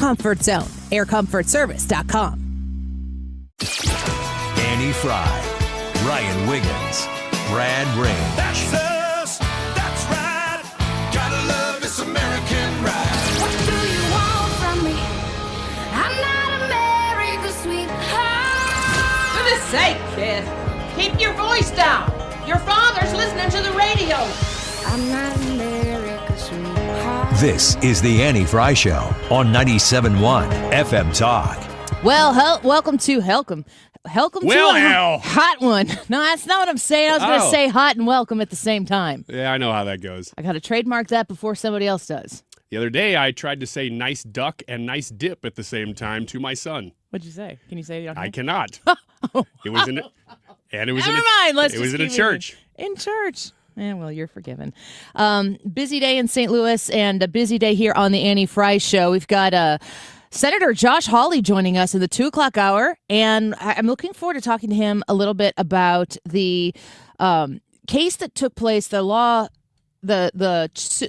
comfort zone. AirComfortService.com. Annie Fry, Ryan Wiggins, Brad Rain. That's us. That's right. Gotta love this American ride. What do you want from me? I'm not America's sweetheart. For goodness sake, kid. Keep your voice down. Your father's listening to the radio. I'm not America's sweetheart. This is the Annie Fry Show on 97.1 FM Talk. Well, welcome to Well, to a hot one. No, that's not what I'm saying. I was going to say hot and welcome at the same time. Yeah, I know how that goes. I got to trademark that before somebody else does. The other day, I tried to say nice duck and nice dip at the same time to my son. What'd you say? Can you say it? I cannot. It was in a, and it was Never in a, mind. Let's it was just in a keep church. In church. Well, you're forgiven. Busy day in St. Louis and a busy day here on the Annie Fry Show. We've got Senator Josh Hawley joining us in the 2 o'clock hour, and I'm looking forward to talking to him a little bit about the case that took place, the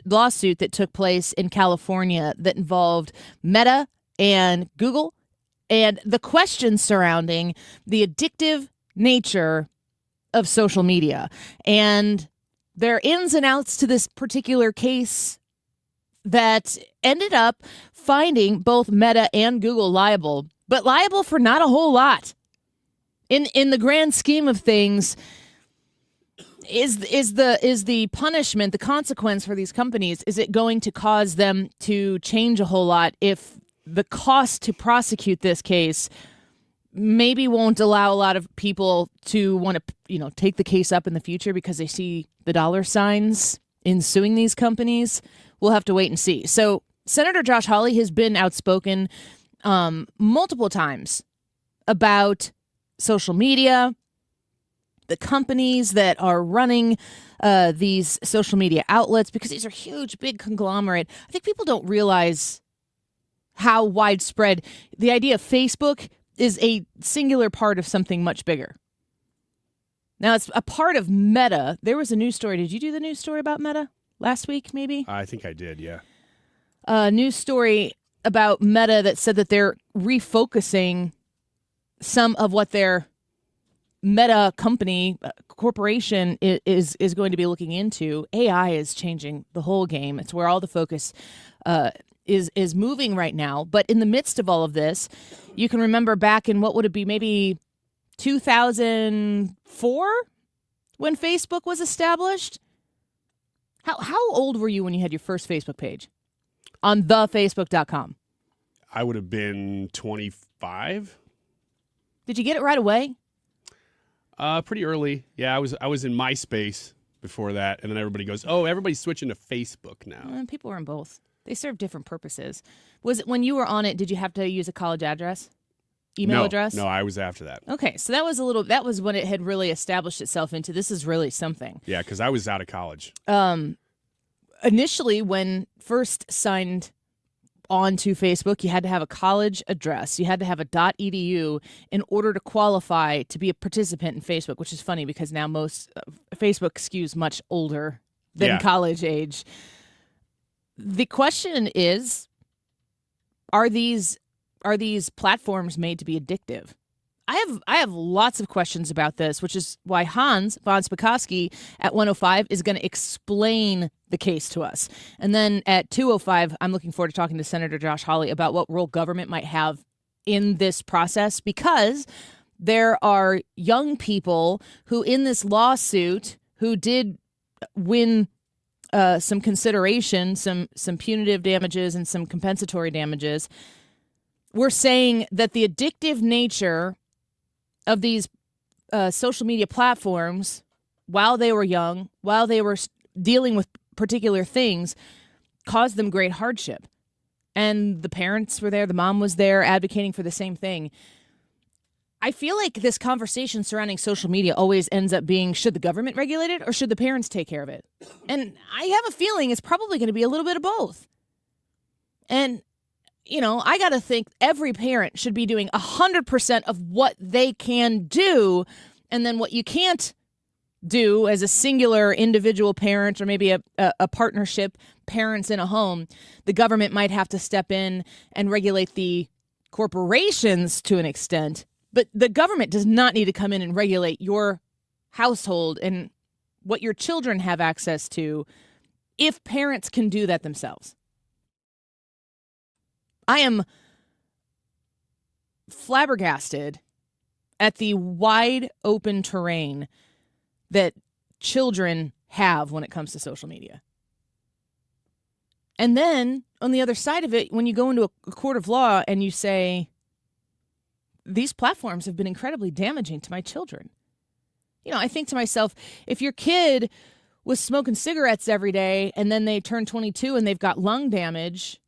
lawsuit that took place in California that involved Meta and Google, and the questions surrounding the addictive nature of social media. And there are ins and outs to this particular case that ended up finding both Meta and Google liable, but liable for not a whole lot. In the grand scheme of things, is the punishment, the consequence for these companies, is it going to cause them to change a whole lot if the cost to prosecute this case maybe won't allow a lot of people to want to, take the case up in the future because they see the dollar signs in suing these companies? We'll have to wait and see. So Senator Josh Hawley has been outspoken multiple times about social media, the companies that are running these social media outlets, because these are huge, big conglomerate. I think people don't realize how widespread the idea of Facebook is a singular part of something much bigger. Now, it's a part of Meta. There was a news story. Did you do the news story about Meta last week, maybe? I think I did, yeah. A news story about Meta that said that they're refocusing some of what their Meta company, corporation is going to be looking into. AI is changing the whole game. It's where all the focus is moving right now. But in the midst of all of this, you can remember back in what would it be, maybe 2004 when Facebook was established? How old were you when you had your first Facebook page on thefacebook.com? I would have been 25. Did you get it right away? Pretty early. Yeah, I was in MySpace before that, and then everybody goes, "Oh, everybody's switching to Facebook now." People are in both. They serve different purposes. Was it when you were on it, did you have to use a college address? Email address? No, I was after that. Okay, so that was when it had really established itself into this is really something. Yeah, because I was out of college. Initially, when first signed onto Facebook, you had to have a college address. You had to have a .edu in order to qualify to be a participant in Facebook, which is funny because now most Facebook skews much older than college age. The question is, are these platforms made to be addictive? I have lots of questions about this, which is why Hans von Spakovsky at 105 is going to explain the case to us. And then at 205, I'm looking forward to talking to Senator Josh Hawley about what role government might have in this process, because there are young people who in this lawsuit who did win some consideration, some punitive damages and some compensatory damages. We're saying that the addictive nature of these social media platforms, while they were young, while they were dealing with particular things, caused them great hardship. And the parents were there, the mom was there advocating for the same thing. I feel like this conversation surrounding social media always ends up being, should the government regulate it or should the parents take care of it? And I have a feeling it's probably going to be a little bit of both. And, I got to think every parent should be doing 100% of what they can do. And then what you can't do as a singular individual parent or maybe a partnership, parents in a home, the government might have to step in and regulate the corporations to an extent. But the government does not need to come in and regulate your household and what your children have access to if parents can do that themselves. I am flabbergasted at the wide open terrain that children have when it comes to social media. And then on the other side of it, when you go into a court of law and you say, these platforms have been incredibly damaging to my children. You know, I think to myself, if your kid was smoking cigarettes every day and then they turn 22 and they've got lung damage,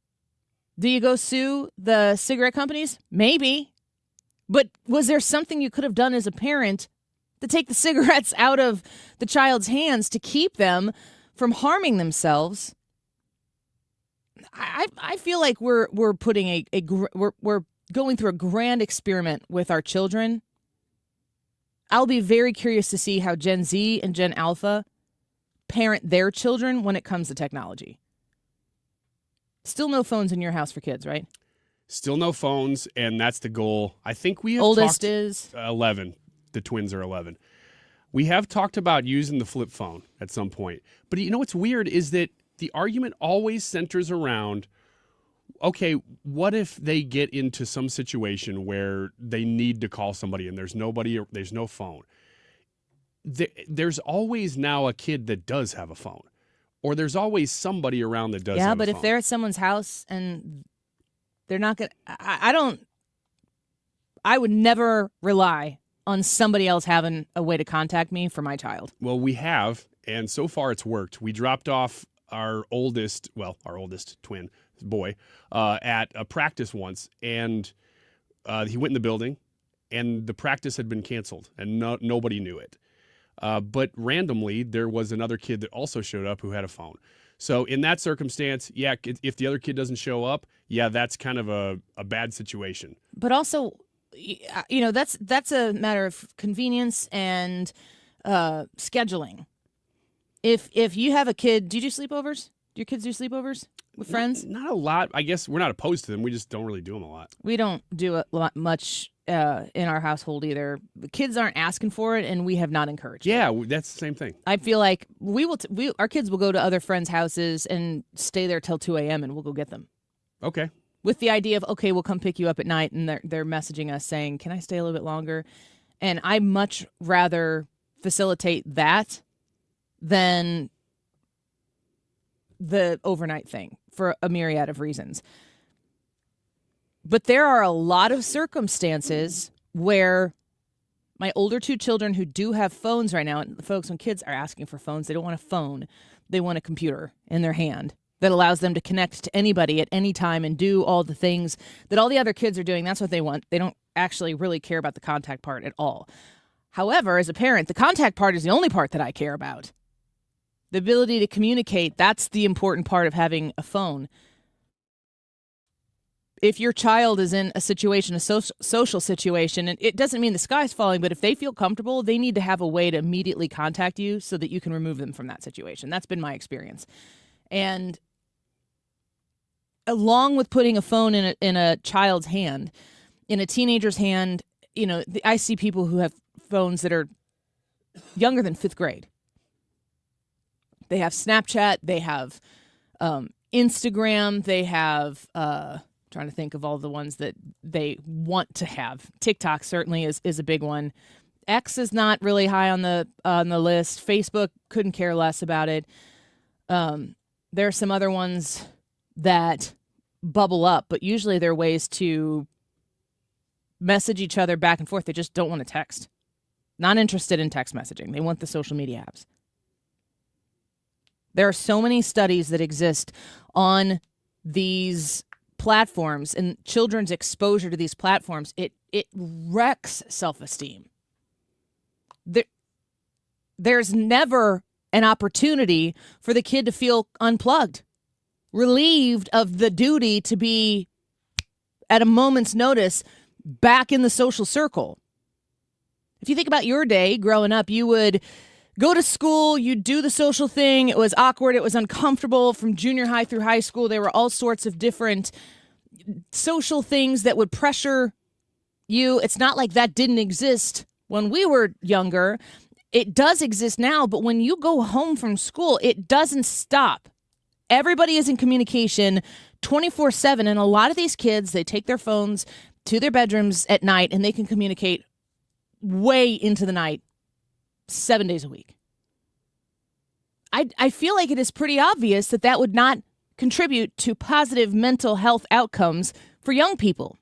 do you go sue the cigarette companies? Maybe. But was there something you could have done as a parent to take the cigarettes out of the child's hands to keep them from harming themselves? I feel like we're putting we're going through a grand experiment with our children. I'll be very curious to see how Gen Z and Gen Alpha parent their children when it comes to technology. Still no phones in your house for kids, right? Still no phones, and that's the goal. I think we have Oldest talked, is 11. The twins are 11. We have talked about using the flip phone at some point. But you know what's weird is that the argument always centers around, okay, what if they get into some situation where they need to call somebody and there's nobody, there's no phone? There's always now a kid that does have a phone. Or there's always somebody around that does have a phone. Yeah, but if they're at someone's house and they're not going to, I would never rely on somebody else having a way to contact me for my child. Well, we have, and so far it's worked. We dropped off our oldest twin boy at a practice once, and he went in the building, and the practice had been canceled, and nobody knew it. But randomly, there was another kid that also showed up who had a phone. So in that circumstance, yeah, if the other kid doesn't show up, yeah, that's kind of a bad situation. But also, you know, that's a matter of convenience and scheduling. If you have a kid, do you do sleepovers? Do your kids do sleepovers with friends? Not a lot. I guess we're not opposed to them. We just don't really do them a lot. We don't do a lot much in our household either. The kids aren't asking for it, and we have not encouraged it. Yeah, that's the same thing. I feel like our kids will go to other friends' houses and stay there till 2 a.m. and we'll go get them. Okay. With the idea of, okay, we'll come pick you up at night, and they're messaging us saying, can I stay a little bit longer? And I much rather facilitate that than the overnight thing for a myriad of reasons. But there are a lot of circumstances where my older two children who do have phones right now, and folks, when kids are asking for phones, they don't want a phone. They want a computer in their hand that allows them to connect to anybody at any time and do all the things that all the other kids are doing. That's what they want. They don't actually really care about the contact part at all. However, as a parent, the contact part is the only part that I care about. The ability to communicate, that's the important part of having a phone. If your child is in a situation, a social situation, and it doesn't mean the sky's falling, but if they feel comfortable, they need to have a way to immediately contact you so that you can remove them from that situation. That's been my experience. And along with putting a phone in a child's hand, in a teenager's hand, you know, I see people who have phones that are younger than 5th grade. They have Snapchat, they have Instagram, they have, trying to think of all the ones that they want to have. TikTok certainly is a big one. X is not really high on the list. Facebook, couldn't care less about it. There are some other ones that bubble up, but usually they're ways to message each other back and forth. They just don't want to text. Not interested in text messaging. They want the social media apps. There are so many studies that exist on these platforms and children's exposure to these platforms. It wrecks self-esteem. There's never an opportunity for the kid to feel unplugged, relieved of the duty to be, at a moment's notice, back in the social circle. If you think about your day growing up, you would go to school, you do the social thing. It was awkward. It was uncomfortable from junior high through high school. There were all sorts of different social things that would pressure you. It's not like that didn't exist when we were younger. It does exist now, but when you go home from school, it doesn't stop. Everybody is in communication 24/7, and a lot of these kids, they take their phones to their bedrooms at night, and they can communicate way into the night, 7 days a week. I feel like it is pretty obvious that that would not contribute to positive mental health outcomes for young people.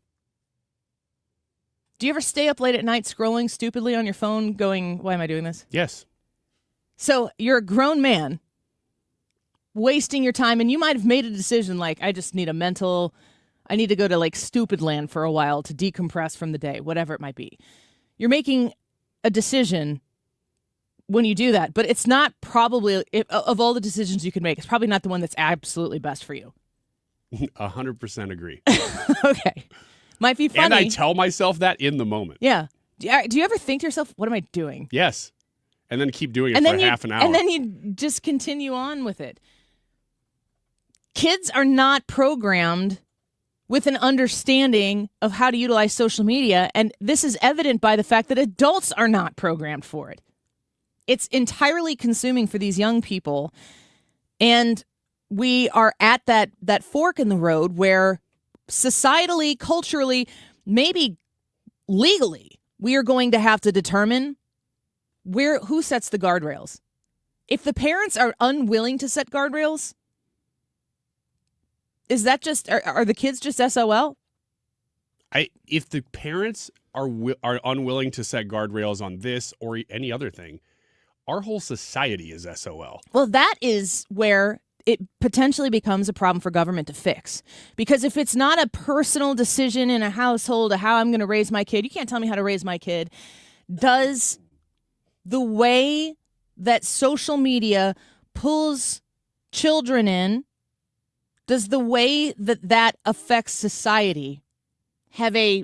Do you ever stay up late at night scrolling stupidly on your phone going, why am I doing this? Yes. So you're a grown man wasting your time, and you might have made a decision like, I just need I need to go to like stupid land for a while to decompress from the day, whatever it might be. You're making a decision when you do that, but it's not probably, of all the decisions you can make, it's probably not the one that's absolutely best for you. 100% agree. Okay. Might be funny. And I tell myself that in the moment. Yeah. Do you ever think to yourself, what am I doing? Yes. And then keep doing it for half an hour. And then you just continue on with it. Kids are not programmed with an understanding of how to utilize social media, and this is evident by the fact that adults are not programmed for it. It's entirely consuming for these young people, and we are at that fork in the road where societally, culturally, maybe legally, we are going to have to determine who sets the guardrails. If the parents are unwilling to set guardrails, is that just are the kids just SOL? If the parents are unwilling to set guardrails on this or any other thing, our whole society is SOL. Well, that is where it potentially becomes a problem for government to fix. Because if it's not a personal decision in a household of how I'm going to raise my kid, you can't tell me how to raise my kid. Does the way that social media pulls children in, does the way that affects society have a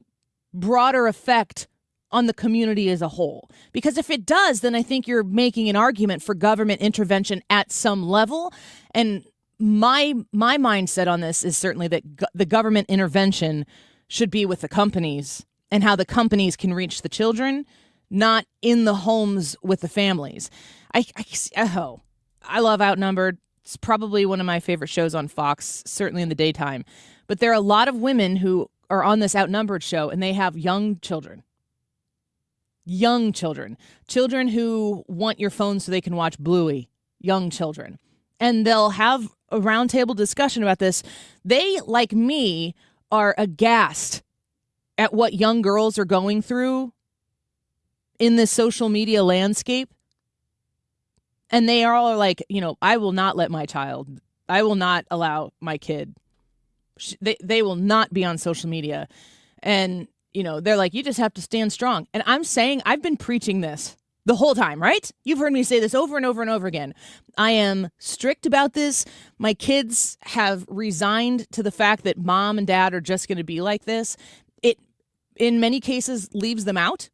broader effect on the community as a whole? Because if it does, then I think you're making an argument for government intervention at some level. And my mindset on this is certainly that the government intervention should be with the companies and how the companies can reach the children, not in the homes with the families. I love Outnumbered. It's probably one of my favorite shows on Fox, certainly in the daytime. But there are a lot of women who are on this Outnumbered show, and they have young children. Young children. Children who want your phone so they can watch Bluey. Young children. And they'll have a roundtable discussion about this. They, like me, are aghast at what young girls are going through in this social media landscape. And they are all like, I will not let my child, I will not allow my kid. They will not be on social media. And, they're like, you just have to stand strong. And I'm saying, I've been preaching this the whole time, right? You've heard me say this over and over and over again. I am strict about this. My kids have resigned to the fact that mom and dad are just going to be like this. It, in many cases, leaves them out.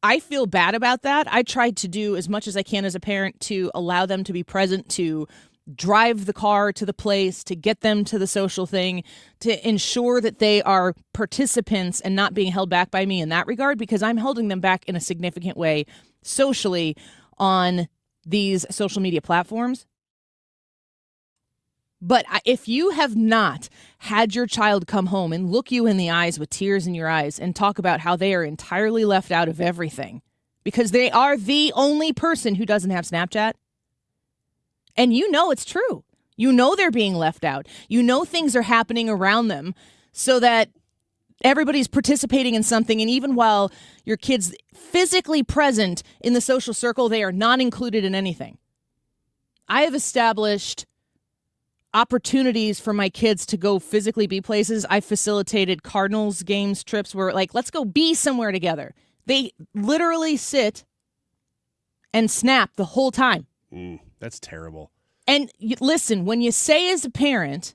I feel bad about that. I tried to do as much as I can as a parent to allow them to be present, to drive the car to the place, to get them to the social thing, to ensure that they are participants and not being held back by me in that regard, because I'm holding them back in a significant way socially on these social media platforms. But if you have not had your child come home and look you in the eyes with tears in your eyes and talk about how they are entirely left out of everything because they are the only person who doesn't have Snapchat, and it's true. They're being left out. Things are happening around them so that everybody's participating in something. And even while your kid's physically present in the social circle, they are not included in anything. I have established opportunities for my kids to go physically be places. I facilitated Cardinals games trips where let's go be somewhere together. They literally sit and snap the whole time. That's terrible. And listen, when you say as a parent,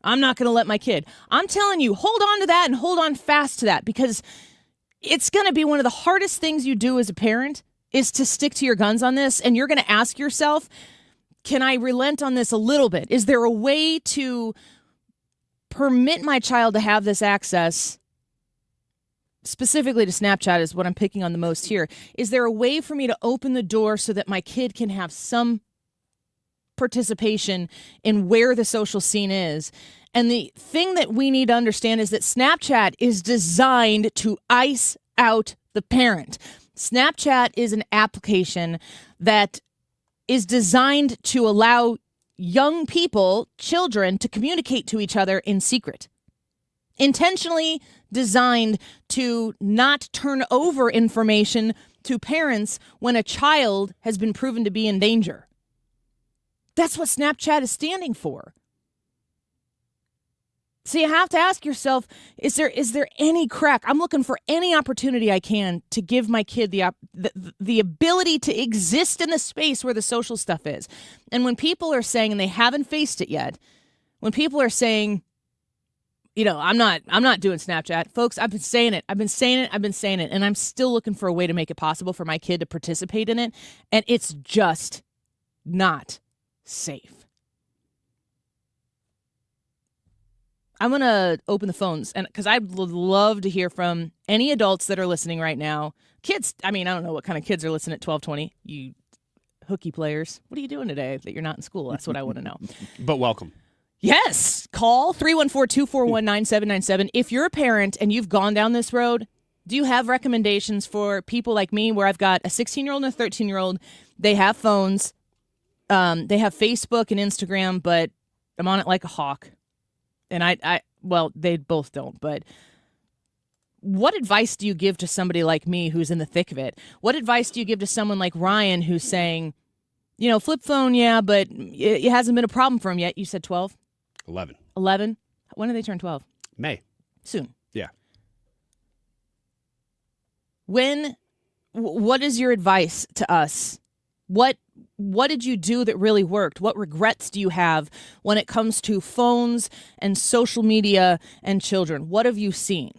I'm not going to let my kid, I'm telling you, hold on to that and hold on fast to that, because it's going to be one of the hardest things you do as a parent is to stick to your guns on this, and you're going to ask yourself, can I relent on this a little bit? Is there a way to permit my child to have this access? Specifically to Snapchat is what I'm picking on the most here. Is there a way for me to open the door so that my kid can have some participation in where the social scene is? And the thing that we need to understand is that Snapchat is designed to ice out the parent. Snapchat is an application that is designed to allow young people, children, to communicate to each other in secret. Intentionally designed to not turn over information to parents when a child has been proven to be in danger. That's what Snapchat is standing for. So you have to ask yourself, is there any crack? I'm looking for any opportunity I can to give my kid the ability to exist in the space where the social stuff is. And when people are saying, and they haven't faced it yet, when people are saying, I'm not doing Snapchat, folks, I've been saying it, and I'm still looking for a way to make it possible for my kid to participate in it, and it's just not safe. I'm going to open the phones, and because I would love to hear from any adults that are listening right now. Kids, I don't know what kind of kids are listening at 1220. You hooky players. What are you doing today that you're not in school? That's what I want to know. But welcome. Yes. Call 314-241-9797. If you're a parent and you've gone down this road, do you have recommendations for people like me where I've got a 16-year-old and a 13-year-old? They have phones. They have Facebook and Instagram, but I'm on it like a hawk. And well, they both don't, but what advice do you give to somebody like me who's in the thick of it? What advice do you give to someone like Ryan who's saying, flip phone, yeah, but it hasn't been a problem for him yet? You said 12? 11. 11? When do they turn 12? May. Soon. Yeah. What is your advice to us? What did you do that really worked? What regrets do you have when it comes to phones and social media and children? What have you seen?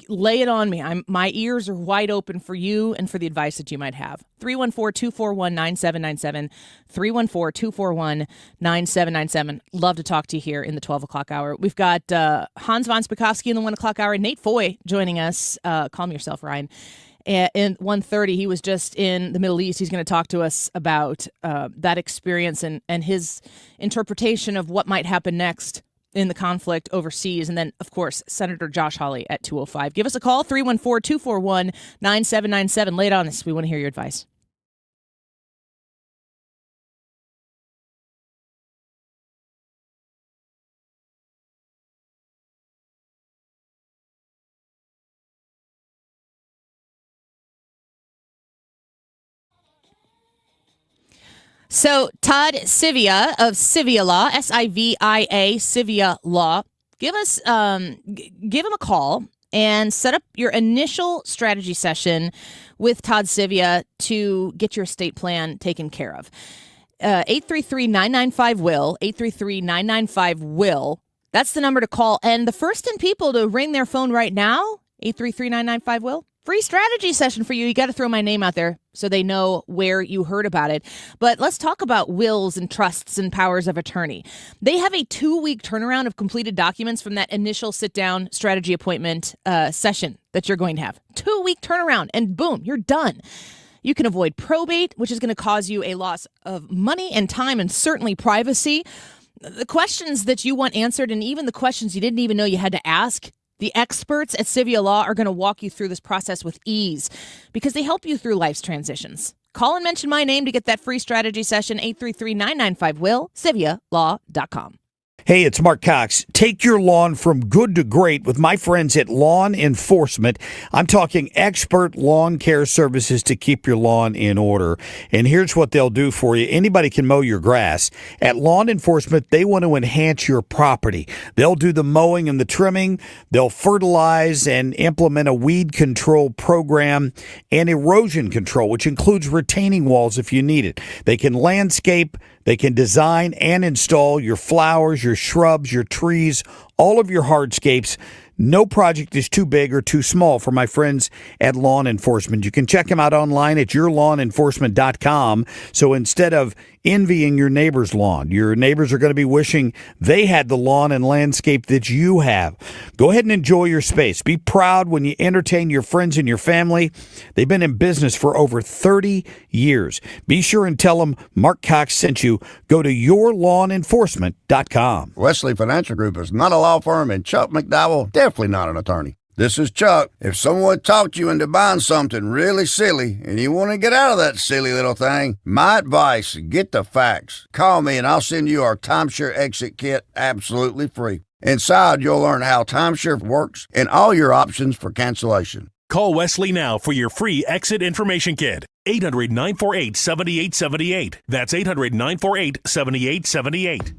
Lay it on me. My ears are wide open for you and for the advice that you might have. 314-241-9797. 314-241-9797. Love to talk to you here in the 12 o'clock hour. We've got Hans von Spakovsky in the 1 o'clock hour. Nate Foy joining us. Calm yourself, Ryan. In 1:30, he was just in the Middle East. He's going to talk to us about that experience and his interpretation of what might happen next in the conflict overseas. And then, of course, Senator Josh Hawley at 2:05. Give us a call, 314-241-9797. Lay it on us. We want to hear your advice. So Todd Sivia of Sivia Law, S-I-V-I-A, Sivia Law, give him a call and set up your initial strategy session with Todd Sivia to get your estate plan taken care of. 833-995-WILL, 833-995-WILL. That's the number to call. And the first 10 people to ring their phone right now, 833-995-WILL. Free strategy session for you. You got to throw my name out there so they know where you heard about it. But let's talk about wills and trusts and powers of attorney. They have a 2-week turnaround of completed documents from that initial sit-down strategy appointment session that you're going to have. 2-week turnaround, and boom, you're done. You can avoid probate, which is going to cause you a loss of money and time and certainly privacy. The questions that you want answered and even the questions you didn't even know you had to ask, the experts at Sivia Law are going to walk you through this process with ease because they help you through life's transitions. Call and mention my name to get that free strategy session, 833-995-WILL, SiviaLaw.com. Hey, it's Mark Cox. Take your lawn from good to great with my friends at Lawn Enforcement. I'm talking expert lawn care services to keep your lawn in order. And here's what they'll do for you. Anybody can mow your grass. At Lawn Enforcement, they want to enhance your property. They'll do the mowing and the trimming. They'll fertilize and implement a weed control program and erosion control, which includes retaining walls if you need it. They can landscape. They can design and install your flowers, your shrubs, your trees, all of your hardscapes. No project is too big or too small for my friends at Lawn Enforcement. You can check them out online at yourlawnenforcement.com. So instead of envying your neighbor's lawn, your neighbors are going to be wishing they had the lawn and landscape that you have. Go ahead and enjoy your space. Be proud when you entertain your friends and your family. They've been in business for over 30 years. Be sure and tell them Mark Cox sent you. Go to yourlawnenforcement.com. Wesley Financial Group is not a law firm, and Chuck McDowell definitely not an attorney. This is Chuck. If someone talked you into buying something really silly and you want to get out of that silly little thing, my advice, get the facts. Call me and I'll send you our timeshare exit kit absolutely free. Inside, you'll learn how timeshare works and all your options for cancellation. Call Wesley now for your free exit information kit. 800-948-7878. That's 800-948-7878.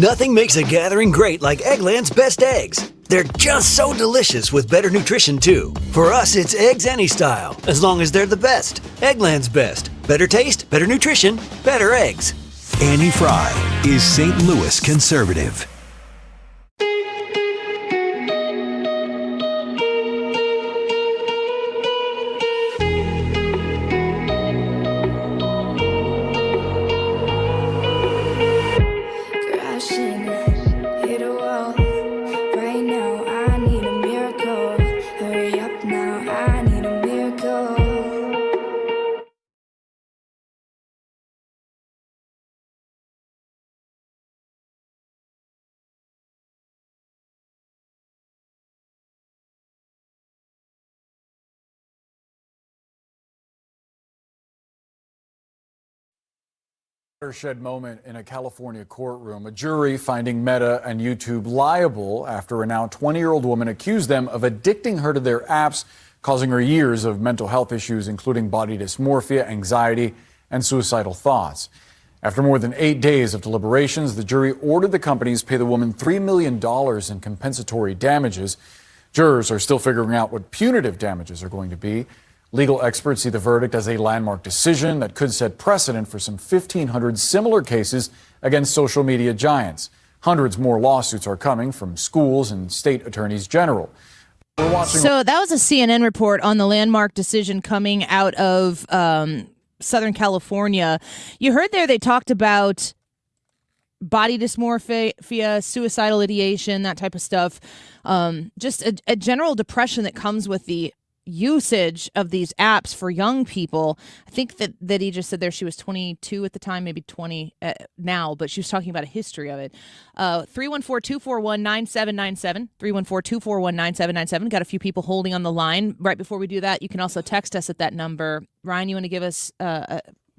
Nothing makes a gathering great like Eggland's Best Eggs. They're just so delicious with better nutrition, too. For us, it's eggs any style, as long as they're the best. Eggland's Best. Better taste, better nutrition, better eggs. Annie Fry is St. Louis conservative. Watershed moment in a California courtroom. A jury finding Meta and YouTube liable after a now 20-year-old woman accused them of addicting her to their apps, causing her years of mental health issues, including body dysmorphia, anxiety, and suicidal thoughts. After more than 8 days of deliberations, the jury ordered the companies pay the woman $3 million in compensatory damages. Jurors are still figuring out what punitive damages are going to be. Legal experts see the verdict as a landmark decision that could set precedent for some 1,500 similar cases against social media giants. Hundreds more lawsuits are coming from schools and state attorneys general. So that was a CNN report on the landmark decision coming out of Southern California. You heard there they talked about body dysmorphia, suicidal ideation, that type of stuff. Just a general depression that comes with the usage of these apps for young people. I think that he just said there she was 22 at the time, maybe 20 now, but she was talking about a history of it. 314-241-9797, 314-241-9797. Got a few people holding on the line. Right before we do that, you can also text us at that number. Ryan, you want to give us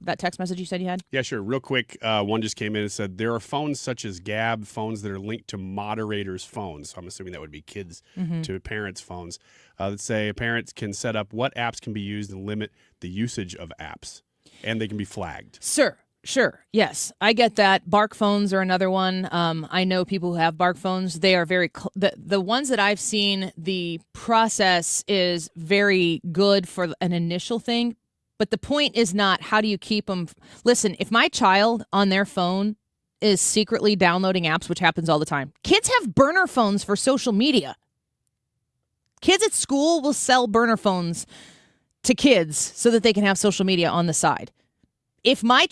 that text message you said you had? Yeah, sure. Real quick, one just came in and said there are phones such as Gab, phones that are linked to moderators' phones. So I'm assuming that would be kids to parents' phones. That say parents can set up what apps can be used and limit the usage of apps, and they can be flagged. Sure. Yes, I get that. Bark phones are another one. I know people who have Bark phones. They are very the ones that I've seen. The process is very good for an initial thing. But the point is not how do you keep them. Listen, if my child on their phone is secretly downloading apps, which happens all the time, kids have burner phones for social media. Kids at school will sell burner phones to kids so that they can have social media on the side. If I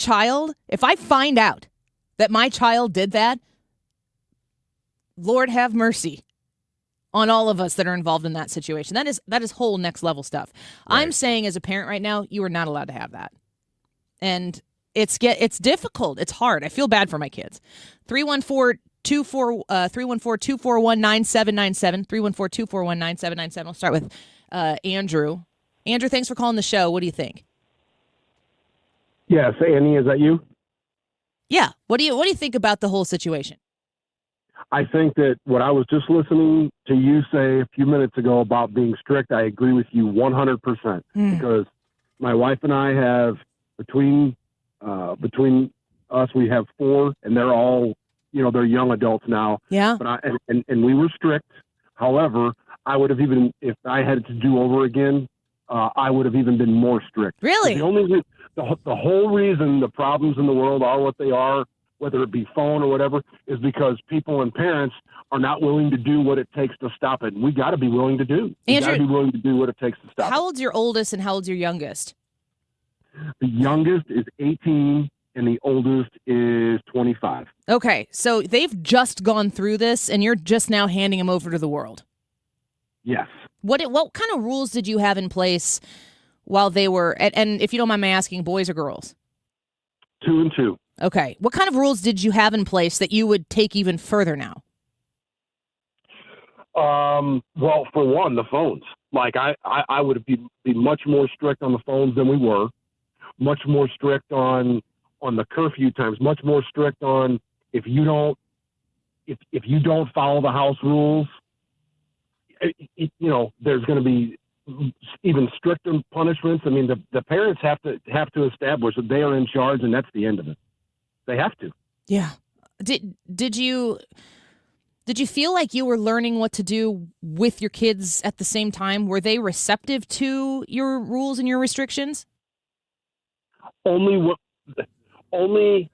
find out that my child did that, Lord have mercy on all of us that are involved in that situation. That is whole next level stuff. Right. I'm saying as a parent right now, you are not allowed to have that. And it's difficult. It's hard. I feel bad for my kids. 314-241-9797, 314-241-9797. I'll start with Andrew. Andrew, thanks for calling the show. What do you think? Yes, Annie, is that you? Yeah. What do you think about the whole situation? I think that what I was just listening to you say a few minutes ago about being strict, I agree with you 100%. Because my wife and I have between us, we have 4, and they're all, they're young adults now. Yeah. But and we were strict. However, I would have even, if I had to do over again, I would have even been more strict. Really? The whole reason the problems in the world are what they are whether it be phone or whatever, is because people and parents are not willing to do what it takes to stop it. And we got to be willing to do. We got to be willing to do what it takes to stop it. How old's your oldest and how old's your youngest? The youngest is 18 and the oldest is 25. Okay, so they've just gone through this and you're just now handing them over to the world. Yes. What kind of rules did you have in place while they were, and if you don't mind me asking, boys or girls? 2 and 2. Okay. What kind of rules did you have in place that you would take even further now? Well, for one, the phones. Like I would be much more strict on the phones than we were. Much more strict on the curfew times. Much more strict on if you don't follow the house rules. There's going to be even stricter punishments. I mean, the parents have to establish that they are in charge, and that's the end of it. They have to. Yeah. Did you feel like you were learning what to do with your kids at the same time? Were they receptive to your rules and your restrictions? Only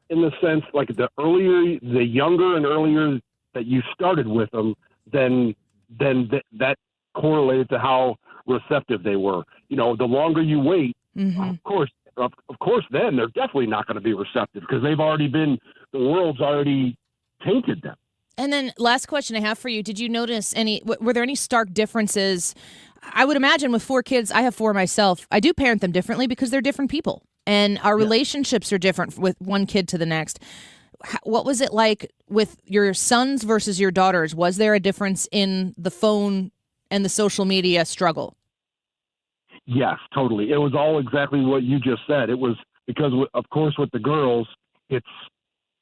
in the sense, like the younger and earlier that you started with them, then that correlated to how receptive they were. The longer you wait, of course, then they're definitely not going to be receptive because the world's already tainted them. And then last question I have for you. Did you notice were there any stark differences? I would imagine with 4 kids, I have 4 myself. I do parent them differently because they're different people and our relationships are different with one kid to the next. What was it like with your sons versus your daughters? Was there a difference in the phone and the social media struggle? Yes, totally. It was all exactly what you just said. It was because, of course, with the girls, it's,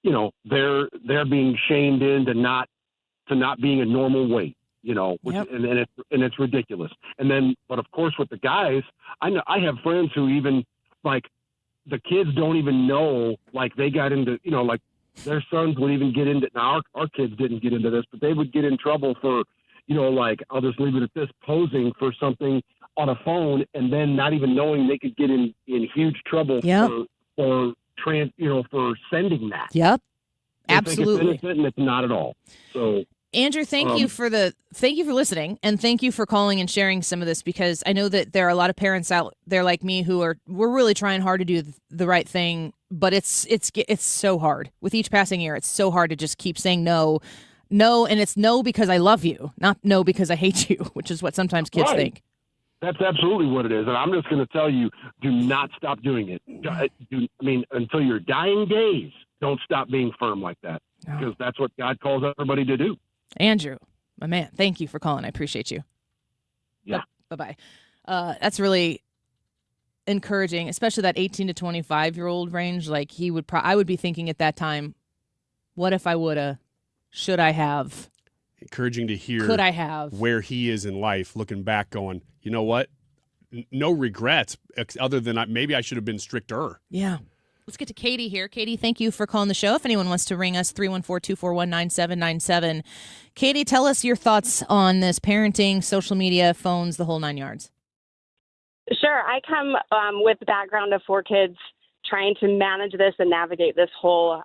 they're being shamed into not being a normal weight, which, and it's ridiculous. And then, but of course, with the guys, I have friends who even like the kids don't even know, like they got into, like their sons would even get into. Now our kids didn't get into this, but they would get in trouble for, like I'll just leave it at this, posing for something on a phone, and then not even knowing they could get in huge trouble for sending that. Yep. They Absolutely. think it's innocent, and it's not at all. So Andrew, thank you for listening, and thank you for calling and sharing some of this, because I know that there are a lot of parents out there like me we're really trying hard to do the right thing, but it's so hard. With each passing year, it's so hard to just keep saying no, and it's no because I love you, not no because I hate you, which is what sometimes kids think. That's absolutely what it is, and I'm just going to tell you, do not stop doing it. Until your dying days, don't stop being firm like that, because that's what God calls everybody to do. Andrew, my man, thank you for calling. I appreciate you. Yeah. Bye-bye. That's really encouraging, especially that 18 to 25-year-old range. Like I would be thinking at that time, what if I woulda, should I have? Encouraging to hear could I have where he is in life, looking back going, you know what? No regrets other than maybe I should have been stricter. Yeah. Let's get to Katie here. Katie, thank you for calling the show. If anyone wants to ring us, 314-241-9797. Katie, tell us your thoughts on this parenting, social media, phones, the whole 9 yards. Sure. I come with the background of 4 kids trying to manage this and navigate this whole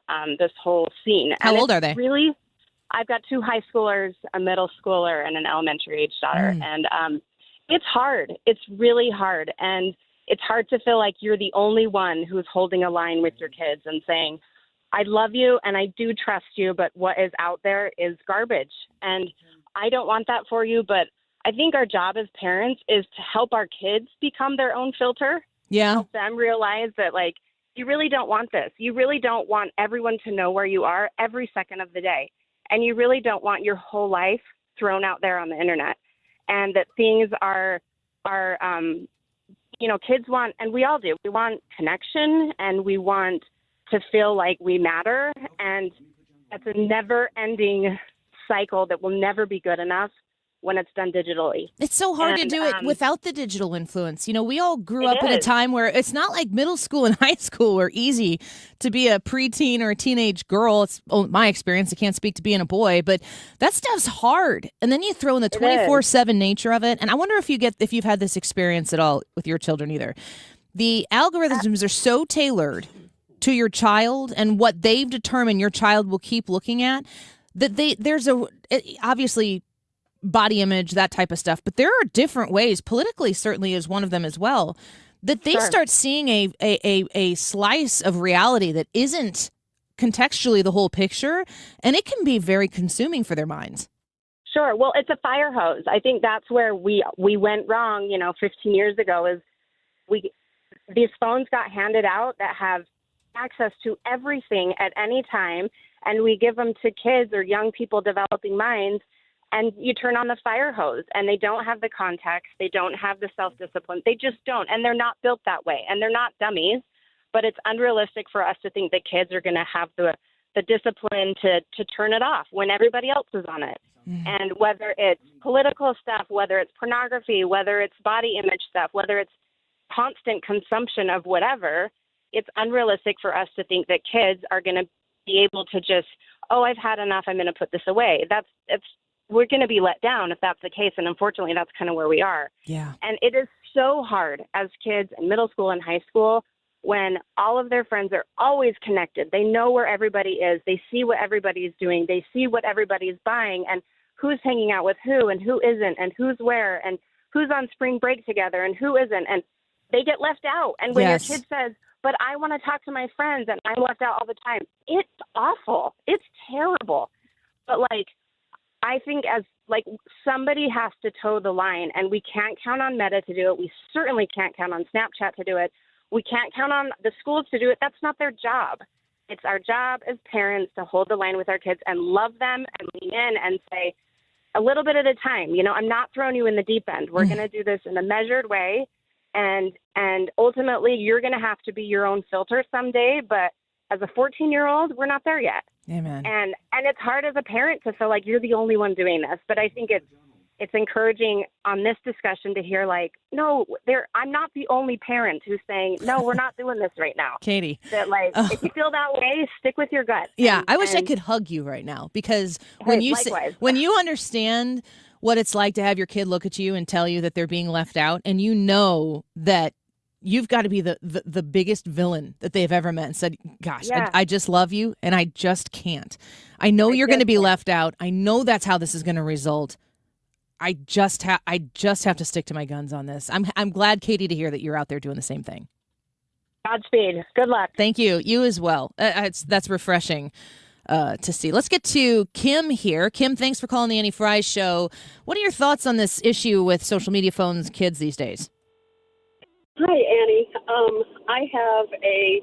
scene. How old are they? Really, I've got 2 high schoolers, a middle schooler, and an elementary age daughter. And it's hard. It's really hard. And it's hard to feel like you're the only one who's holding a line with your kids and saying, I love you and I do trust you, but what is out there is garbage. And I don't want that for you, but I think our job as parents is to help our kids become their own filter. Yeah. Help them realize that, like, you really don't want this. You really don't want everyone to know where you are every second of the day. And you really don't want your whole life thrown out there on the internet. And that things are kids want, and we all do, we want connection and we want to feel like we matter. And that's a never-ending cycle that will never be good enough when it's done digitally. It's so hard to do it without the digital influence. We all grew up in a time where it's not like middle school and high school were easy to be a preteen or a teenage girl. It's my experience. I can't speak to being a boy, but that stuff's hard. And then you throw in the 24/7 nature of it. And I wonder if you've had this experience at all with your children either. The algorithms are so tailored to your child and what they've determined your child will keep looking at, that there's obviously body image, that type of stuff, but there are different ways, politically certainly is one of them as well, that they start seeing a slice of reality that isn't contextually the whole picture, and it can be very consuming for their minds. Sure. Well, it's a fire hose. I think that's where we went wrong, 15 years ago, is these phones got handed out that have access to everything at any time, and we give them to kids or young people developing minds, and you turn on the fire hose, and they don't have the context, they don't have the self-discipline, they just don't, and they're not built that way, and they're not dummies, but it's unrealistic for us to think that kids are going to have the discipline to turn it off when everybody else is on it. And whether it's political stuff, whether it's pornography, whether it's body image stuff, whether it's constant consumption of whatever, it's unrealistic for us to think that kids are going to be able to just, I've had enough, I'm going to put this away. We're going to be let down if that's the case. And unfortunately, that's kind of where we are. Yeah. And it is so hard as kids in middle school and high school when all of their friends are always connected. They know where everybody is. They see what everybody's doing. They see what everybody's buying and who's hanging out with who and who isn't and who's where and who's on spring break together and who isn't. And they get left out. And when your kid says, but I want to talk to my friends and I'm left out all the time, it's awful. It's terrible. But I think somebody has to toe the line, and we can't count on Meta to do it. We certainly can't count on Snapchat to do it. We can't count on the schools to do it. That's not their job. It's our job as parents to hold the line with our kids and love them and lean in and say, a little bit at a time, I'm not throwing you in the deep end. We're going to do this in a measured way. And ultimately, you're going to have to be your own filter someday. But as a 14-year-old, we're not there yet. Amen. And it's hard as a parent to feel like you're the only one doing this. But I think it's encouraging on this discussion to hear no, I'm not the only parent who's saying, no, we're not doing this right now. Katie. That if you feel that way, stick with your gut. Yeah, I wish I could hug you right now, because when you understand what it's like to have your kid look at you and tell you that they're being left out, and you know that you've got to be the biggest villain that they've ever met, and said, gosh, I just love you and I just can't. I know you're going to be left out. I know that's how this is going to result. I just have to stick to my guns on this. I'm glad, Katie, to hear that you're out there doing the same thing. Godspeed. Good luck. Thank you. You as well. That's refreshing to see. Let's get to Kim here. Kim, thanks for calling the Annie Fry Show. What are your thoughts on this issue with social media phones, kids these days? Hi, Annie. I have a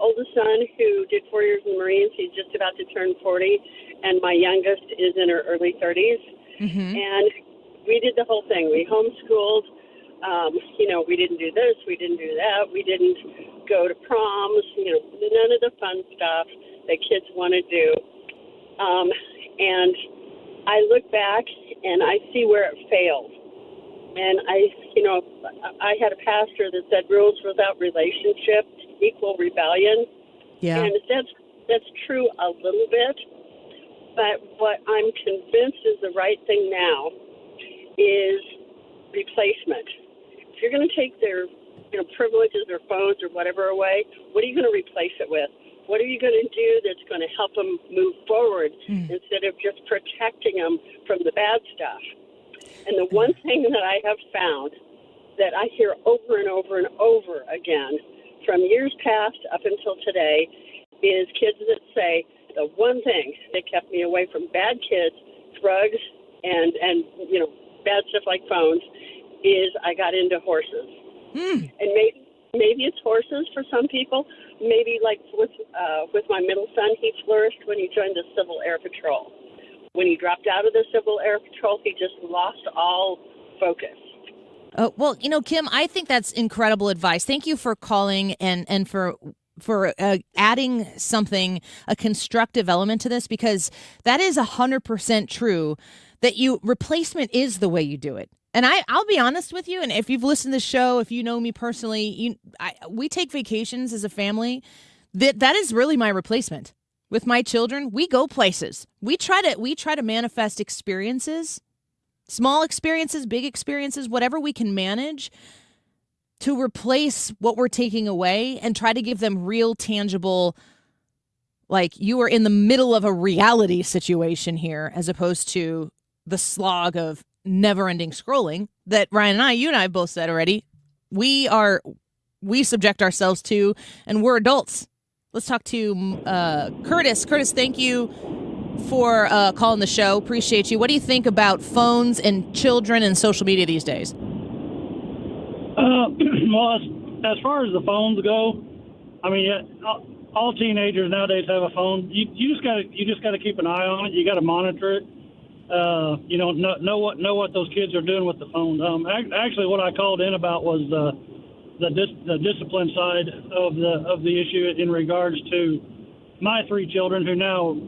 oldest son who did 4 years in the Marines. He's just about to turn 40, and my youngest is in her early 30s. Mm-hmm. And we did the whole thing. We homeschooled. We didn't do this. We didn't do that. We didn't go to proms. None of the fun stuff that kids want to do. And I look back and I see where it failed. And I had a pastor that said rules without relationship equal rebellion. Yeah. And that's true a little bit. But what I'm convinced is the right thing now is replacement. If you're going to take their privileges or phones or whatever away, what are you going to replace it with? What are you going to do that's going to help them move forward instead of just protecting them from the bad stuff? And the one thing that I have found that I hear over and over and over again from years past up until today is kids that say, the one thing that kept me away from bad kids, drugs, and bad stuff like phones is I got into horses. And maybe it's horses for some people. Maybe with my middle son, he flourished when he joined the Civil Air Patrol. When he dropped out of the Civil Air Patrol, he just lost all focus. Well, Kim, I think that's incredible advice. Thank you for calling and for adding a constructive element to this, because that is 100% true, that replacement is the way you do it. And I'll be honest with you, and if you've listened to the show, if you know me personally, we take vacations as a family. That is really my replacement. With my children, we go places. We try to manifest experiences, small experiences, big experiences, whatever we can manage, to replace what we're taking away and try to give them real, tangible, like you are in the middle of a reality situation here, as opposed to the slog of never-ending scrolling that Ryan and you and I both said already. We subject ourselves to, and we're adults. Let's talk to Curtis. Curtis, thank you for calling the show. Appreciate you. What do you think about phones and children and social media these days? Well, as far as the phones go, I mean, all teenagers nowadays have a phone. You just got to keep an eye on it. You got to monitor it. Know what those kids are doing with the phones. Actually, what I called in about was the discipline side of the issue in regards to my 3 children who now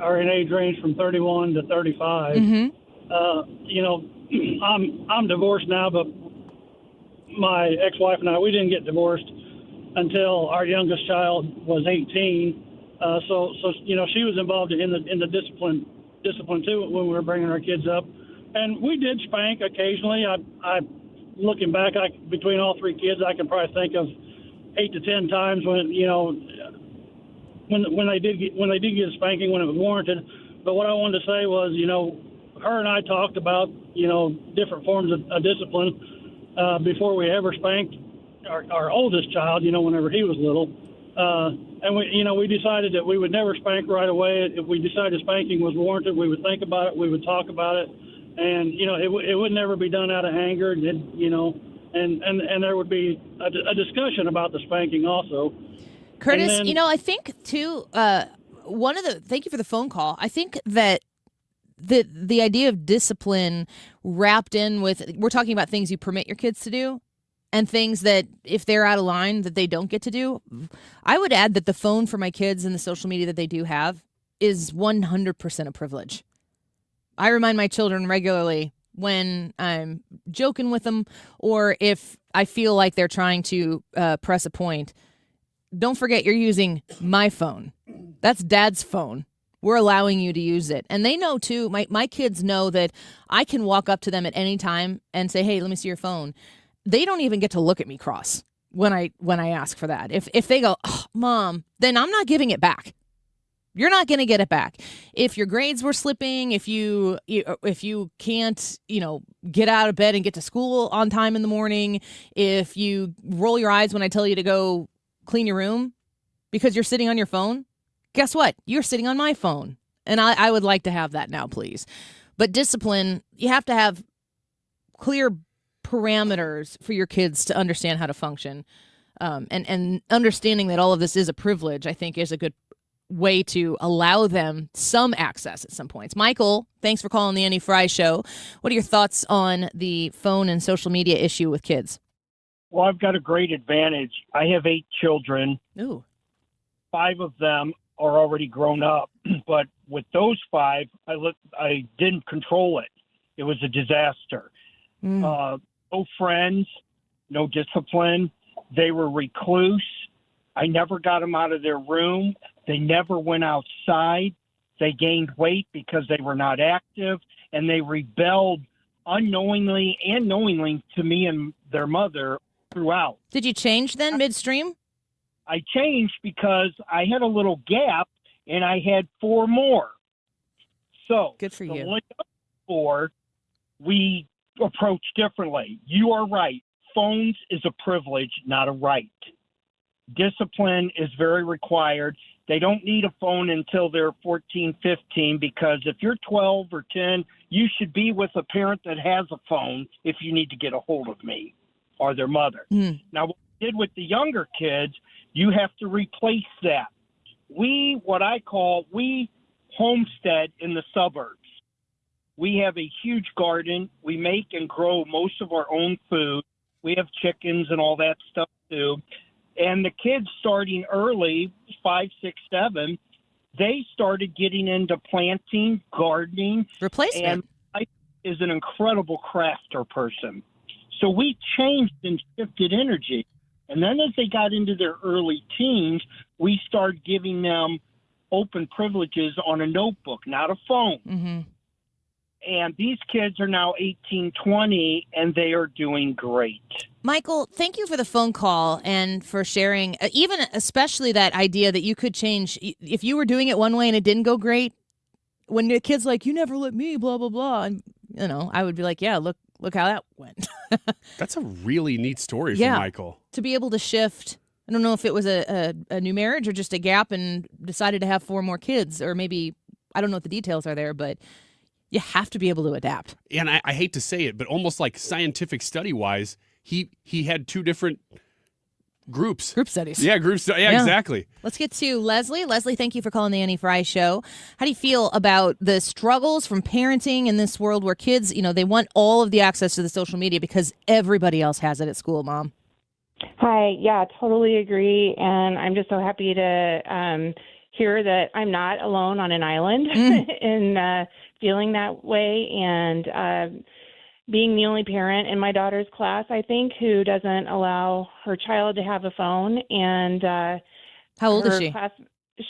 are in age range from 31 to 35. I'm divorced now, but my ex-wife and we didn't get divorced until our youngest child was 18. So she was involved in the discipline too when we were bringing our kids up, and we did spank occasionally. I looking back, between all 3 kids, I can probably think of 8 to 10 times when they did get spanking when it was warranted. But what I wanted to say was, her and I talked about different forms of discipline before we ever spanked our oldest child. Whenever he was little, and we decided that we would never spank right away. If we decided spanking was warranted, we would think about it, we would talk about it. And, it would never be done out of anger, and there would be a discussion about the spanking also. Curtis, I think, too, thank you for the phone call. I think that the idea of discipline wrapped in with, we're talking about things you permit your kids to do and things that if they're out of line that they don't get to do. I would add that the phone for my kids and the social media that they do have is 100% a privilege. I remind my children regularly when I'm joking with them or if I feel like they're trying to press a point. Don't forget you're using my phone. That's Dad's phone. We're allowing you to use it. And they know, too, my kids know that I can walk up to them at any time and say, hey, let me see your phone. They don't even get to look at me cross when I ask for that. If they go, oh, Mom, then I'm not giving it back. You're not going to get it back. If your grades were slipping, if you can't, get out of bed and get to school on time in the morning, if you roll your eyes when I tell you to go clean your room because you're sitting on your phone, guess what? You're sitting on my phone. And I would like to have that now, please. But discipline, you have to have clear parameters for your kids to understand how to function. And understanding that all of this is a privilege, I think, is a good way to allow them some access at some points. Michael, thanks for calling the Annie Fry Show. What are your thoughts on the phone and social media issue with kids? Well, I've got a great advantage. I have 8 children. Ooh. 5 of them are already grown up, but with those 5, I didn't control it. It was a disaster. No friends, no discipline. They were recluse. I never got them out of their room. They never went outside. They gained weight because they were not active, and they rebelled unknowingly and knowingly to me and their mother throughout. Did you change then midstream? I changed because I had a little gap, and I had 4 more. So good for you. 4, we approach differently. You are right. Phones is a privilege, not a right. Discipline is very required. They don't need a phone until they're 14, 15, because if you're 12 or 10, you should be with a parent that has a phone if you need to get a hold of me or their mother. Now, what we did with the younger kids, you have to replace that. We homestead in the suburbs. We have a huge garden. We make and grow most of our own food. We have chickens and all that stuff too. And the kids starting early, 5, 6, 7, they started getting into planting, gardening. Replacement. And I is an incredible crafter person. So we changed and shifted energy. And then as they got into their early teens, we started giving them open privileges on a notebook, not a phone. Mm-hmm. And these kids are now 18, 20, and they are doing great. Michael, thank you for the phone call and for sharing, even especially that idea that you could change. If you were doing it one way and it didn't go great, when the kid's like, you never let me, blah, blah, blah. And, I would be like, yeah, look how that went. That's a really neat story Yeah. from Michael. To be able to shift. I don't know if it was a new marriage or just a gap and decided to have 4 more kids, or maybe, I don't know what the details are there, but you have to be able to adapt. And I hate to say it, but almost like scientific study-wise, he had 2 different groups. Group studies. Yeah, yeah, exactly. Let's get to Leslie. Leslie, thank you for calling the Annie Fry Show. How do you feel about the struggles from parenting in this world where kids, they want all of the access to the social media because everybody else has it at school, Mom? Hi. Yeah, totally agree. And I'm just so happy to hear that I'm not alone on an island in feeling that way. And being the only parent in my daughter's class, I think, who doesn't allow her child to have a phone. And how old is she?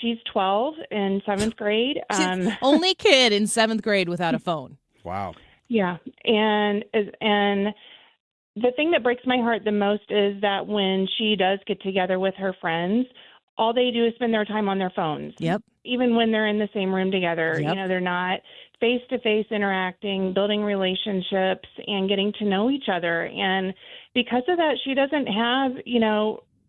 She's 12 in 7th grade. Only kid in 7th grade without a phone. Wow. Yeah. And the thing that breaks my heart the most is that when she does get together with her friends, all they do is spend their time on their phones. Yep. Even when they're in the same room together, Yep. They're not face-to-face interacting, building relationships, and getting to know each other. And because of that, she doesn't have,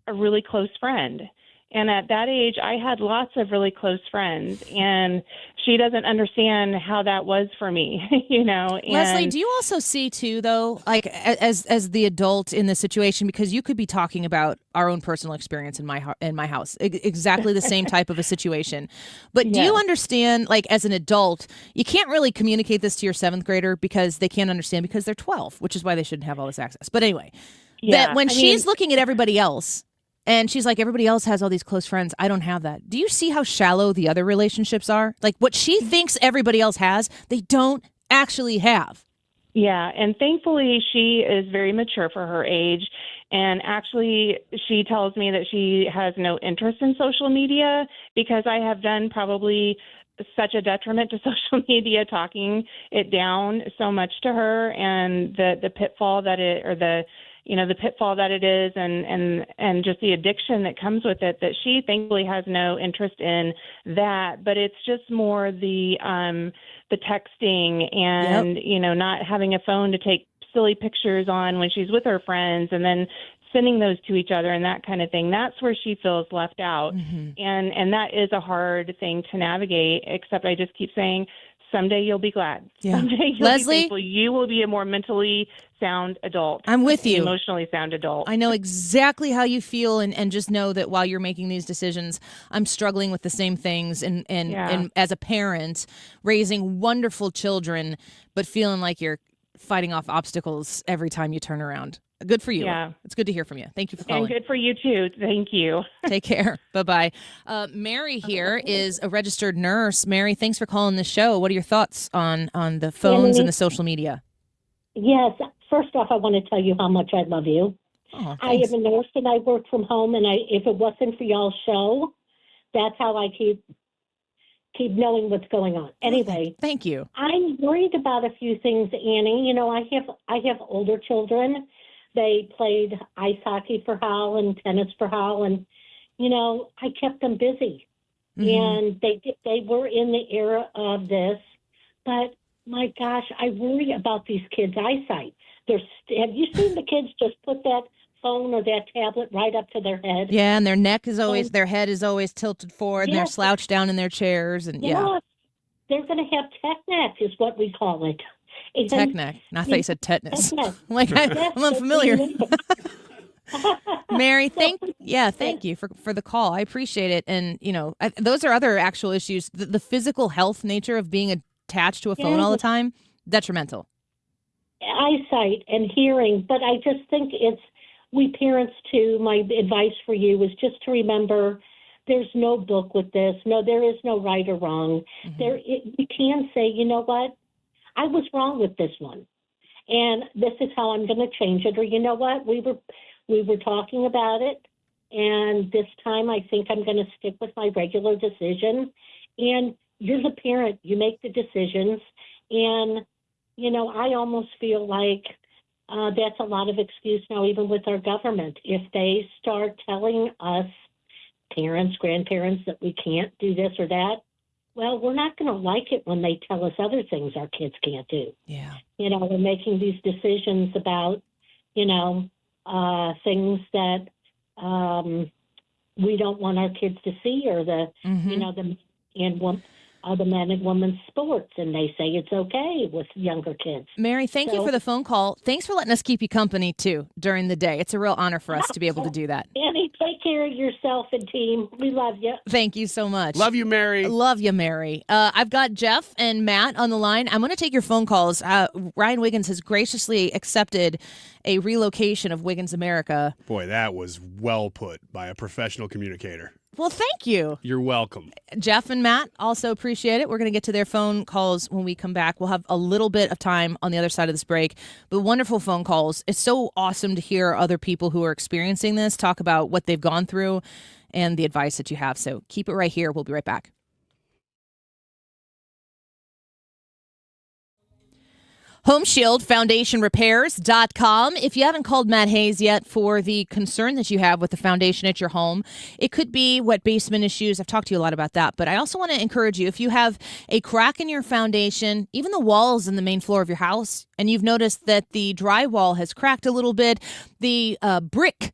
a really close friend. And at that age, I had lots of really close friends, and she doesn't understand how that was for me, And Leslie, do you also see too, though, like as the adult in this situation, because you could be talking about our own personal experience in my house, exactly the same type of a situation. But do you understand, like as an adult, you can't really communicate this to your 7th grader because they can't understand because they're 12, which is why they shouldn't have all this access. But anyway, that when she's looking at everybody else, and she's like, everybody else has all these close friends. I don't have that. Do you see how shallow the other relationships are? Like what she thinks everybody else has, they don't actually have. Yeah, and thankfully she is very mature for her age. And actually, she tells me that she has no interest in social media because I have done probably such a detriment to social media, talking it down so much to her, and the pitfall that the pitfall that it is, and just the addiction that comes with it, that she thankfully has no interest in that. But it's just more the texting and, not having a phone to take silly pictures on when she's with her friends and then sending those to each other and that kind of thing. That's where she feels left out. And that is a hard thing to navigate, except I just keep saying, someday you'll be glad. Yeah. Someday you'll Leslie, be thankful. You will be a more mentally sound adult. I'm with you. Emotionally sound adult. I know exactly how you feel, and just know that while you're making these decisions, I'm struggling with the same things. And as a parent, raising wonderful children, but feeling like you're fighting off obstacles every time you turn around. Good for you. Yeah. It's good to hear from you. Thank you for calling. And good for you, too. Thank you. Take care. Bye-bye. Mary here is a registered nurse. Mary, thanks for calling the show. What are your thoughts on the phones and the social media? Yes. First off, I want to tell you how much I love you. Oh, I am a nurse and I work from home, and if it wasn't for y'all's show, that's how I keep knowing what's going on. Anyway, thank you. I'm worried about a few things, Annie. I have older children. They played ice hockey for Hal and tennis for Hal, and I kept them busy. And they were in the era of this, but my gosh, I worry about these kids' eyesight. Have you seen the kids just put that phone or that tablet right up to their head? Yeah, and their neck is always, their head is always tilted forward, and they're slouched down in their chairs, and they're going to have tech neck, is what we call it. Tech neck. I thought you said tetanus. I'm unfamiliar. Mary, thank you for the call. I appreciate it. And, those are other actual issues. The physical health nature of being attached to a phone all the time, detrimental. Eyesight and hearing. But I just think we parents too, my advice for you is just to remember there's no book with this. No, there is no right or wrong. You can say, you know what? I was wrong with this one, and this is how I'm going to change it. Or you know what? We were talking about it, and this time I think I'm going to stick with my regular decision. And you're the parent; you make the decisions. And I almost feel like that's a lot of excuse now, even with our government. If they start telling us, parents, grandparents, that we can't do this or that, well, we're not going to like it when they tell us other things our kids can't do. Yeah. We're making these decisions about, things that we don't want our kids to see, or the men and women's sports, and they say it's okay with younger kids. Mary, thank you for the phone call. Thanks for letting us keep you company, too, during the day. It's a real honor for us to be able to do that. Annie, take care of yourself and team. We love you. Thank you so much. Love you, Mary. Love you, Mary. I've got Jeff and Matt on the line. I'm going to take your phone calls. Ryan Wiggins has graciously accepted a relocation of Wiggins America. Boy, that was well put by a professional communicator. Well, thank you. You're welcome. Jeff and Matt also appreciate it. We're going to get to their phone calls when we come back. We'll have a little bit of time on the other side of this break, but wonderful phone calls. It's so awesome to hear other people who are experiencing this talk about what they've gone through and the advice that you have. So keep it right here. We'll be right back. HomeshieldFoundationRepairs.com. If you haven't called Matt Hayes yet for the concern that you have with the foundation at your home, it could be wet basement issues. I've talked to you a lot about that, but I also want to encourage you, if you have a crack in your foundation, even the walls in the main floor of your house, and you've noticed that the drywall has cracked a little bit, the brick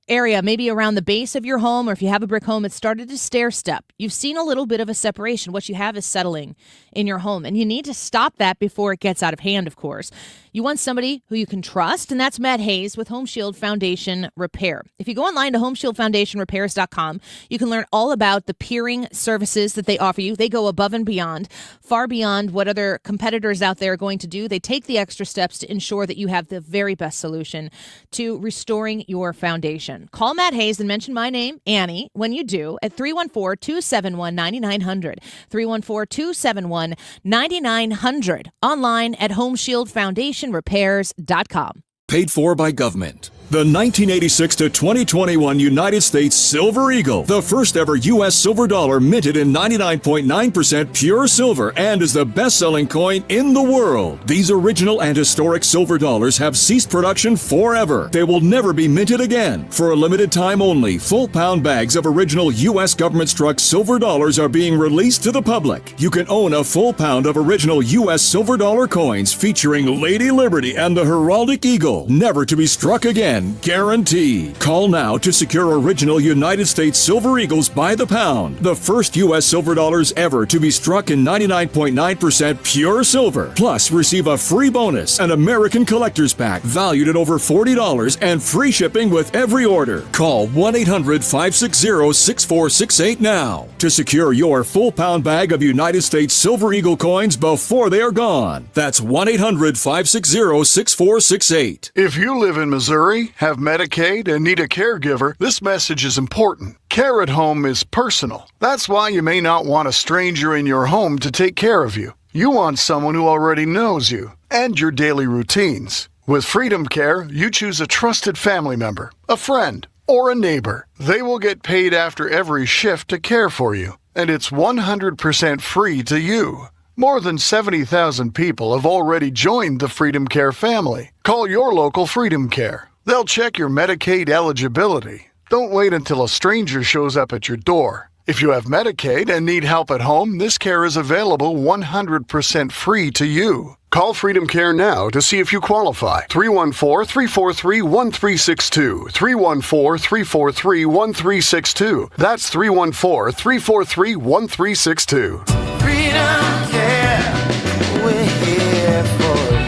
area, maybe around the base of your home, or if you have a brick home, it's started to stair step. You've seen a little bit of a separation. What you have is settling in your home, and you need to stop that before it gets out of hand, of course. You want somebody who you can trust, and that's Matt Hayes with Home Shield Foundation Repair. If you go online to HomeshieldFoundationRepairs.com, you can learn all about the peering services that they offer you. They go above and beyond, far beyond what other competitors out there are going to do. They take the extra steps to ensure that you have the very best solution to restoring your foundation. Call Matt Hayes and mention my name, Annie, when you do at 314-271-9900. 314-271-9900. Online at HomeshieldFoundationRepairs.com. Paid for by government. The 1986 to 2021 United States Silver Eagle, the first ever U.S. silver dollar minted in 99.9% pure silver and is the best-selling coin in the world. These original and historic silver dollars have ceased production forever. They will never be minted again. For a limited time only, full-pound bags of original U.S. government-struck silver dollars are being released to the public. You can own a full pound of original U.S. silver dollar coins featuring Lady Liberty and the heraldic eagle, never to be struck again. Guaranteed. Call now to secure original United States Silver Eagles by the pound. The first U.S. silver dollars ever to be struck in 99.9% pure silver. Plus, receive a free bonus, an American Collector's Pack valued at over $40 and free shipping with every order. Call 1-800-560-6468 now to secure your full pound bag of United States Silver Eagle coins before they are gone. That's 1-800-560-6468. If you live in Missouri, have Medicaid, and need a caregiver, this message is important. Care at home is personal. That's why you may not want a stranger in your home to take care of you. You want someone who already knows you and your daily routines. With Freedom Care, you choose a trusted family member, a friend, or a neighbor. They will get paid after every shift to care for you, and it's 100% free to you. More than 70,000 people have already joined the Freedom Care family. Call your local Freedom Care. They'll check your Medicaid eligibility. Don't wait until a stranger shows up at your door. If you have Medicaid and need help at home, this care is available 100% free to you. Call Freedom Care now to see if you qualify. 314-343-1362. 314-343-1362. That's 314-343-1362. Freedom Care, we're here for you.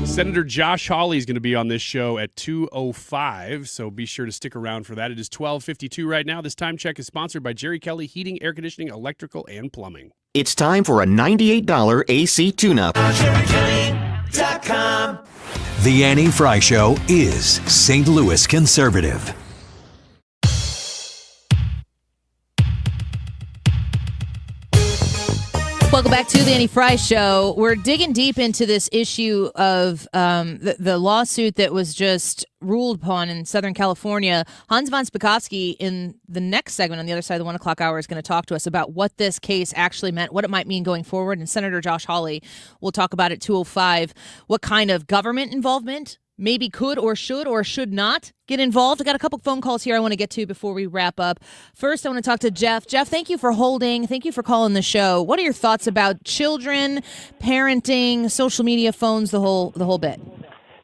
Senator Josh Hawley is going to be on this show at 2:05, so be sure to stick around for that. It is 12:52 right now. This time check is sponsored by Jerry Kelly Heating, Air Conditioning, Electrical, and Plumbing. It's time for a $98 AC tune-up. JerryKelly.com. The Annie Fry Show is St. Louis conservative. Welcome back to the Annie Fry Show. We're digging deep into this issue of the lawsuit that was just ruled upon in Southern California. Hans von Spakovsky, in the next segment on the other side of the 1 o'clock hour, is going to talk to us about what this case actually meant, what it might mean going forward. And Senator Josh Hawley will talk about at 2:05 what kind of government involvement maybe could or should not get involved. I got a couple phone calls here I want to get to before we wrap up. First, I want to talk to Jeff. Jeff, thank you for holding. Thank you for calling the show. What are your thoughts about children, parenting, social media, phones, the whole bit?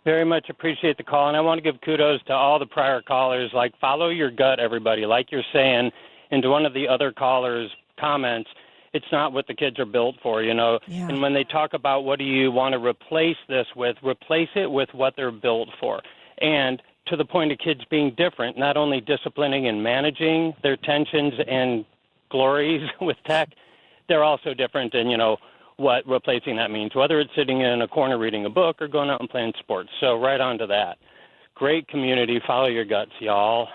Very much appreciate the call, and I want to give kudos to all the prior callers. Like, follow your gut, everybody, like you're saying. And to one of the other callers' comments, it's not what the kids are built for, you know. Yeah. And when they talk about what do you want to replace this with, replace it with what they're built for. And to the point of kids being different, not only disciplining and managing their tensions and glories with tech, they're also different in, you know, what replacing that means, whether it's sitting in a corner reading a book or going out and playing sports. So right on to that. Great community. Follow your guts, y'all.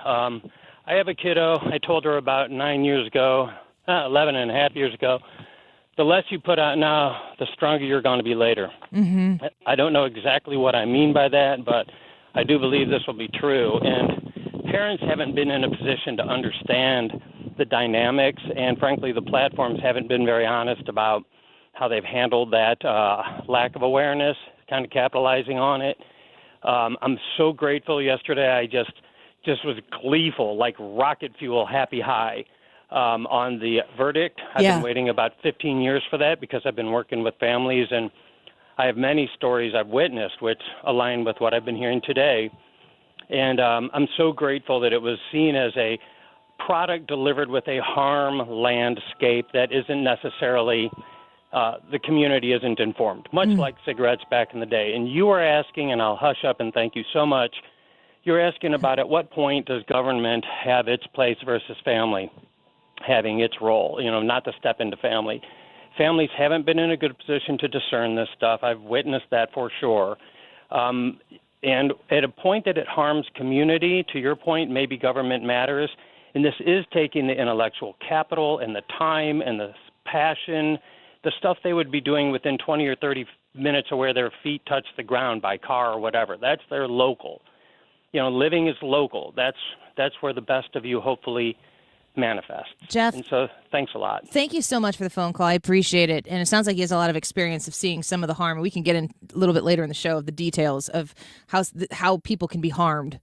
I have a kiddo. I told her about 9 years ago, 11 and a half years ago, the less you put out now, the stronger you're going to be later. Mm-hmm. I don't know exactly what I mean by that, but I do believe this will be true. And parents haven't been in a position to understand the dynamics, and frankly, the platforms haven't been very honest about how they've handled that lack of awareness, kind of capitalizing on it. I'm so grateful. Yesterday, I just was gleeful, like rocket fuel, happy high. On the verdict. I've been waiting about 15 years for that because I've been working with families, and I have many stories I've witnessed which align with what I've been hearing today. And I'm so grateful that it was seen as a product delivered with a harm landscape that isn't necessarily, the community isn't informed, much like cigarettes back in the day. And you are asking, and I'll hush up and thank you so much, you're asking about at what point does government have its place versus family having its role, you know, not to step into family. Families haven't been in a good position to discern this stuff. I've witnessed that for sure. And at a point that it harms community, to your point, maybe government matters. And this is taking the intellectual capital and the time and the passion, the stuff they would be doing within 20 or 30 minutes of where their feet touch the ground by car or whatever. That's their local. You know, living is local. That's where the best of you hopefully manifest. Jeff, and so thanks a lot. Thank you so much for the phone call. I appreciate it. And it sounds like he has a lot of experience of seeing some of the harm. We can get in a little bit later in the show of the details of how people can be harmed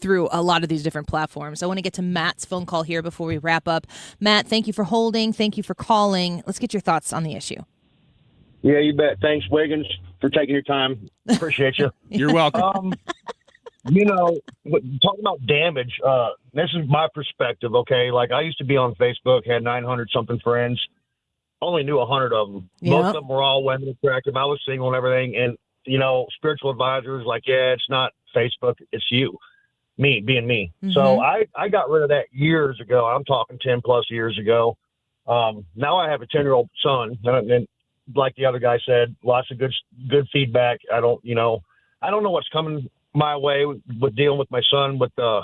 through a lot of these different platforms. I want to get to Matt's phone call here before we wrap up. Matt, thank you for holding. Thank you for calling. Let's get your thoughts on the issue. Yeah, you bet. Thanks, Wiggins, for taking your time. Appreciate you. You're welcome. You know, talking about damage, this is my perspective, okay? Like, I used to be on Facebook, had 900-something friends, only knew 100 of them. Yep. Most of them were all women attractive. I was single and everything. And, you know, spiritual advisors like, yeah, it's not Facebook, it's you, me, being me. Mm-hmm. So I got rid of that years ago. I'm talking 10-plus years ago. Now I have a 10-year-old son, and like the other guy said, lots of good feedback. I don't know what's coming my way with dealing with my son with the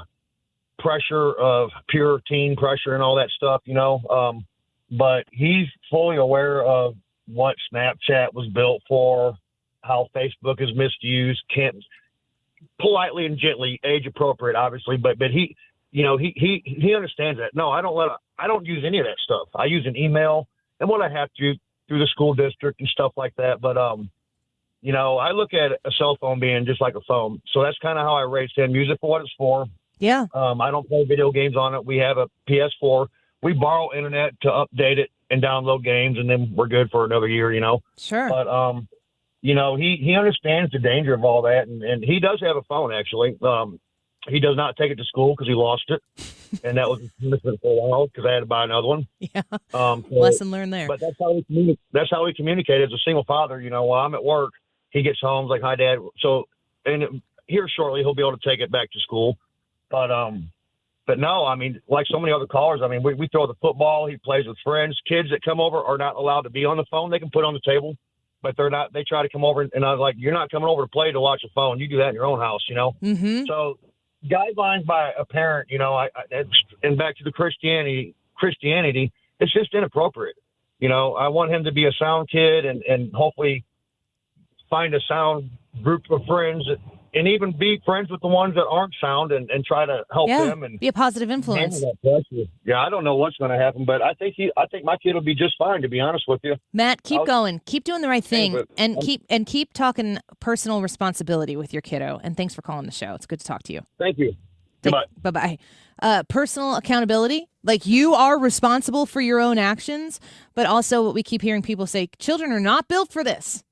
pressure of pure teen pressure and all that stuff, you know. But he's fully aware of what Snapchat was built for, how Facebook is misused, can't politely and gently, age appropriate, obviously, but he, you know, he understands that. No, I don't use any of that stuff. I use an email and what I have to through the school district and stuff like that. But, you know, I look at a cell phone being just like a phone. So that's kind of how I raised him. Use it for what it's for. Yeah. I don't play video games on it. We have a PS4. We borrow internet to update it and download games, and then we're good for another year, you know. Sure. But, you know, he understands the danger of all that, and he does have a phone, actually. He does not take it to school because he lost it, and that was for a while because I had to buy another one. Yeah. Lesson learned there. But that's how we communicate as a single father. You know, while I'm at work, he gets home, he's like, "Hi, Dad." So, and here shortly, he'll be able to take it back to school. But no, I mean, like so many other callers, I mean, we throw the football. He plays with friends. Kids that come over are not allowed to be on the phone. They can put it on the table, but they're not. They try to come over, and I was like, "You're not coming over to play to watch a phone. You do that in your own house," you know. Mm-hmm. So, guidelines by a parent, you know, and back to the Christianity, it's just inappropriate. You know, I want him to be a sound kid and hopefully find a sound group of friends and even be friends with the ones that aren't sound and try to help them and be a positive influence. handle that pressure. Yeah, I don't know what's going to happen, but I think my kid will be just fine, to be honest with you. Matt, keep going. Keep doing the right thing, and keep talking personal responsibility with your kiddo. And thanks for calling the show. It's good to talk to you. Thank you. Goodbye. Bye-bye. Personal accountability, like you are responsible for your own actions, but also what we keep hearing people say, children are not built for this.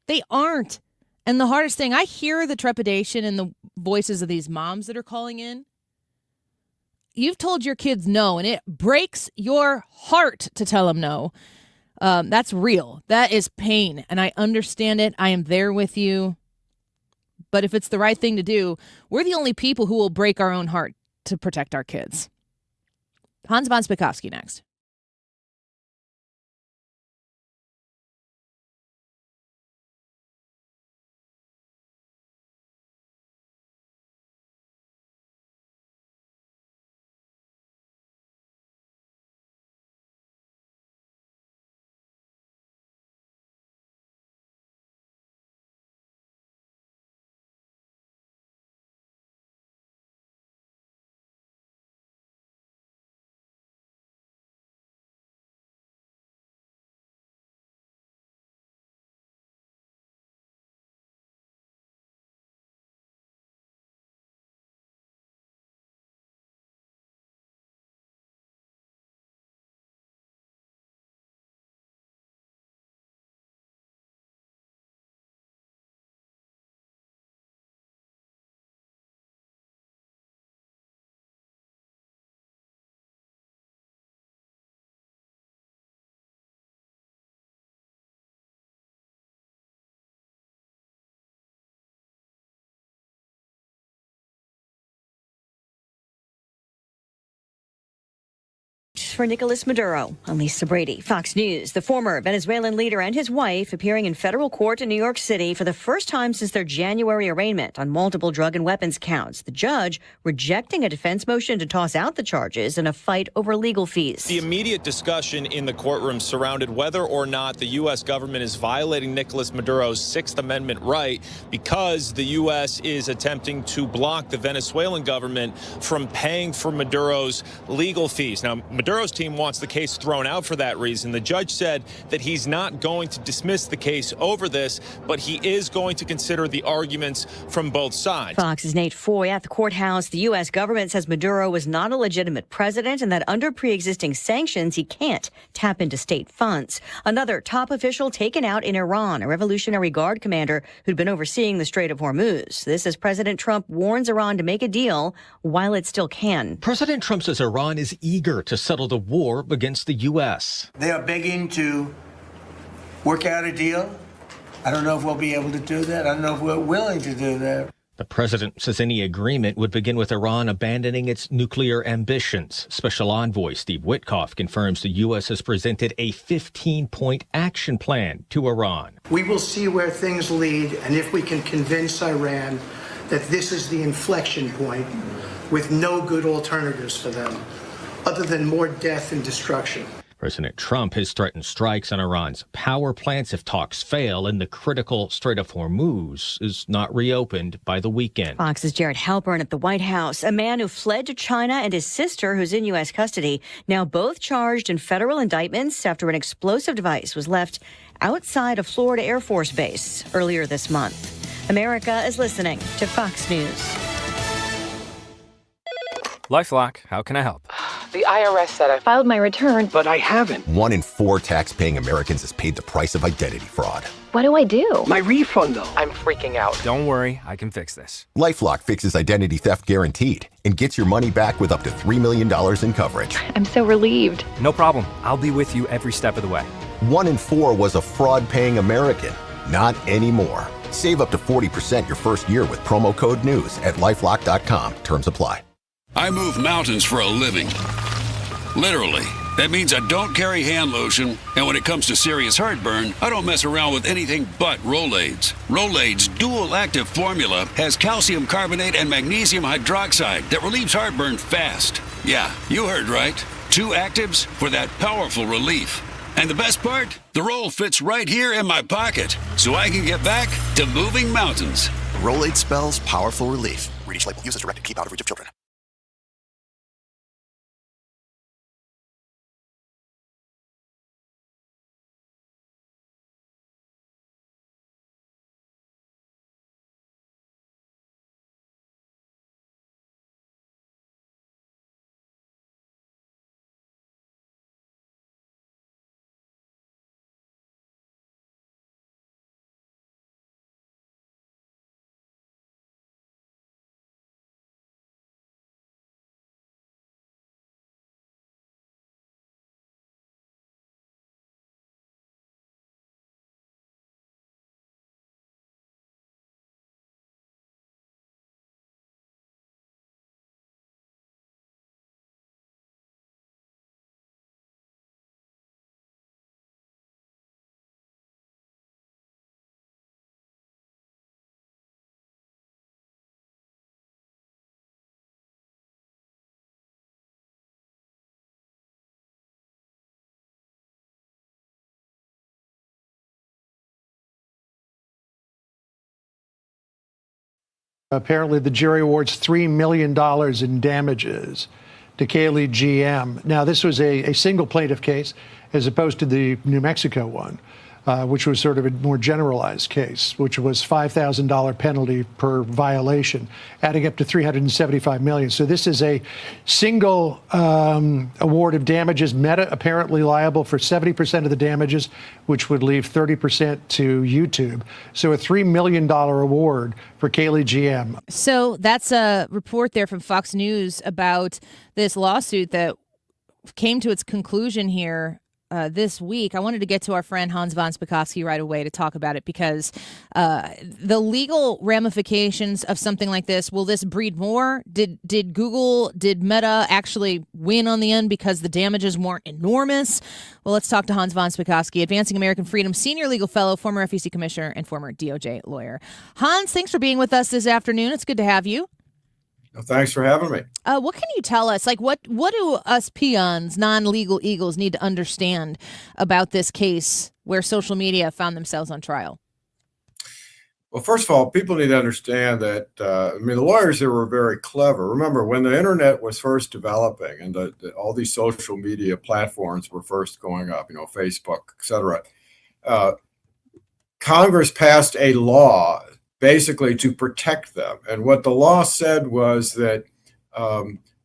They aren't. And the hardest thing, I hear the trepidation in the voices of these moms that are calling in. You've told your kids no, and it breaks your heart to tell them no. That's real. That is pain, and I understand it. I am there with you. But if it's the right thing to do, we're the only people who will break our own heart to protect our kids. Hans von Spakovsky next. For Nicolas Maduro. I'm Lisa Brady, Fox News. The former Venezuelan leader and his wife appearing in federal court in New York City for the first time since their January arraignment on multiple drug and weapons counts. The judge rejecting a defense motion to toss out the charges in a fight over legal fees. The immediate discussion in the courtroom surrounded whether or not the U.S. government is violating Nicolas Maduro's Sixth Amendment right because the U.S. is attempting to block the Venezuelan government from paying for Maduro's legal fees. Now, Maduro's team wants the case thrown out for that reason. The judge said that he's not going to dismiss the case over this, but he is going to consider the arguments from both sides. Fox's Nate Foy at the courthouse. The U.S. government says Maduro was not a legitimate president and that under pre-existing sanctions, he can't tap into state funds. Another top official taken out in Iran, a Revolutionary Guard commander who'd been overseeing the Strait of Hormuz. This as President Trump warns Iran to make a deal while it still can. President Trump says Iran is eager to settle the war against the U.S. They are begging to work out a deal. I don't know if we'll be able to do that. I don't know if we're willing to do that. The president says any agreement would begin with Iran abandoning its nuclear ambitions. Special Envoy Steve Witkoff confirms the U.S. has presented a 15-point action plan to Iran. We will see where things lead, and if we can convince Iran that this is the inflection point with no good alternatives for them, other than more death and destruction. President Trump has threatened strikes on Iran's power plants if talks fail and the critical Strait of Hormuz is not reopened by the weekend. Fox's Jared Halpern at the White House. A man who fled to China and his sister, who's in U.S. custody, now both charged in federal indictments after an explosive device was left outside a Florida Air Force base earlier this month. America is listening to Fox News. LifeLock, how can I help? The IRS said I filed my return, but I haven't. 1 in 4 tax-paying Americans has paid the price of identity fraud. What do I do? My refund, though. I'm freaking out. Don't worry, I can fix this. LifeLock fixes identity theft guaranteed and gets your money back with up to $3 million in coverage. I'm so relieved. No problem. I'll be with you every step of the way. 1 in 4 was a fraud-paying American. Not anymore. Save up to 40% your first year with promo code NEWS at LifeLock.com. Terms apply. I move mountains for a living. Literally. That means I don't carry hand lotion, and when it comes to serious heartburn, I don't mess around with anything but Rolaids. Rolaids' dual-active formula has calcium carbonate and magnesium hydroxide that relieves heartburn fast. Yeah, you heard right. 2 actives for that powerful relief. And the best part? The roll fits right here in my pocket, so I can get back to moving mountains. Rolade spells powerful relief. Read each label. Use as directed. Keep out of reach of children. Apparently, the jury awards $3 million in damages to Kaylee GM. Now, this was a single plaintiff case as opposed to the New Mexico one, which was sort of a more generalized case, which was $5,000 penalty per violation, adding up to $375 million. So this is a single award of damages. Meta apparently liable for 70% of the damages, which would leave 30% to YouTube. So a $3 million award for Kaylee GM. So that's a report there from Fox News about this lawsuit that came to its conclusion here this week. I wanted to get to our friend Hans von Spakovsky right away to talk about it because the legal ramifications of something like this, will this breed more? Did Meta actually win on the end because the damages weren't enormous? Well, let's talk to Hans von Spakovsky, Advancing American Freedom Senior Legal Fellow, former FEC Commissioner, and former DOJ lawyer. Hans, thanks for being with us this afternoon. It's good to have you. Well, thanks for having me. What can you tell us? Like, what do us peons, non-legal eagles, need to understand about this case where social media found themselves on trial? Well, first of all, people need to understand that, the lawyers here were very clever. Remember, when the internet was first developing and all these social media platforms were first going up, Facebook, et cetera, Congress passed a law basically to protect them. And what the law said was that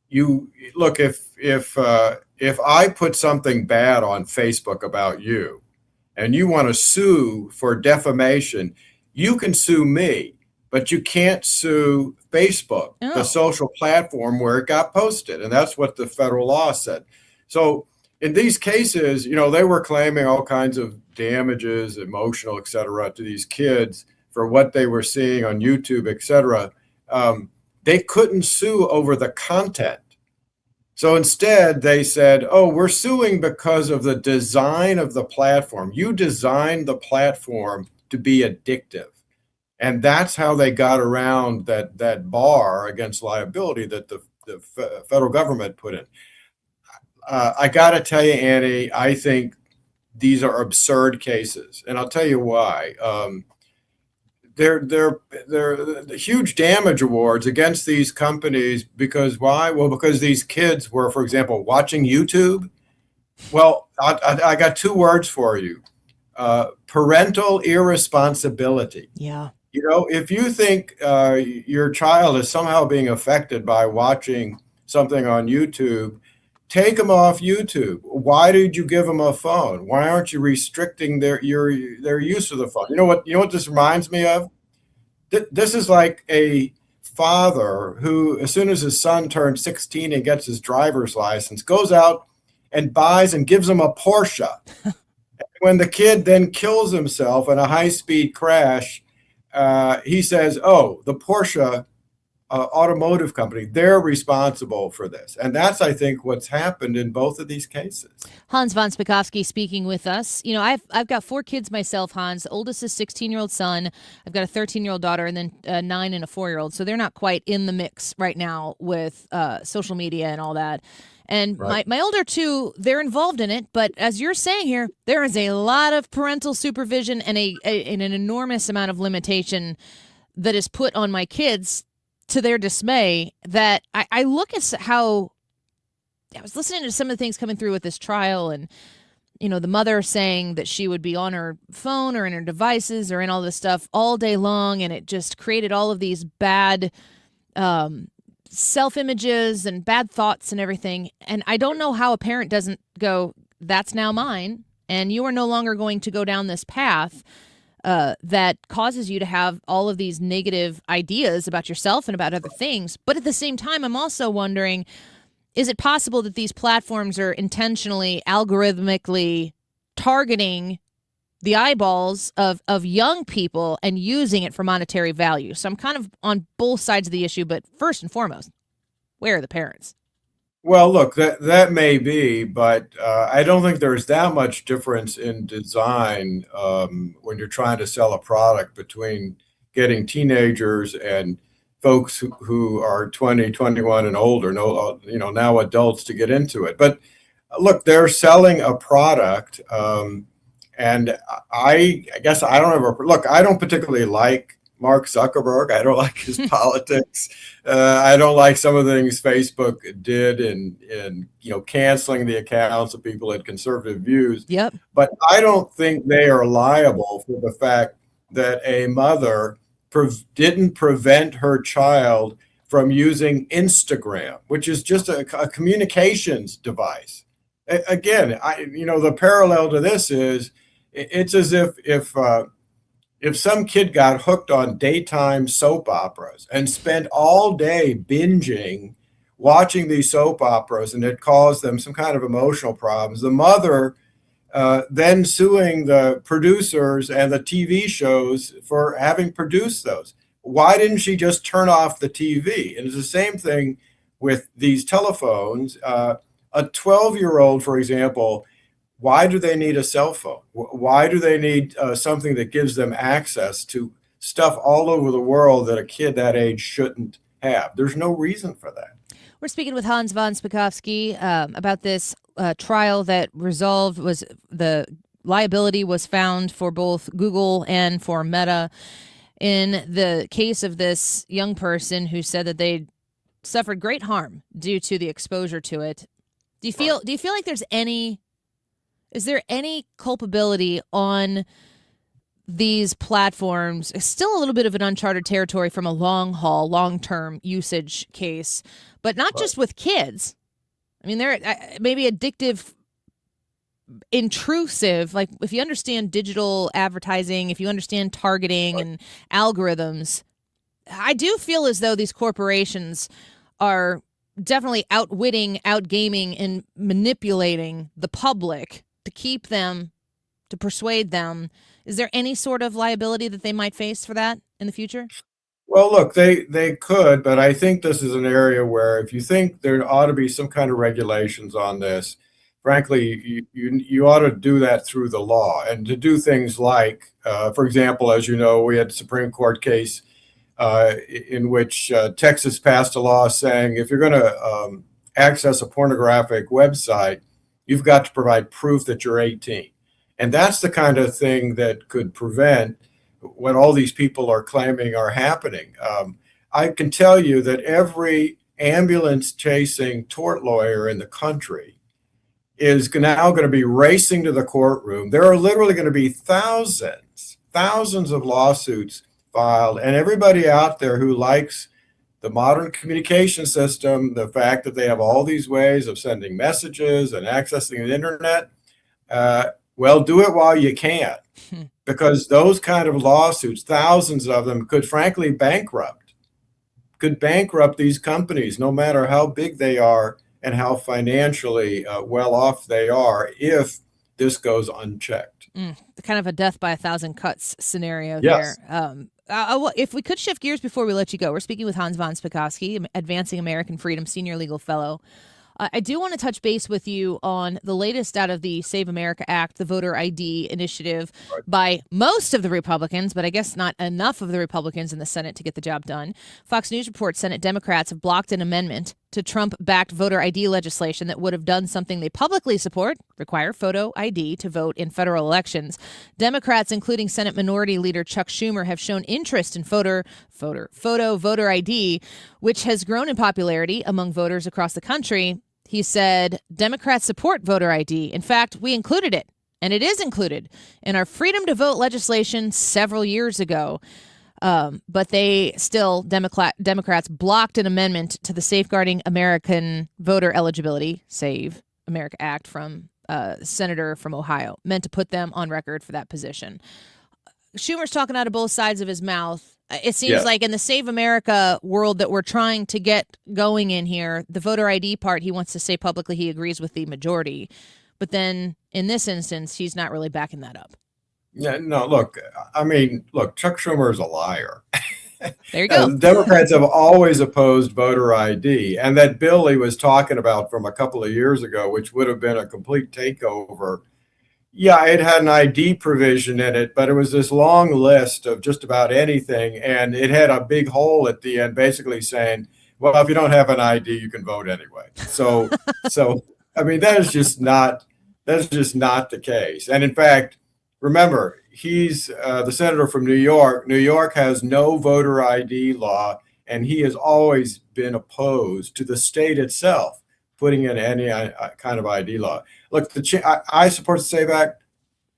if I put something bad on Facebook about you and you want to sue for defamation, you can sue me, but you can't sue Facebook, the social platform where it got posted. And that's what the federal law said. So in these cases, they were claiming all kinds of damages, emotional, et cetera, to these kids for what they were seeing on YouTube, et cetera. They couldn't sue over the content. So instead, they said, we're suing because of the design of the platform. You designed the platform to be addictive. And that's how they got around that bar against liability that the federal government put in. I got to tell you, Annie, I think these are absurd cases. And I'll tell you why. They're huge damage awards against these companies because why? Well, because these kids were, for example, watching YouTube. Well, I got two words for you. Parental irresponsibility. Yeah. If you think your child is somehow being affected by watching something on YouTube, take them off YouTube. Why did you give them a phone? Why aren't you restricting their use of the phone? You know what this reminds me of? This is like a father who, as soon as his son turns 16 and gets his driver's license, goes out and buys and gives him a Porsche. When the kid then kills himself in a high-speed crash, he says, the Porsche automotive company, they're responsible for this. And that's, I think, what's happened in both of these cases. Hans von Spakovsky speaking with us. I've got 4 kids myself, Hans. The oldest is a 16-year-old son. I've got a 13-year-old daughter and then a 9 and a 4-year-old. So they're not quite in the mix right now with social media and all that. And Right. my older two, they're involved in it. But as you're saying here, there is a lot of parental supervision and an enormous amount of limitation that is put on my kids to their dismay, that I look at how I was listening to some of the things coming through with this trial, and the mother saying that she would be on her phone or in her devices or in all this stuff all day long, and it just created all of these bad self-images and bad thoughts and everything. And I don't know how a parent doesn't go, that's now mine, and you are no longer going to go down this path that causes you to have all of these negative ideas about yourself and about other things. But at the same time, I'm also wondering, is it possible that these platforms are intentionally, algorithmically targeting the eyeballs of young people and using it for monetary value? So I'm kind of on both sides of the issue, but first and foremost, where are the parents? Well, look, that may be, but I don't think there's that much difference in design when you're trying to sell a product between getting teenagers and folks who are 20, 21 and older, now adults to get into it. But look, they're selling a product, and I guess I don't particularly like Mark Zuckerberg. I don't like his politics. I don't like some of the things Facebook did in canceling the accounts of people who had conservative views. Yep. But I don't think they are liable for the fact that a mother didn't prevent her child from using Instagram, which is just a communications device. Again, the parallel to this is it's as if some kid got hooked on daytime soap operas and spent all day binging watching these soap operas, and it caused them some kind of emotional problems. The mother then suing the producers and the TV shows for having produced those. Why didn't she just turn off the TV? And it's the same thing with these telephones. A 12-year-old, for example, why do they need a cell phone? Why do they need something that gives them access to stuff all over the world that a kid that age shouldn't have? There's no reason for that. We're speaking with Hans von Spakovsky about this trial that resolved was the liability was found for both Google and for Meta in the case of this young person who said that they suffered great harm due to the exposure to it. Do you feel like is there any culpability on these platforms? It's still a little bit of an uncharted territory from a long-term usage case, but not just with kids. I mean, they're maybe addictive, intrusive. Like if you understand digital advertising, if you understand targeting and algorithms, I do feel as though these corporations are definitely outwitting, outgaming, and manipulating the public to keep them, to persuade them. Is there any sort of liability that they might face for that in the future? Well, look, they could, but I think this is an area where if you think there ought to be some kind of regulations on this, frankly, you ought to do that through the law, and to do things like, for example, as you know, we had a Supreme Court case in which Texas passed a law saying if you're going to access a pornographic website, you've got to provide proof that you're 18. And that's the kind of thing that could prevent what all these people are claiming are happening. I can tell you that every ambulance chasing tort lawyer in the country is now going to be racing to the courtroom. There are literally going to be thousands of lawsuits filed, and everybody out there who likes the modern communication system, the fact that they have all these ways of sending messages and accessing the internet, well, do it while you can, because those kind of lawsuits, thousands of them, could frankly bankrupt these companies, no matter how big they are and how financially well off they are, if this goes unchecked. Kind of a death by a thousand cuts scenario Yes. there. If we could shift gears before we let you go, we're speaking with Hans von Spakovsky, Advancing American Freedom Senior Legal Fellow. I do want to touch base with you on the latest out of the Save America Act, the voter ID initiative by most of the Republicans, but I guess not enough of the Republicans in the Senate to get the job done. Fox News reports Senate Democrats have blocked an amendment to Trump-backed voter ID legislation that would have done something they publicly support, require photo ID to vote in federal elections. Democrats, including Senate Minority Leader Chuck Schumer, have shown interest in voter ID, which has grown in popularity among voters across the country. He said, Democrats support voter ID. In fact, we included it, and it is included in our freedom to vote legislation several years ago. But they still, Democrats blocked an amendment to the Safeguarding American Voter Eligibility, SAVE America Act from Senator from Ohio, meant to put them on record for that position. Schumer's talking out of both sides of his mouth. It seems like in the Save America world that we're trying to get going in here, the voter ID part, he wants to say publicly he agrees with the majority. But then in this instance, he's not really backing that up. Yeah, no, look, Chuck Schumer is a liar. There you go. Democrats have always opposed voter ID. And that bill he was talking about from a couple of years ago, which would have been a complete takeover, yeah, it had an ID provision in it, but it was this long list of just about anything. And it had a big hole at the end, basically saying, well, if you don't have an ID, you can vote anyway. So I mean, that is just not the case. And in fact, remember, he's the senator from New York. New York has no voter ID law, and he has always been opposed to the state itself putting in any kind of ID law. Look, I support the SAVE Act.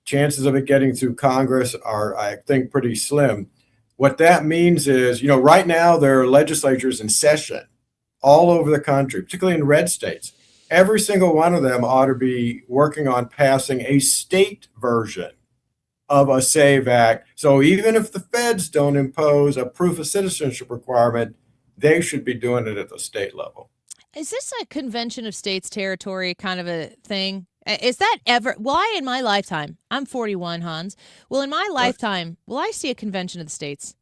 Chances of it getting through Congress are, I think, pretty slim. What that means is, right now there are legislatures in session all over the country, particularly in red states. Every single one of them ought to be working on passing a state version of a SAVE Act. So even if the feds don't impose a proof of citizenship requirement, they should be doing it at the state level. Is this a convention of states territory kind of a thing? Is that ever, in my lifetime, I'm 41, Hans, in my lifetime, will I see a convention of the states?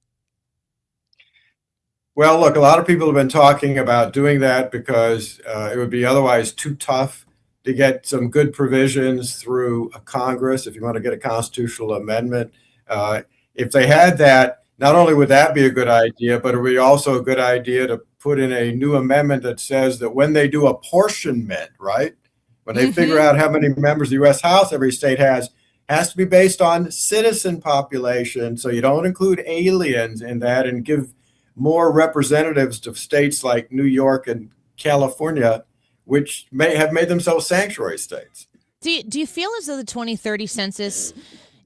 Well, look, a lot of people have been talking about doing that because it would be otherwise too tough to get some good provisions through Congress if you want to get a constitutional amendment. If they had that, not only would that be a good idea, but it would be also a good idea to put in a new amendment that says that when they do apportionment, right, when they figure out how many members the U.S. House every state has to be based on citizen population. So you don't include aliens in that and give more representatives to states like New York and California, which may have made themselves sanctuary states. Do you feel as though the 2030 census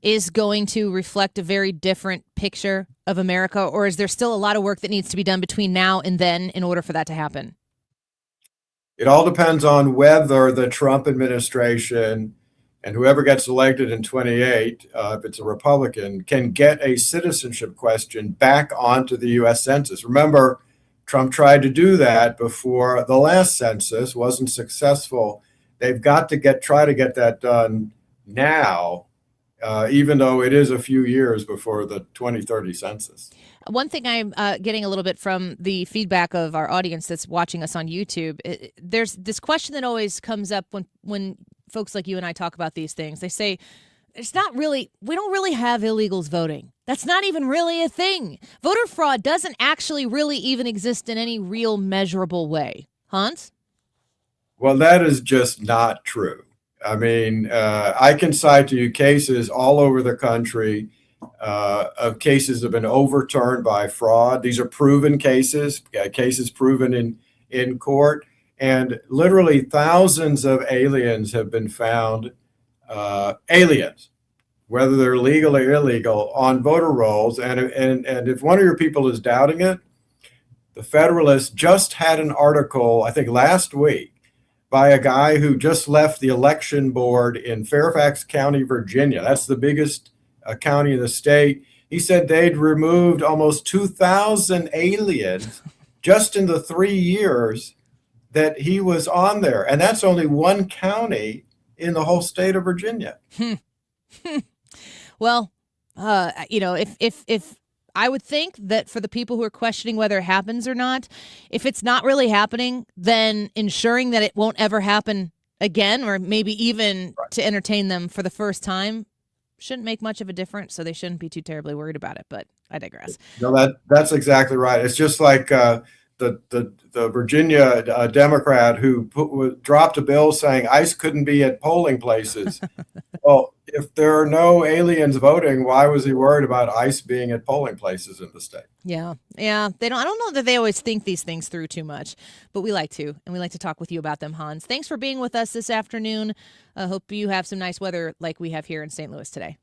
is going to reflect a very different picture of America, or is there still a lot of work that needs to be done between now and then in order for that to happen? It all depends on whether the Trump administration and whoever gets elected in 28, if it's a Republican, can get a citizenship question back onto the U.S. Census. Remember, Trump tried to do that before the last census, wasn't successful. They've got to try to get that done now, even though it is a few years before the 2030 census. One thing I'm getting a little bit from the feedback of our audience that's watching us on YouTube, there's this question that always comes up when folks like you and I talk about these things. They say, we don't really have illegals voting. That's not even really a thing. Voter fraud doesn't actually really even exist in any real measurable way. Hans? Well, that is just not true. I mean, I can cite to you cases all over the country of cases that have been overturned by fraud. These are proven cases proven in court. And literally thousands of aliens have been found, aliens, whether they're legal or illegal, on voter rolls. And if one of your people is doubting it, the Federalist just had an article, I think last week, by a guy who just left the election board in Fairfax County, Virginia. That's the biggest county in the state. He said they'd removed almost 2,000 aliens just in the 3 years that he was on there. And that's only one county in the whole state of Virginia. Well, if I would think that for the people who are questioning whether it happens or not, if it's not really happening, then ensuring that it won't ever happen again, or maybe even to entertain them for the first time, shouldn't make much of a difference. So they shouldn't be too terribly worried about it. But I digress. No, that's exactly right. It's just like the Virginia Democrat who dropped a bill saying ICE couldn't be at polling places. Well, if there are no aliens voting, why was he worried about ICE being at polling places in the state? Yeah. They don't. I don't know that they always think these things through too much, but we like to, and we like to talk with you about them, Hans. Thanks for being with us this afternoon. I hope you have some nice weather like we have here in St. Louis today.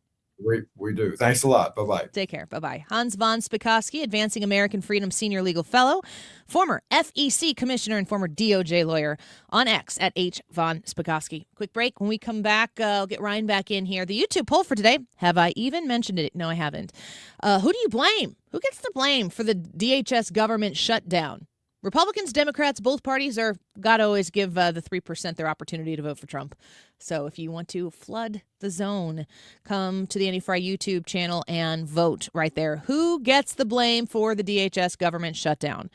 We do. Thanks a lot. Bye-bye. Take care. Bye-bye. Hans von Spakovsky, Advancing American Freedom Senior Legal Fellow, former FEC Commissioner and former DOJ lawyer, on X at H. von Spakovsky. Quick break. When we come back, I'll get Ryan back in here. The YouTube poll for today, have I even mentioned it? No, I haven't. Who do you blame? Who gets the blame for the DHS government shutdown? Republicans, Democrats, both parties are got to always give the 3% their opportunity to vote for Trump. So if you want to flood the zone, come to the Andy Fry YouTube channel and vote right there. Who gets the blame for the DHS government shutdown?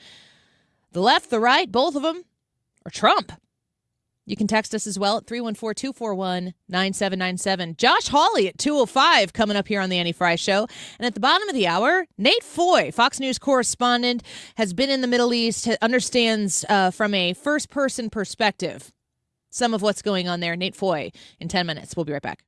The left, the right, both of them, or Trump? You can text us as well at 314-241-9797. Josh Hawley at 2:05 coming up here on the Andy Fry Show. And at the bottom of the hour, Nate Foy, Fox News correspondent, has been in the Middle East, understands from a first-person perspective some of what's going on there. Nate Foy in 10 minutes. We'll be right back.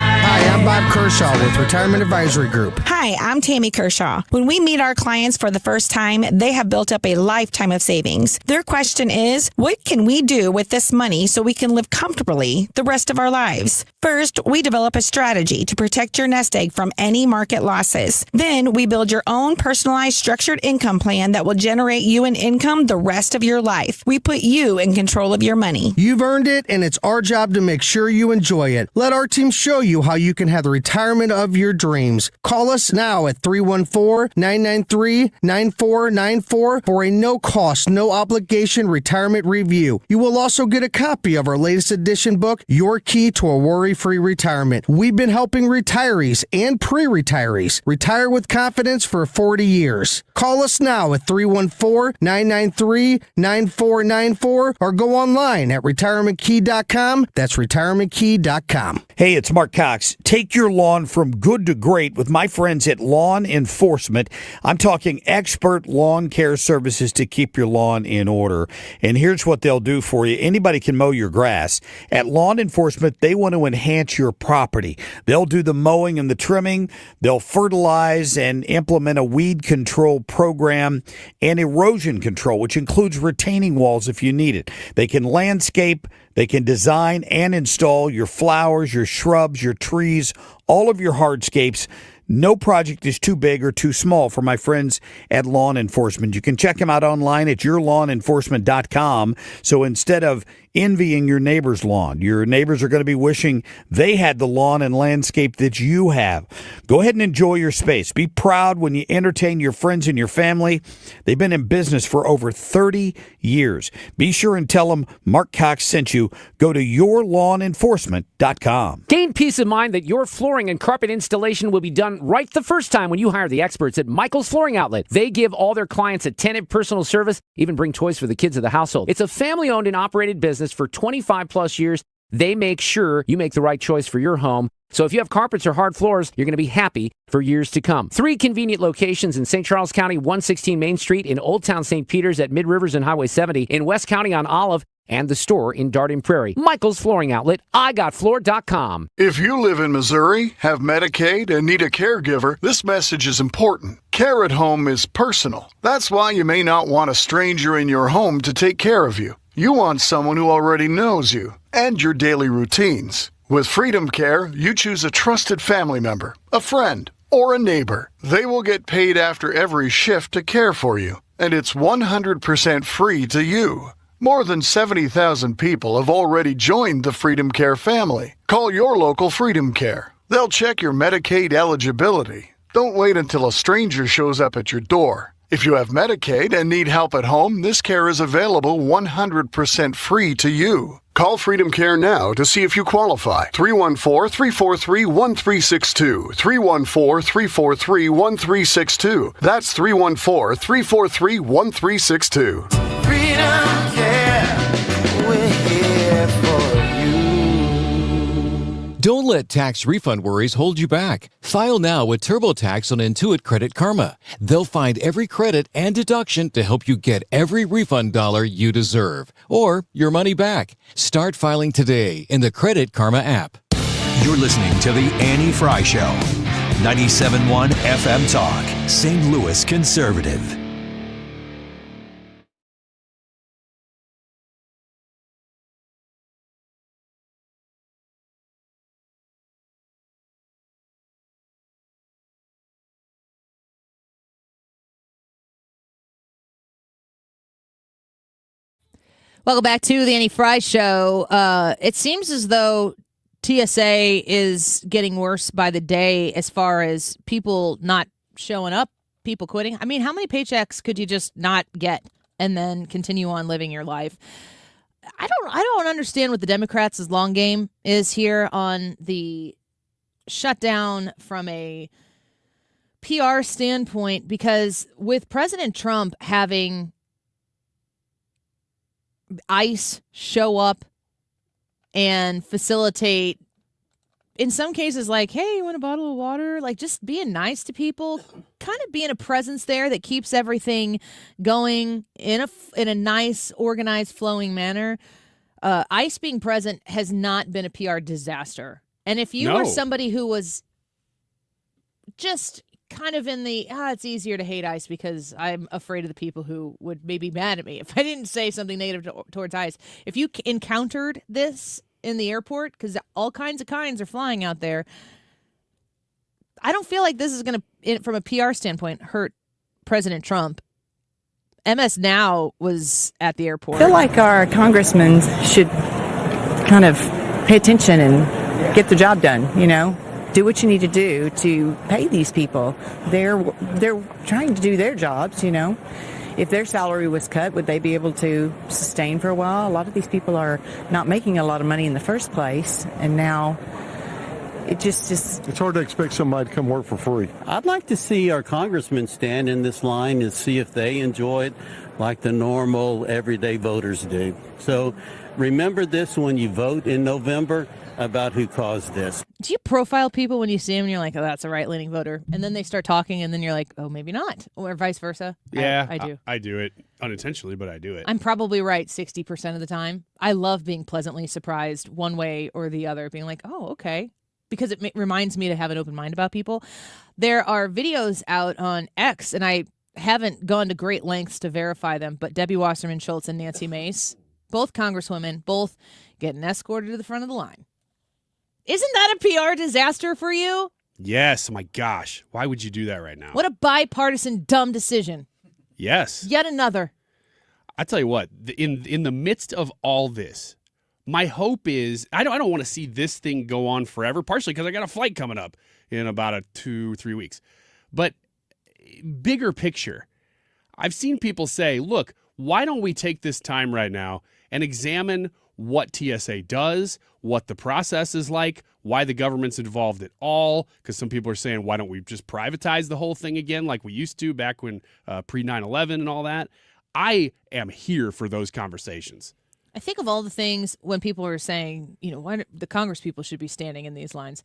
Hi, I'm Bob Kershaw with Retirement Advisory Group. Hi, I'm Tammy Kershaw. When we meet our clients for the first time, they have built up a lifetime of savings. Their question is, what can we do with this money so we can live comfortably the rest of our lives? First, we develop a strategy to protect your nest egg from any market losses. Then we build your own personalized structured income plan that will generate you an income the rest of your life. We put you in control of your money. You've earned it, and it's our job to make sure you enjoy it. Let our team show you how you can have the retirement of your dreams. Call us now at 314-993-9494 for a no-cost, no-obligation retirement review. You will also get a copy of our latest edition book, Your Key to a Worry-Free Retirement. We've been helping retirees and pre-retirees retire with confidence for 40 years. Call us now at 314-993-9494 or go online at retirementkey.com. That's retirementkey.com. Hey, it's Mark Cox. Take your lawn from good to great with my friends at Lawn Enforcement. I'm talking expert lawn care services to keep your lawn in order. And here's what they'll do for you. Anybody can mow your grass. At Lawn Enforcement, they want to enhance your property. They'll do the mowing and the trimming. They'll fertilize and implement a weed control program and erosion control, which includes retaining walls if you need it. They can landscape. They can design and install your flowers, your shrubs, your trees, all of your hardscapes. No project is too big or too small for my friends at Lawn Enforcement. You can check them out online at yourlawnenforcement.com. So instead of envying your neighbor's lawn, your neighbors are going to be wishing they had the lawn and landscape that you have. Go ahead and enjoy your space. Be proud when you entertain your friends and your family. They've been in business for over 30 years. Be sure and tell them Mark Cox sent you. Go to yourlawnenforcement.com. Gain peace of mind that your flooring and carpet installation will be done right the first time when you hire the experts at Michael's Flooring Outlet. They give all their clients attentive personal service, even bring toys for the kids of the household. It's a family-owned and operated business for 25 plus years. They make sure you make the right choice for your home. So if you have carpets or hard floors, you're going to be happy for years to come. 3 convenient locations in St. Charles County, 116 Main Street, in Old Town St. Peters at Mid-Rivers and Highway 70, in West County on Olive, and the store in Darden Prairie. Michael's Flooring Outlet, IGotFloor.com. If you live in Missouri, have Medicaid, and need a caregiver, this message is important. Care at home is personal. That's why you may not want a stranger in your home to take care of you. You want someone who already knows you and your daily routines. With Freedom Care, you choose a trusted family member, a friend, or a neighbor. They will get paid after every shift to care for you, and it's 100% free to you. More than 70,000 people have already joined the Freedom Care family. Call your local Freedom Care. They'll check your Medicaid eligibility. Don't wait until a stranger shows up at your door. If you have Medicaid and need help at home, this care is available 100% free to you. Call Freedom Care now to see if you qualify. 314-343-1362. 314-343-1362. That's 314-343-1362. Freedom Care, we're here for you. Don't let tax refund worries hold you back. File now with TurboTax on Intuit Credit Karma. They'll find every credit and deduction to help you get every refund dollar you deserve, or your money back. Start filing today in the Credit Karma app. You're listening to The Annie Fry Show. 97.1 FM Talk, St. Louis Conservative. Welcome back to the Annie Fry Show. It seems as though TSA is getting worse by the day as far as people not showing up, people quitting. I mean, how many paychecks could you just not get and then continue on living your life? I don't understand what the Democrats' long game is here on the shutdown from a PR standpoint, because with President Trump having ICE show up and facilitate, in some cases, like, hey, you want a bottle of water? Like, just being nice to people, kind of being a presence there that keeps everything going in a nice, organized, flowing manner. ICE being present has not been a PR disaster. And if you were somebody who was just kind of in the, it's easier to hate ICE because I'm afraid of the people who would maybe be mad at me if I didn't say something negative towards ICE. If you encountered this in the airport, because all kinds are flying out there, I don't feel like this is going to, from a PR standpoint, hurt President Trump. MS Now was at the airport. I feel like our congressmen should kind of pay attention and get the job done, you know? Do what you need to do to pay these people. They're trying to do their jobs, you know. If their salary was cut, would they be able to sustain for a while? A lot of these people are not making a lot of money in the first place, and now it just it's hard to expect somebody to come work for free. I'd like to see our congressmen stand in this line and see if they enjoy it like the normal everyday voters do. So remember this when you vote in November about who caused this. Do you profile people when you see them and you're like, oh, that's a right-leaning voter? And then they start talking and then you're like, oh, maybe not. Or vice versa? Yeah, I do. I do it unintentionally, but I do it. I'm probably right 60% of the time. I love being pleasantly surprised one way or the other, being like, oh, okay. Because it reminds me to have an open mind about people. There are videos out on X, and I haven't gone to great lengths to verify them, but Debbie Wasserman Schultz and Nancy Mace, both congresswomen, both getting escorted to the front of the line. Isn't that a PR disaster for you? Yes. My gosh. Why would you do that right now? What a bipartisan dumb decision. Yes. Yet another. I tell you what, in the midst of all this, my hope is I don't want to see this thing go on forever, partially because I got a flight coming up in about 2-3 weeks. But bigger picture, I've seen people say, look, why don't we take this time right now and examine what TSA does, what the process is like, why the government's involved at all, because some people are saying, why don't we just privatize the whole thing again like we used to back when pre-9/11 and all that? I am here for those conversations. I think of all the things when people are saying, you know, why the Congress people should be standing in these lines.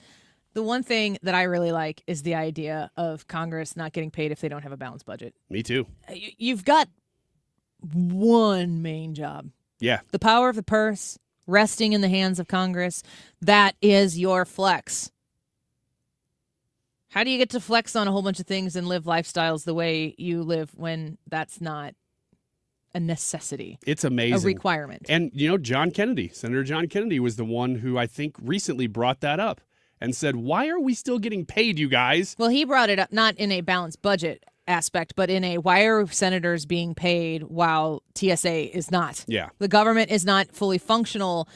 The one thing that I really like is the idea of Congress not getting paid if they don't have a balanced budget. Me too. You've got one main job. Yeah. The power of the purse resting in the hands of Congress. That is your flex. How do you get to flex on a whole bunch of things and live lifestyles the way you live when that's not a necessity? It's amazing. A requirement. And, you know, Senator John Kennedy was the one who I think recently brought that up and said, why are we still getting paid, you guys? Well, he brought it up not in a balanced budget aspect, but in a, why are senators being paid while TSA is not? Yeah. The government is not fully functional.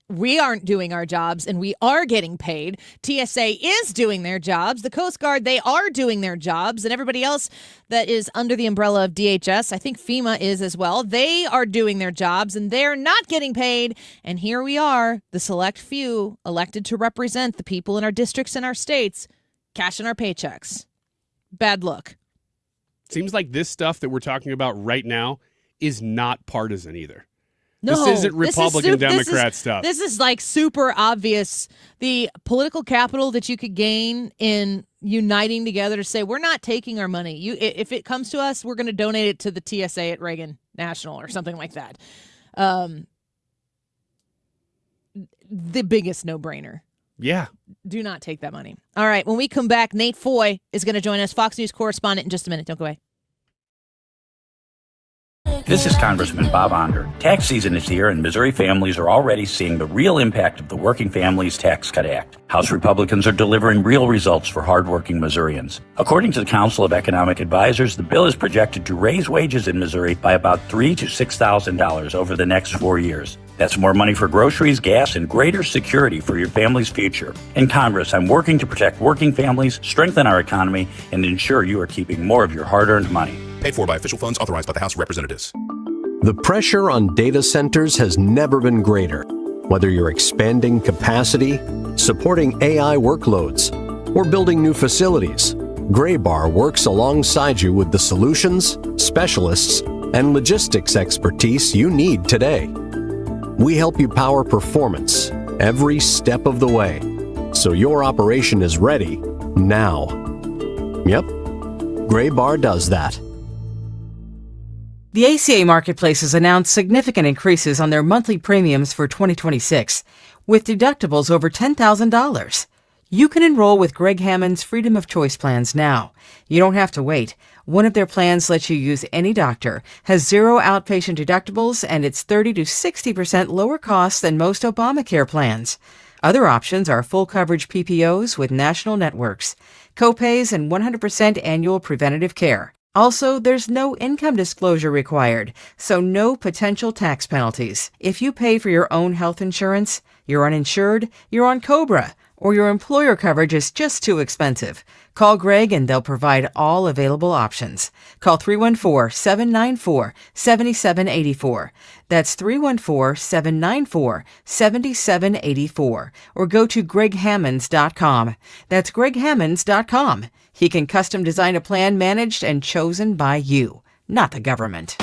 We aren't doing our jobs, and we are getting paid. TSA is doing their jobs. The Coast Guard, they are doing their jobs. And everybody else that is under the umbrella of DHS, I think FEMA is as well. They are doing their jobs, and they're not getting paid. And here we are, the select few elected to represent the people in our districts and our states, cashing our paychecks. Bad look. Seems like this stuff that we're talking about right now is not partisan either. No, this isn't Republican Democrat stuff. This is like super obvious. The political capital that you could gain in uniting together to say, we're not taking our money. If it comes to us, we're going to donate it to the TSA at Reagan National or something like that. The biggest no-brainer. Yeah. Do not take that money. All right. When we come back, Nate Foy is going to join us, Fox News correspondent, in just a minute. Don't go away. This is Congressman Bob Onder. Tax season is here, and Missouri families are already seeing the real impact of the Working Families Tax Cut Act. House Republicans are delivering real results for hardworking Missourians. According to the Council of Economic Advisors, the bill is projected to raise wages in Missouri by about $3,000 to $6,000 over the next 4 years. That's more money for groceries, gas, and greater security for your family's future. In Congress, I'm working to protect working families, strengthen our economy, and ensure you are keeping more of your hard-earned money. Paid for by official funds authorized by the House of Representatives. The pressure on data centers has never been greater. Whether you're expanding capacity, supporting AI workloads, or building new facilities, Graybar works alongside you with the solutions, specialists, and logistics expertise you need today. We help you power performance every step of the way, so your operation is ready now. Yep, Graybar does that. The ACA Marketplace has announced significant increases on their monthly premiums for 2026, with deductibles over $10,000. You can enroll with Greg Hammond's Freedom of Choice plans now. You don't have to wait. One of their plans lets you use any doctor, has zero outpatient deductibles, and it's 30 to 60% lower costs than most Obamacare plans. Other options are full coverage PPOs with national networks, copays, and 100% annual preventative care. Also, there's no income disclosure required, so no potential tax penalties. If you pay for your own health insurance, you're uninsured, you're on COBRA, or your employer coverage is just too expensive, call Greg and they'll provide all available options. Call 314-794-7784. That's 314-794-7784. Or go to greghammonds.com. That's greghammonds.com. He can custom design a plan managed and chosen by you, not the government.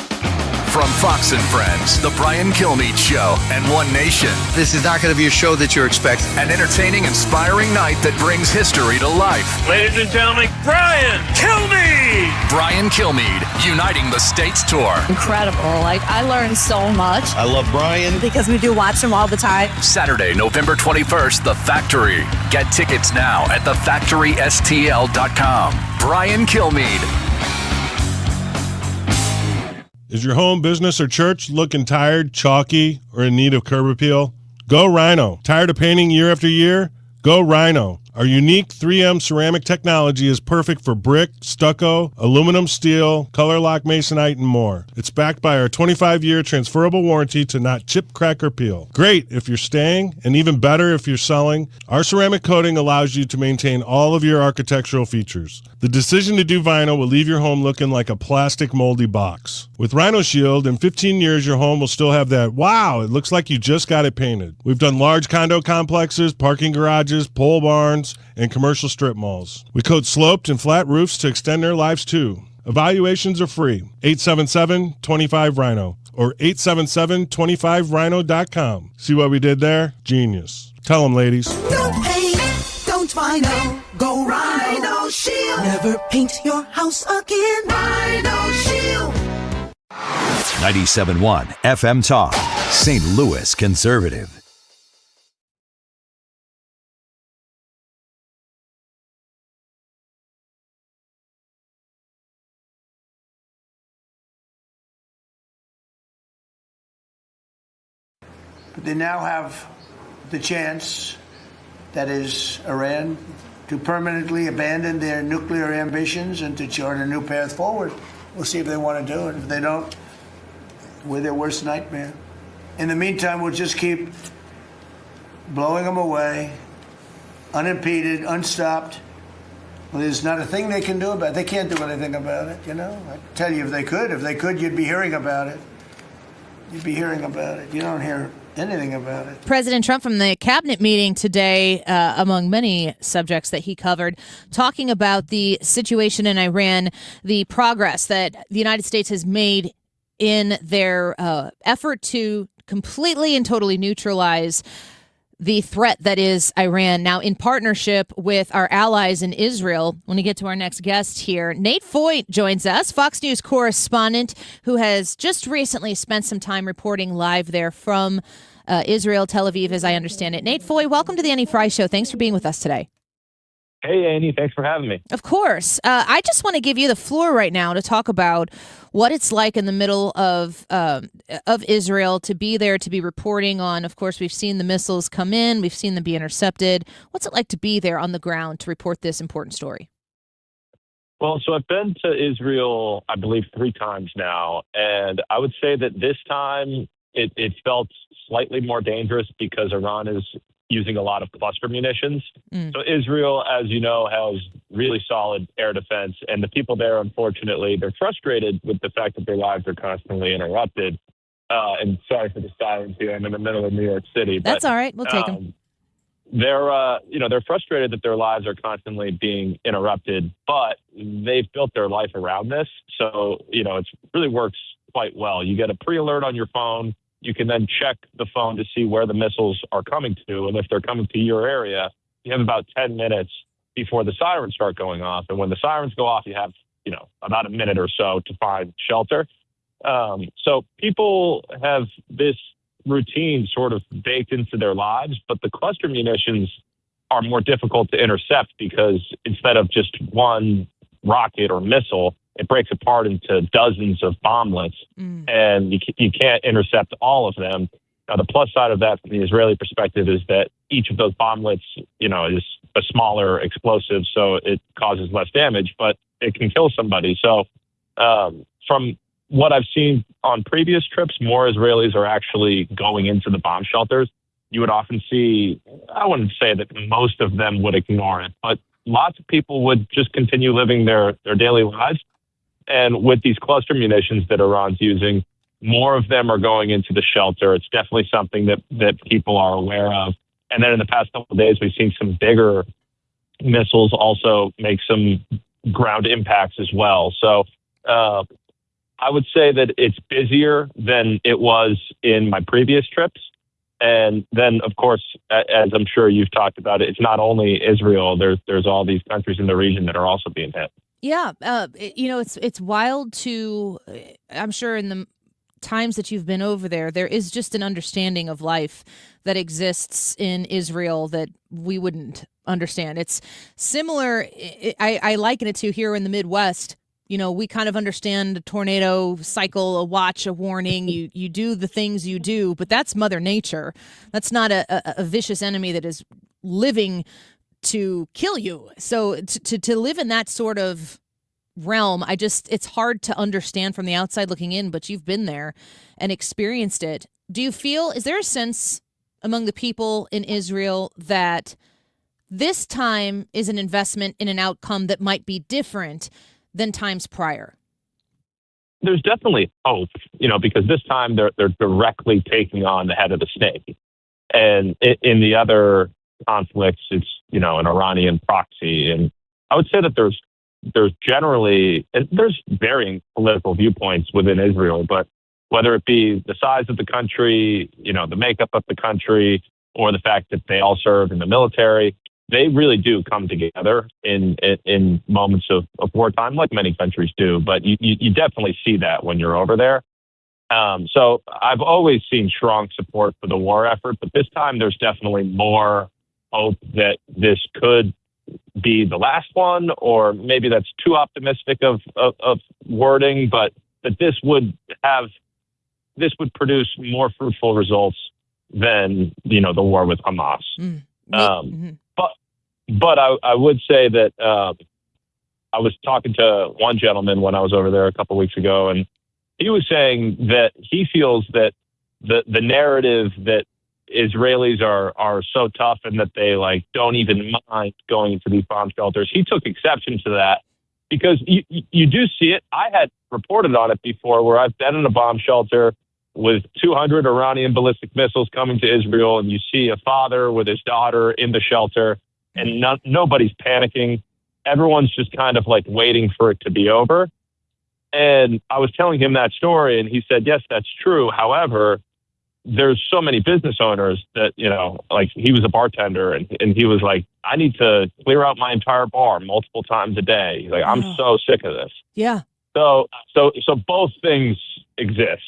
From Fox and Friends, The Brian Kilmeade Show, and One Nation. This is not going to be a show that you're expecting. An entertaining, inspiring night that brings history to life. Ladies and gentlemen, Brian Kilmeade! Brian Kilmeade, Uniting the States Tour. Incredible. I learned so much. I love Brian. Because we do watch him all the time. Saturday, November 21st, The Factory. Get tickets now at thefactorystl.com. Brian Kilmeade. Is your home, business, or church looking tired, chalky, or in need of curb appeal? Go Rhino. Tired of painting year after year? Go Rhino. Our unique 3M ceramic technology is perfect for brick, stucco, aluminum, steel, color lock masonite, and more. It's backed by our 25-year transferable warranty to not chip, crack, or peel. Great if you're staying, and even better if you're selling. Our ceramic coating allows you to maintain all of your architectural features. The decision to do vinyl will leave your home looking like a plastic moldy box. With Rhino Shield, in 15 years, your home will still have that, wow, it looks like you just got it painted. We've done large condo complexes, parking garages, pole barns, and commercial strip malls. We coat sloped and flat roofs to extend their lives too. Evaluations are free. 877-25-RHINO or 877-25rhino.com. See what we did there? Genius. Tell them, ladies. Don't paint, don't vinyl, go Rhino Shield. Never paint your house again. Rhino Shield. 97.1 FM Talk, St. Louis Conservative. But they now have the chance, that is, Iran, to permanently abandon their nuclear ambitions and to chart a new path forward. We'll see if they want to do it. If they don't, we're their worst nightmare. In the meantime, we'll just keep blowing them away, unimpeded, unstopped. Well, there's not a thing they can do about it. They can't do anything about it, you know? I tell you, if they could, you'd be hearing about it. You'd be hearing about it. You don't hear anything about it. President Trump from the cabinet meeting today, among many subjects that he covered, talking about the situation in Iran, the progress that the United States has made in their effort to completely and totally neutralize the threat that is Iran, now in partnership with our allies in Israel. When we get to our next guest here, Nate Foyt joins us, Fox News correspondent who has just recently spent some time reporting live there from Israel, Tel Aviv, as I understand it. Nate Foyt, welcome to the Annie Fry Show. Thanks for being with us today. Hey, Annie, thanks for having me. Of course. I just want to give you the floor right now to talk about what it's like in the middle of Israel, to be there, to be reporting on. Of course, we've seen the missiles come in. We've seen them be intercepted. What's it like to be there on the ground to report this important story? Well, so I've been to Israel, I believe, 3 times now. And I would say that this time it felt slightly more dangerous because Iran is using a lot of cluster munitions. So Israel, as you know, has really solid air defense. And the people there, unfortunately, they're frustrated with the fact that their lives are constantly interrupted. And sorry for the silence here. I'm in the middle of New York City. That's all right. We'll take them. They're frustrated that their lives are constantly being interrupted, but they've built their life around this. So, it really works quite well. You get a pre-alert on your phone. You can then check the phone to see where the missiles are coming to. And if they're coming to your area, you have about 10 minutes before the sirens start going off. And when the sirens go off, you have, about a minute or so to find shelter. So people have this routine sort of baked into their lives, but the cluster munitions are more difficult to intercept because instead of just one rocket or missile, it breaks apart into dozens of bomblets, and you can't intercept all of them. Now, the plus side of that from the Israeli perspective is that each of those bomblets, is a smaller explosive, so it causes less damage, but it can kill somebody. So from what I've seen on previous trips, more Israelis are actually going into the bomb shelters. You would often see, I wouldn't say that most of them would ignore it, but lots of people would just continue living their daily lives. And with these cluster munitions that Iran's using, more of them are going into the shelter. It's definitely something that people are aware of. And then in the past couple of days, we've seen some bigger missiles also make some ground impacts as well. So I would say that it's busier than it was in my previous trips. And then, of course, as I'm sure you've talked about it, it's not only Israel. There's all these countries in the region that are also being hit. Yeah, it's wild to, I'm sure in the times that you've been over there is just an understanding of life that exists in Israel that we wouldn't understand. It's similar, I liken it to here in the Midwest. We kind of understand a tornado cycle, a watch, a warning. You do the things you do, but that's Mother Nature. That's not a vicious enemy that is living to kill you. So to live in that sort of realm, it's hard to understand from the outside looking in, but you've been there and experienced it. Do you feel, is there a sense among the people in Israel that this time is an investment in an outcome that might be different than times prior? There's definitely hope, because this time they're directly taking on the head of the snake. And in the other conflicts, it's, an Iranian proxy. And I would say that there's generally, there's varying political viewpoints within Israel, but whether it be the size of the country, the makeup of the country, or the fact that they all serve in the military, they really do come together in moments of wartime, like many countries do. But you definitely see that when you're over there. So I've always seen strong support for the war effort, but this time there's definitely more hope that this could be the last one, or maybe that's too optimistic of wording, but that this would produce more fruitful results than, the war with Hamas. But I would say that I was talking to one gentleman when I was over there a couple of weeks ago, and he was saying that he feels that the narrative that Israelis are so tough and that they don't even mind going into these bomb shelters. He took exception to that because you do see it. I had reported on it before where I've been in a bomb shelter with 200 Iranian ballistic missiles coming to Israel, and you see a father with his daughter in the shelter, and nobody's panicking. Everyone's just kind of waiting for it to be over. And I was telling him that story, and he said, yes, that's true. However, there's so many business owners that, like he was a bartender and he was like, I need to clear out my entire bar multiple times a day. He's like, I'm so sick of this. Yeah. So both things exist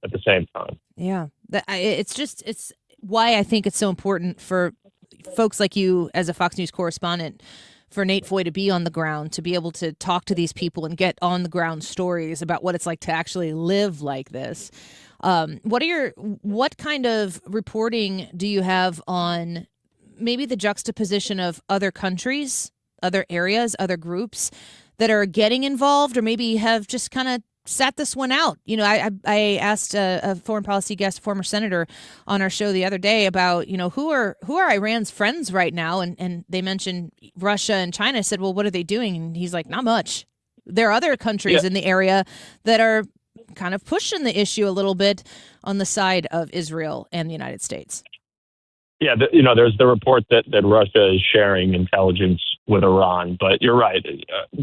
at the same time. Yeah. It's why I think it's so important for folks like you as a Fox News correspondent, for Nate Foy to be on the ground, to be able to talk to these people and get on the ground stories about what it's like to actually live like this. What kind of reporting do you have on maybe the juxtaposition of other countries, other areas, other groups that are getting involved or maybe have just kind of sat this one out? I asked a foreign policy guest, former senator, on our show the other day about, who are Iran's friends right now? And they mentioned Russia and China. I said, well, what are they doing? And he's like, not much. There are other countries in the area that are kind of pushing the issue a little bit on the side of Israel and the United States. Yeah, there's the report that Russia is sharing intelligence with Iran, but you're right.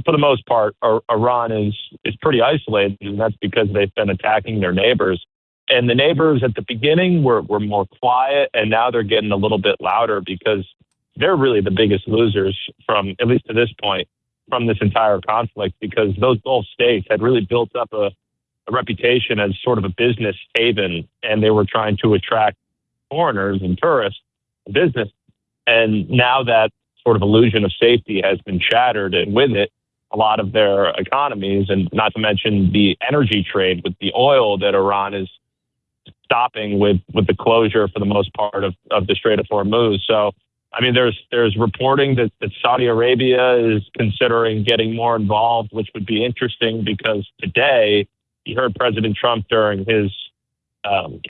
For the most part, Iran is pretty isolated, and that's because they've been attacking their neighbors. And the neighbors at the beginning were more quiet, and now they're getting a little bit louder because they're really the biggest losers from, at least to this point, from this entire conflict, because those Gulf states had really built up a reputation as sort of a business haven, and they were trying to attract foreigners and tourists, business. And now that sort of illusion of safety has been shattered, and with it, a lot of their economies, and not to mention the energy trade with the oil that Iran is stopping with the closure for the most part of the Strait of Hormuz. So, I mean, there's reporting that Saudi Arabia is considering getting more involved, which would be interesting because today you heard President Trump during his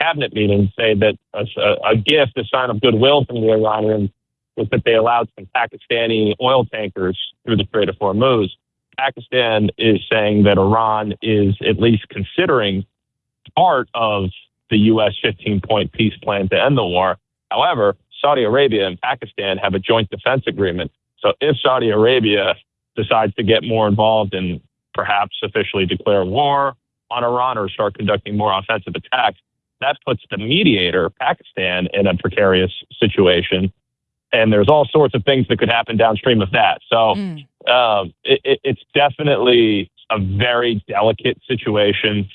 cabinet meeting say that a gift, a sign of goodwill from the Iranians, was that they allowed some Pakistani oil tankers through the Strait of Hormuz. Pakistan is saying that Iran is at least considering part of the U.S. 15-point peace plan to end the war. However, Saudi Arabia and Pakistan have a joint defense agreement. So if Saudi Arabia decides to get more involved and perhaps officially declare war on Iran or start conducting more offensive attacks, that puts the mediator, Pakistan, in a precarious situation. And there's all sorts of things that could happen downstream of that. So it's definitely a very delicate situation.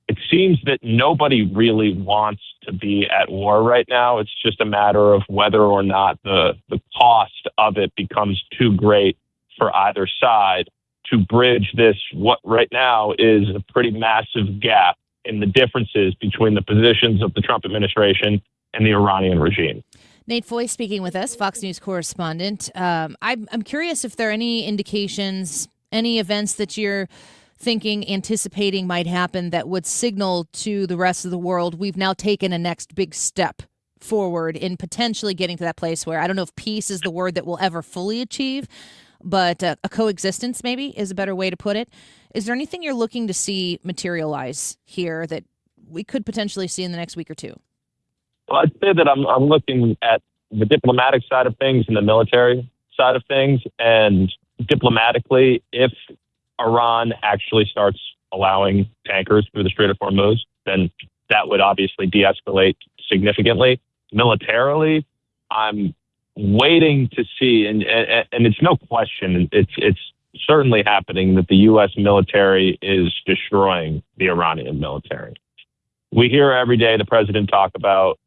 It seems that nobody really wants to be at war right now. It's just a matter of whether or not the cost of it becomes too great for either side to bridge this, what right now is a pretty massive gap in the differences between the positions of the Trump administration and the Iranian regime. Nate Foy speaking with us, Fox News correspondent. I'm curious if there are any indications, any events that you're anticipating might happen that would signal to the rest of the world we've now taken a next big step forward in potentially getting to that place where, I don't know if peace is the word that we'll ever fully achieve, but a coexistence maybe is a better way to put it. Is there anything you're looking to see materialize here that we could potentially see in the next week or two? Well, I'd say that I'm looking at the diplomatic side of things and the military side of things. And diplomatically, if Iran actually starts allowing tankers through the Strait of Hormuz, then that would obviously de-escalate significantly. Militarily, I'm waiting to see, and it's no question, it's certainly happening that the U.S. military is destroying the Iranian military. We hear every day the president talk about,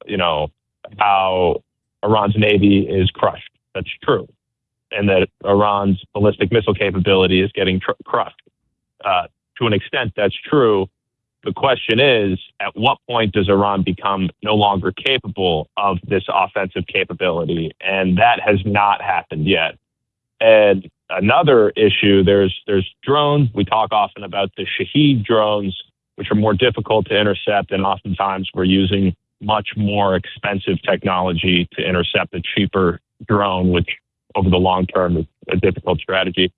how Iran's Navy is crushed. That's true. And that Iran's ballistic missile capability is getting crushed. To an extent, that's true. The question is, at what point does Iran become no longer capable of this offensive capability? And that has not happened yet. And another issue, there's drones. We talk often about the Shahed drones, which are more difficult to intercept, and oftentimes we're using much more expensive technology to intercept a cheaper drone, which over the long term is a difficult strategy.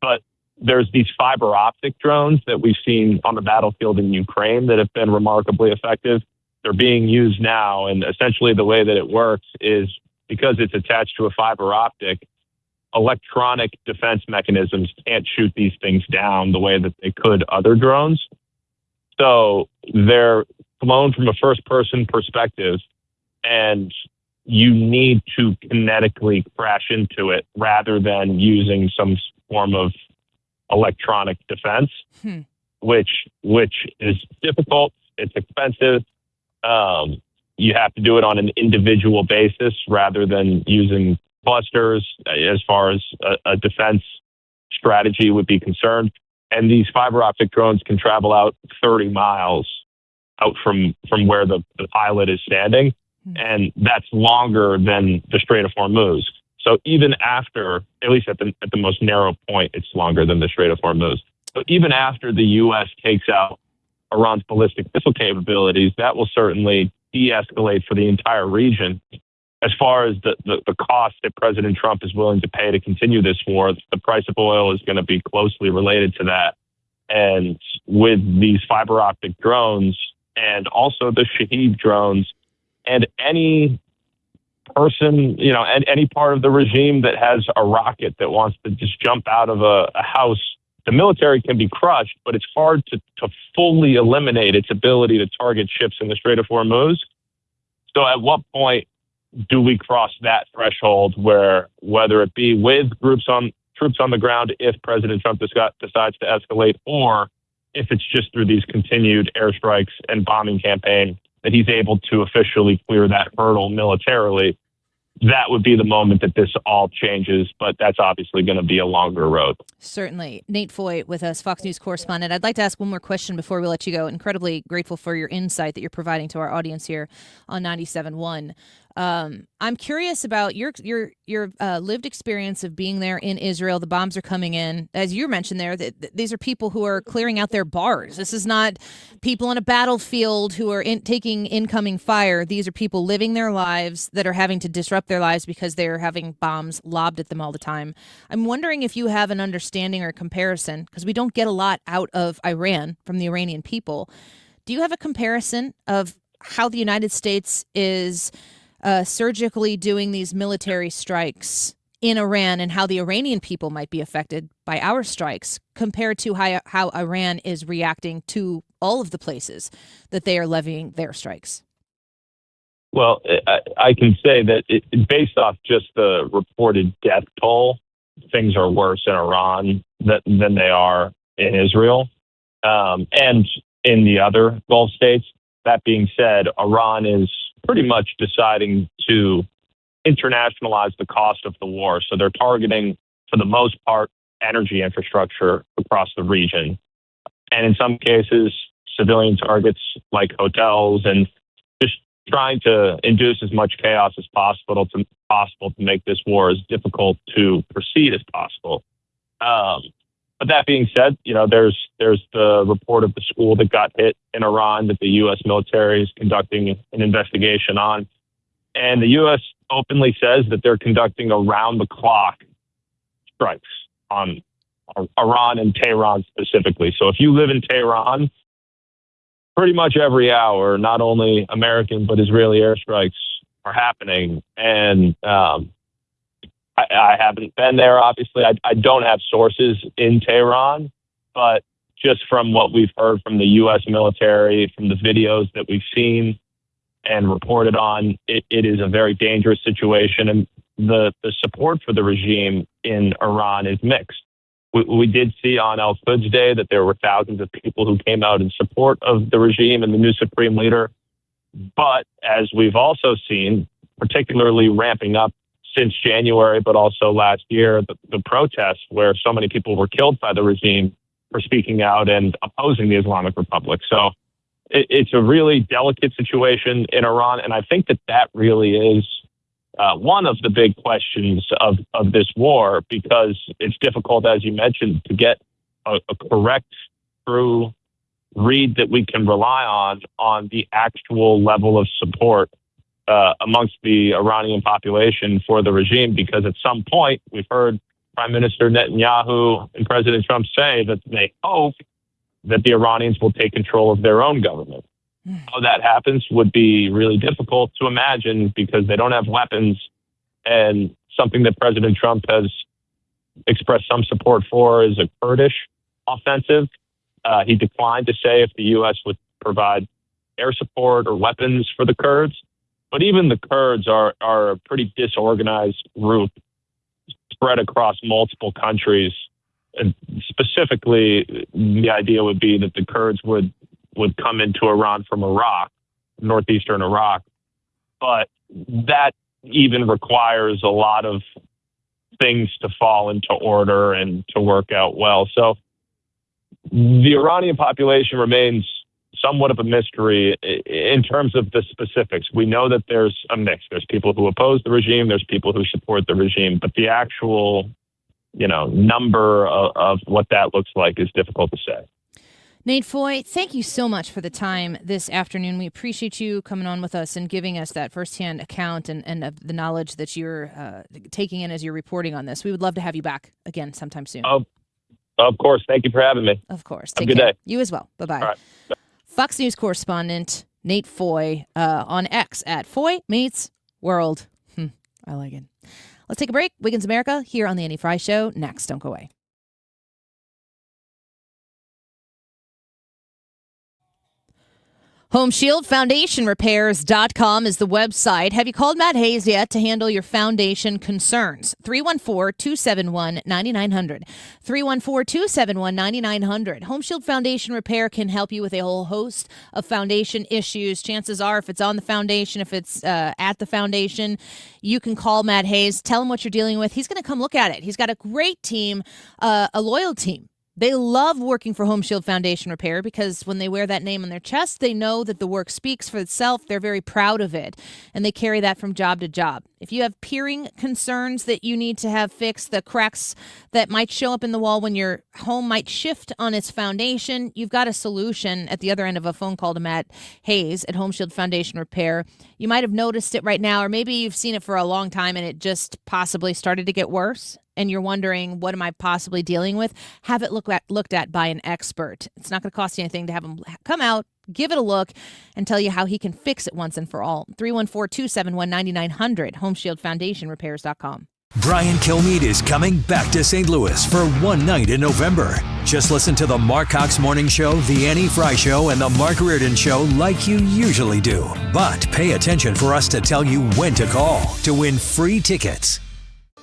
But there's these fiber optic drones that we've seen on the battlefield in Ukraine that have been remarkably effective. They're being used now, and essentially the way that it works is because it's attached to a fiber optic, electronic defense mechanisms can't shoot these things down the way that they could other drones. So they're flown from a first-person perspective, and you need to kinetically crash into it rather than using some form of electronic defense, which is difficult. It's expensive. You have to do it on an individual basis rather than using clusters as far as a defense strategy would be concerned. And these fiber optic drones can travel out 30 miles out from where the pilot is standing. And that's longer than the Strait of Hormuz. So even after, at least at the most narrow point, it's longer than the Strait of Hormuz. So even after the U.S. takes out Iran's ballistic missile capabilities, that will certainly de-escalate for the entire region. As far as the cost that President Trump is willing to pay to continue this war, the price of oil is going to be closely related to that. And with these fiber optic drones and also the Shahed drones, and any person, and any part of the regime that has a rocket that wants to just jump out of a house, the military can be crushed, but it's hard to fully eliminate its ability to target ships in the Strait of Hormuz. So at what point do we cross that threshold where, whether it be with troops on the ground if President Trump decides to escalate, or if it's just through these continued airstrikes and bombing campaign that he's able to officially clear that hurdle militarily, that would be the moment that this all changes. But that's obviously going to be a longer road. Certainly. Nate Foy with us, Fox News correspondent. I'd like to ask one more question before we let you go. Incredibly grateful for your insight that you're providing to our audience here on 97.1. I'm curious about your lived experience of being there in Israel. The bombs are coming in. As you mentioned there, these are people who are clearing out their bars. This is not people on a battlefield who are taking incoming fire. These are people living their lives that are having to disrupt their lives because they're having bombs lobbed at them all the time. I'm wondering if you have an understanding or comparison, because we don't get a lot out of Iran from the Iranian people. Do you have a comparison of how the United States is surgically doing these military strikes in Iran and how the Iranian people might be affected by our strikes compared to how Iran is reacting to all of the places that they are levying their strikes? Well, I can say that based off just the reported death toll, things are worse in Iran than they are in Israel and in the other Gulf states. That being said, Iran is pretty much deciding to internationalize the cost of the war. So they're targeting, for the most part, energy infrastructure across the region. And in some cases, civilian targets like hotels, and just trying to induce as much chaos as possible to make this war as difficult to proceed as possible. But that being said, there's the report of the school that got hit in Iran that the U.S. military is conducting an investigation on. And the U.S. openly says that they're conducting around-the-clock strikes on Iran and Tehran specifically. So if you live in Tehran, pretty much every hour, not only American but Israeli airstrikes are happening. And I haven't been there, obviously. I don't have sources in Tehran, but just from what we've heard from the U.S. military, from the videos that we've seen and reported on, it is a very dangerous situation. And the support for the regime in Iran is mixed. We did see on Al-Quds Day that there were thousands of people who came out in support of the regime and the new supreme leader. But as we've also seen, particularly ramping up since January, but also last year, the protests where so many people were killed by the regime for speaking out and opposing the Islamic Republic. So it's a really delicate situation in Iran. And I think that really is one of the big questions of this war, because it's difficult, as you mentioned, to get a correct, true read that we can rely on the actual level of support amongst the Iranian population for the regime, because at some point we've heard Prime Minister Netanyahu and President Trump say that they hope that the Iranians will take control of their own government. How that happens would be really difficult to imagine because they don't have weapons, and something that President Trump has expressed some support for is a Kurdish offensive. He declined to say if the U.S. would provide air support or weapons for the Kurds. But even the Kurds are a pretty disorganized group spread across multiple countries. And specifically, the idea would be that the Kurds would come into Iran from Iraq, northeastern Iraq. But that even requires a lot of things to fall into order and to work out well. So the Iranian population remains somewhat of a mystery in terms of the specifics. We know that there's a mix. There's people who oppose the regime. There's people who support the regime. But the actual, number of what that looks like is difficult to say. Nate Foy, thank you so much for the time this afternoon. We appreciate you coming on with us and giving us that firsthand account and of the knowledge that you're taking in as you're reporting on this. We would love to have you back again sometime soon. Of course. Thank you for having me. Of course. Have Take a good care. day. You as well. Bye-bye. All right. Fox News correspondent Nate Foy on X at Foy Meets World. I like it. Let's take a break. Wiggins America here on the Annie Fry Show. Next. Don't go away. HomeshieldFoundationRepairs.com is the website. Have you called Matt Hayes yet to handle your foundation concerns? 314-271-9900. 314-271-9900. Home Shield Foundation Repair can help you with a whole host of foundation issues. Chances are, if it's on the foundation, if it's at the foundation, you can call Matt Hayes. Tell him what you're dealing with. He's going to come look at it. He's got a great team, a loyal team. They love working for Home Shield Foundation Repair because when they wear that name on their chest, they know that the work speaks for itself. They're very proud of it, and they carry that from job to job. If you have peering concerns that you need to have fixed, the cracks that might show up in the wall when your home might shift on its foundation, you've got a solution at the other end of a phone call to Matt Hayes at Home Shield Foundation Repair. You might have noticed it right now, or maybe you've seen it for a long time and it just possibly started to get worse. And you're wondering, what am I possibly dealing with? Have it looked at by an expert. It's not going to cost you anything to have him come out, give it a look, and tell you how he can fix it once and for all. 314-271-9900, HomeshieldFoundationRepairs.com. Brian Kilmeade is coming back to St. Louis for one night in November. Just listen to the Mark Cox Morning Show, the Annie Fry Show, and the Mark Reardon Show like you usually do. But pay attention for us to tell you when to call to win free tickets.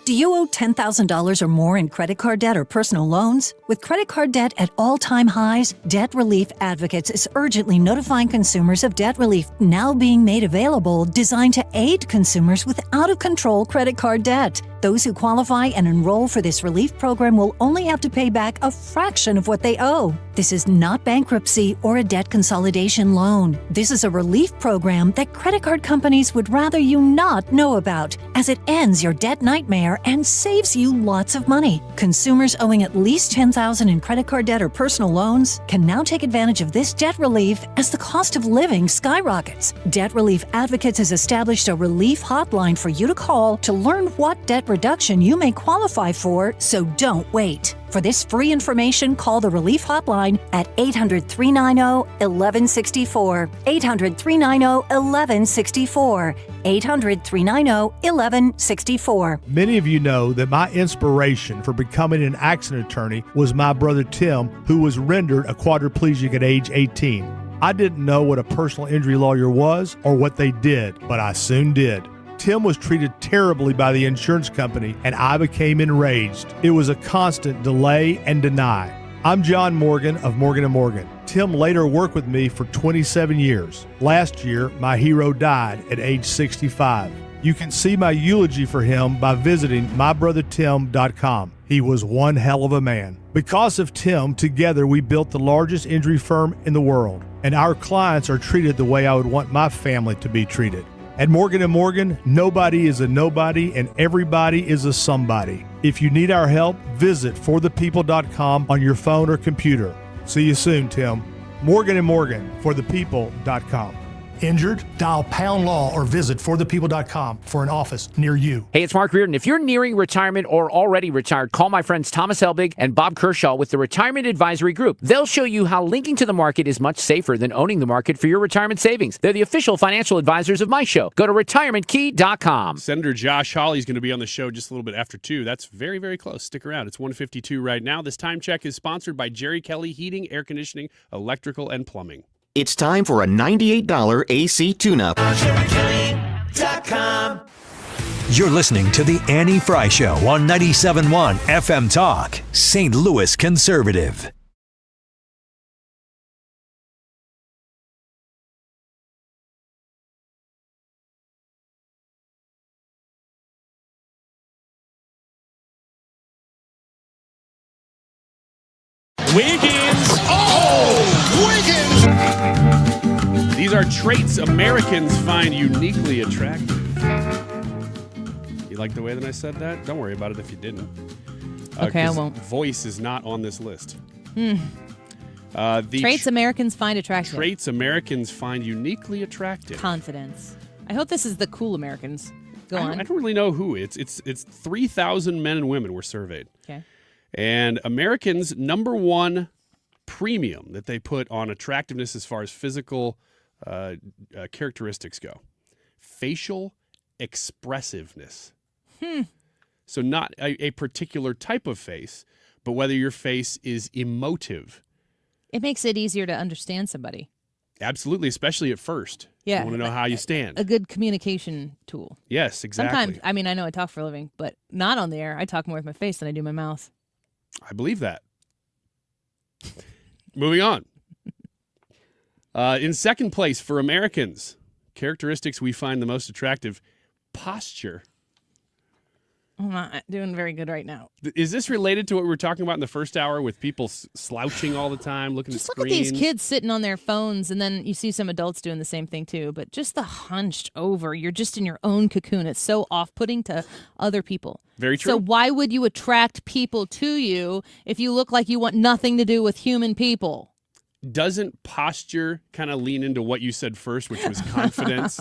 Do you owe $10,000 or more in credit card debt or personal loans? With credit card debt at all-time highs, Debt Relief Advocates is urgently notifying consumers of debt relief now being made available, designed to aid consumers with out-of-control credit card debt. Those who qualify and enroll for this relief program will only have to pay back a fraction of what they owe. This is not bankruptcy or a debt consolidation loan. This is a relief program that credit card companies would rather you not know about, as it ends your debt nightmare and saves you lots of money. Consumers owing at least $10,000 in credit card debt or personal loans can now take advantage of this debt relief as the cost of living skyrockets. Debt Relief Advocates has established a relief hotline for you to call to learn what debt reduction you may qualify for, so don't wait. For this free information, call the Relief Hotline at 800-390-1164. 800-390-1164. 800-390-1164. Many of you know that my inspiration for becoming an accident attorney was my brother Tim, who was rendered a quadriplegic at age 18. I didn't know what a personal injury lawyer was or what they did, but I soon did. Tim was treated terribly by the insurance company, and I became enraged. It was a constant delay and deny. I'm John Morgan of Morgan & Morgan. Tim later worked with me for 27 years. Last year, my hero died at age 65. You can see my eulogy for him by visiting mybrothertim.com. He was one hell of a man. Because of Tim, together we built the largest injury firm in the world, and our clients are treated the way I would want my family to be treated. At Morgan & Morgan, nobody is a nobody and everybody is a somebody. If you need our help, visit forthepeople.com on your phone or computer. See you soon, Tim. Morgan & Morgan, forthepeople.com. Injured? Dial pound law or visit forthepeople.com for an office near you. Hey, it's Mark Reardon. If you're nearing retirement or already retired, call my friends Thomas Helbig and Bob Kershaw with the Retirement Advisory Group. They'll show you how linking to the market is much safer than owning the market for your retirement savings. They're the official financial advisors of my show. Go to retirementkey.com. Senator Josh Hawley is going to be on the show just a little bit after 2. That's very, very close. Stick around. It's 1:52 right now. This time check is sponsored by Jerry Kelly Heating, Air Conditioning, Electrical, and Plumbing. It's time for a $98 AC tune-up. You're listening to The Annie Fry Show on 97.1 FM Talk, St. Louis Conservative. Wiggins! Wiggins! These are traits Americans find uniquely attractive. You like the way that I said that? Don't worry about it if you didn't. Okay, I won't. Voice is not on this list. Traits Americans find attractive. Traits Americans find uniquely attractive. Confidence. I hope this is the cool Americans. Go on. I don't really know who. It's 3,000 men and women were surveyed. Okay. And Americans' number one premium that they put on attractiveness as far as physical characteristics go, facial expressiveness. So not a particular type of face, but whether your face is emotive. It makes it easier to understand somebody. Absolutely, especially at first. Yeah. You want to know how you stand. A good communication tool. Yes, exactly. Sometimes, I mean, I know I talk for a living, but not on the air. I talk more with my face than I do my mouth. I believe that. Moving on. In second place for Americans, characteristics we find the most attractive, posture. I'm not doing very good right now. Is this related to what we were talking about in the first hour with people slouching all the time, looking Just at look screens? at these kids sitting on their phones, and then you see some adults doing the same thing too. But just the hunched over, you're just in your own cocoon. It's so off-putting to other people. Very true. So why would you attract people to you if you look like you want nothing to do with human people? Doesn't posture kind of lean into what you said first, which was confidence?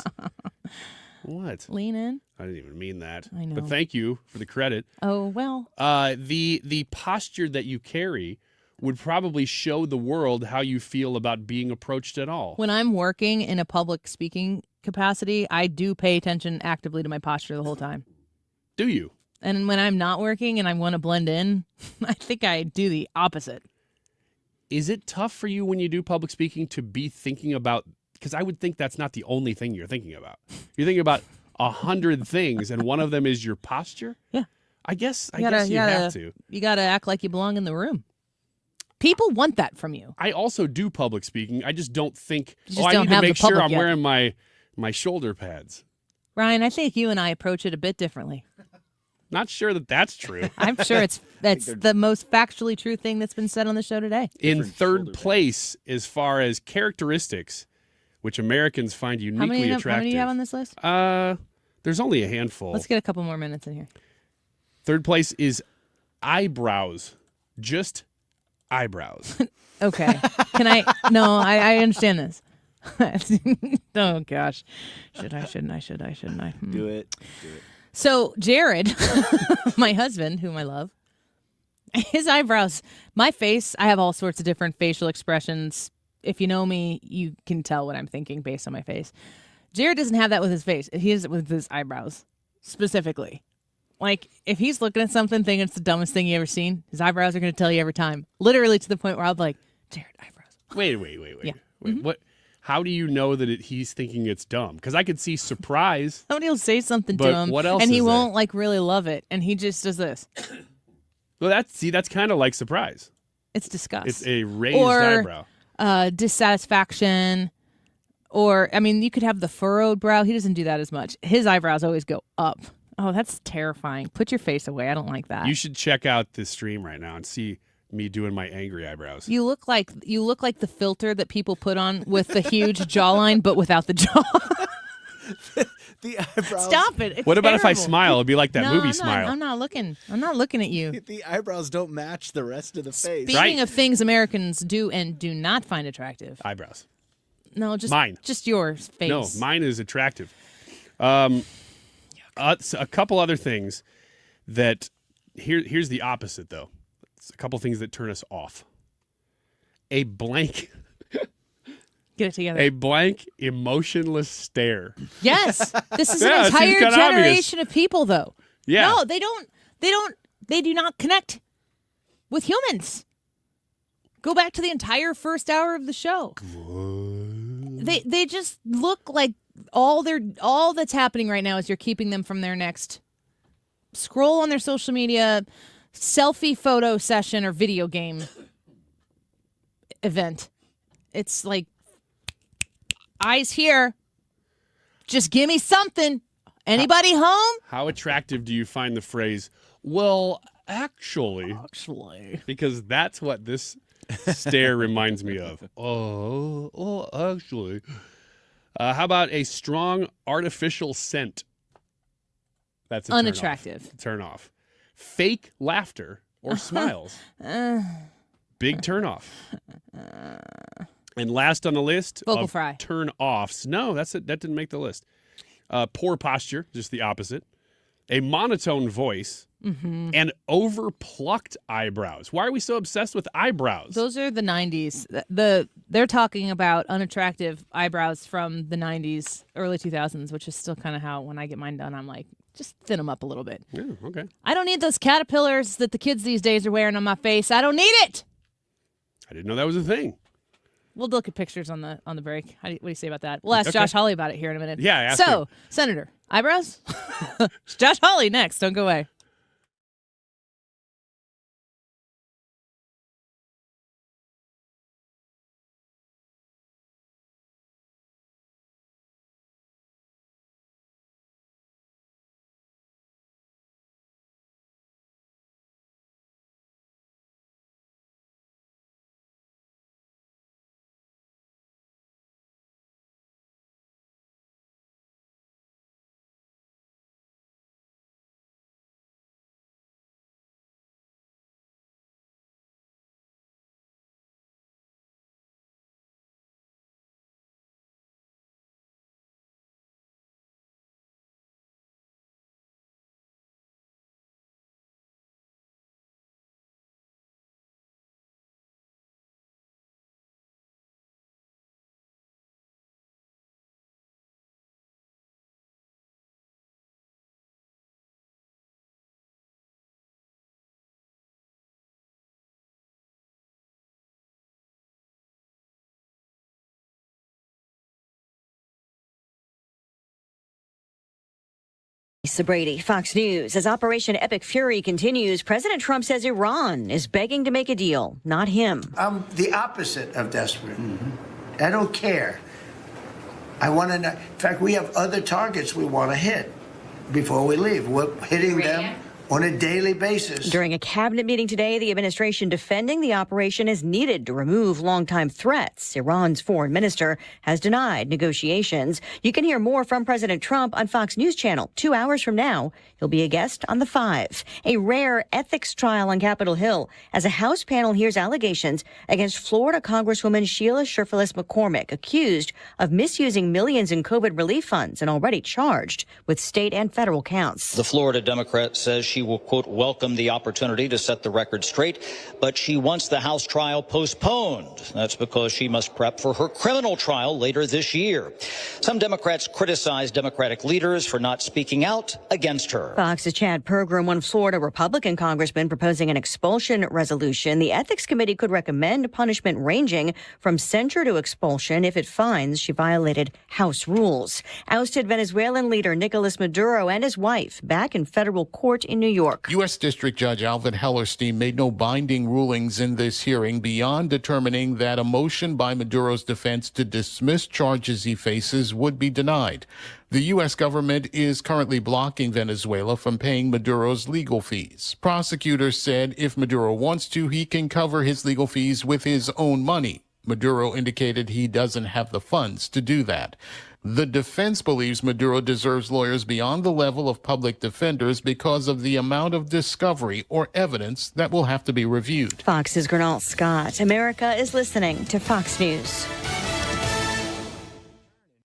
What? Lean in? I didn't even mean that. I know. But thank you for the credit. Oh, well. The posture that you carry would probably show the world how you feel about being approached at all. When I'm working in a public speaking capacity, I do pay attention actively to my posture the whole time. Do you? And when I'm not working and I want to blend in, I think I do the opposite. Is it tough for you when you do public speaking to be thinking about, because I would think that's not the only thing you're thinking about. You're thinking about 100 things, and one of them is your posture? Yeah. I guess you have to. You got to act like you belong in the room. People want that from you. I also do public speaking. I just don't think, You just I don't need to have the make sure public I'm yet. wearing my shoulder pads. Ryan, I think you and I approach it a bit differently. Not sure that that's true. I'm sure that's the most factually true thing that's been said on the show today. In third place, as far as characteristics, which Americans find uniquely attractive. How many do you have on this list? There's only a handful. Let's get a couple more minutes in here. Third place is eyebrows. Just eyebrows. Okay. Can I? No, I understand this. Oh, gosh. Shouldn't I? Do it. So, Jared, my husband, whom I love, his eyebrows, my face, I have all sorts of different facial expressions. If you know me, you can tell what I'm thinking based on my face. Jared doesn't have that with his face. He has it with his eyebrows, specifically. Like, if he's looking at something thinking it's the dumbest thing you ever seen, his eyebrows are going to tell you every time. Literally to the point where I'll be like, Jared, eyebrows. Wait. Yeah. Wait, what? How do you know that he's thinking it's dumb? Because I could see surprise. Somebody will say something But to him, what else and he is won't like really love it, and he just does this. Well, that's kind of like surprise. It's disgust. It's a raised eyebrow. Dissatisfaction, or I mean, you could have the furrowed brow. He doesn't do that as much. His eyebrows always go up. Oh, that's terrifying. Put your face away. I don't like that. You should check out this stream right now and see me doing my angry eyebrows. You look like the filter that people put on with the huge jawline, but without the jaw. The eyebrows. Stop it! It's What about if I terrible. smile? It'd be like that movie Smile. I'm not looking. I'm not looking at you. The eyebrows don't match the rest of the face. Speaking of things Americans do and do not find attractive, Eyebrows. no, just Mine. just your face. No, mine is attractive. A couple other things that here's the opposite though. It's a couple things that turn us off. A blank. Get it together. A blank, emotionless stare. Yes, this is Yeah, an it seems entire kinda generation of people, though. Yeah. No, they do not connect with humans. Go back to the entire first hour of the show. They just look like all that's happening right now is you're keeping them from their next scroll on their social media, selfie photo session, or video game event. It's like, eyes here. Just give me something. Anybody home? How attractive do you find the phrase, well, actually? Because that's what this stare reminds me of. Actually. How about a strong artificial scent? That's a unattractive. Turn off. Fake laughter or smiles. Big turn off. And last on the list, vocal fry. Turn offs. No, that didn't make the list. Poor posture, just the opposite. A monotone voice, and over-plucked eyebrows. Why are we so obsessed with eyebrows? Those are the 90s. They're talking about unattractive eyebrows from the 90s, early 2000s, which is still kind of how, when I get mine done, I'm like, just thin them up a little bit. Yeah, okay. I don't need those caterpillars that the kids these days are wearing on my face. I don't need it. I didn't know that was a thing. We'll look at pictures on the break. What do you say about that? We'll ask Josh Hawley about it here in a minute. Yeah, ask him. Senator, eyebrows? Josh Hawley next. Don't go away. Brady, Fox News. As Operation Epic Fury continues, President Trump says Iran is begging to make a deal, not him. I'm the opposite of desperate. I don't care. I want to know. In fact, we have other targets we want to hit before we leave. We're hitting them on a daily basis. During a cabinet meeting today, the administration defending the operation is needed to remove longtime threats. Iran's foreign minister has denied negotiations. You can hear more from President Trump on Fox News Channel 2 hours from now. He'll be a guest on The 5. A rare ethics trial on Capitol Hill as a House panel hears allegations against Florida Congresswoman Sheila Sherfilis McCormick, accused of misusing millions in COVID relief funds and already charged with state and federal counts. The Florida Democrat says she will, quote, welcome the opportunity to set the record straight, but she wants the House trial postponed. That's because she must prep for her criminal trial later this year. Some Democrats criticize Democratic leaders for not speaking out against her. Fox's Chad Pergram, one Florida Republican congressman proposing an expulsion resolution. The Ethics Committee could recommend punishment ranging from censure to expulsion if it finds she violated House rules. Ousted Venezuelan leader Nicolas Maduro and his wife back in federal court in New York. U.S. District Judge Alvin Hellerstein made no binding rulings in this hearing beyond determining that a motion by Maduro's defense to dismiss charges he faces would be denied. The U.S. government is currently blocking Venezuela from paying Maduro's legal fees. Prosecutors said if Maduro wants to, he can cover his legal fees with his own money. Maduro indicated he doesn't have the funds to do that. The defense believes Maduro deserves lawyers beyond the level of public defenders because of the amount of discovery or evidence that will have to be reviewed. Fox's Gernal Scott. America is listening to Fox News.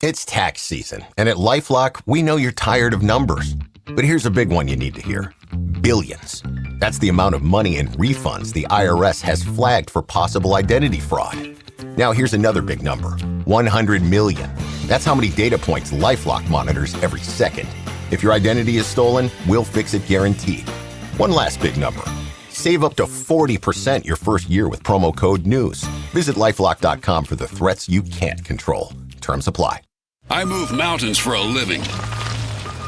It's tax season, and at LifeLock, we know you're tired of numbers. But here's a big one you need to hear. Billions. That's the amount of money in refunds the IRS has flagged for possible identity fraud. Now here's another big number. 100 million. That's how many data points LifeLock monitors every second. If your identity is stolen, we'll fix it guaranteed. One last big number. Save up to 40% your first year with promo code NEWS. Visit LifeLock.com for the threats you can't control. Terms Terms apply. I move mountains for a living.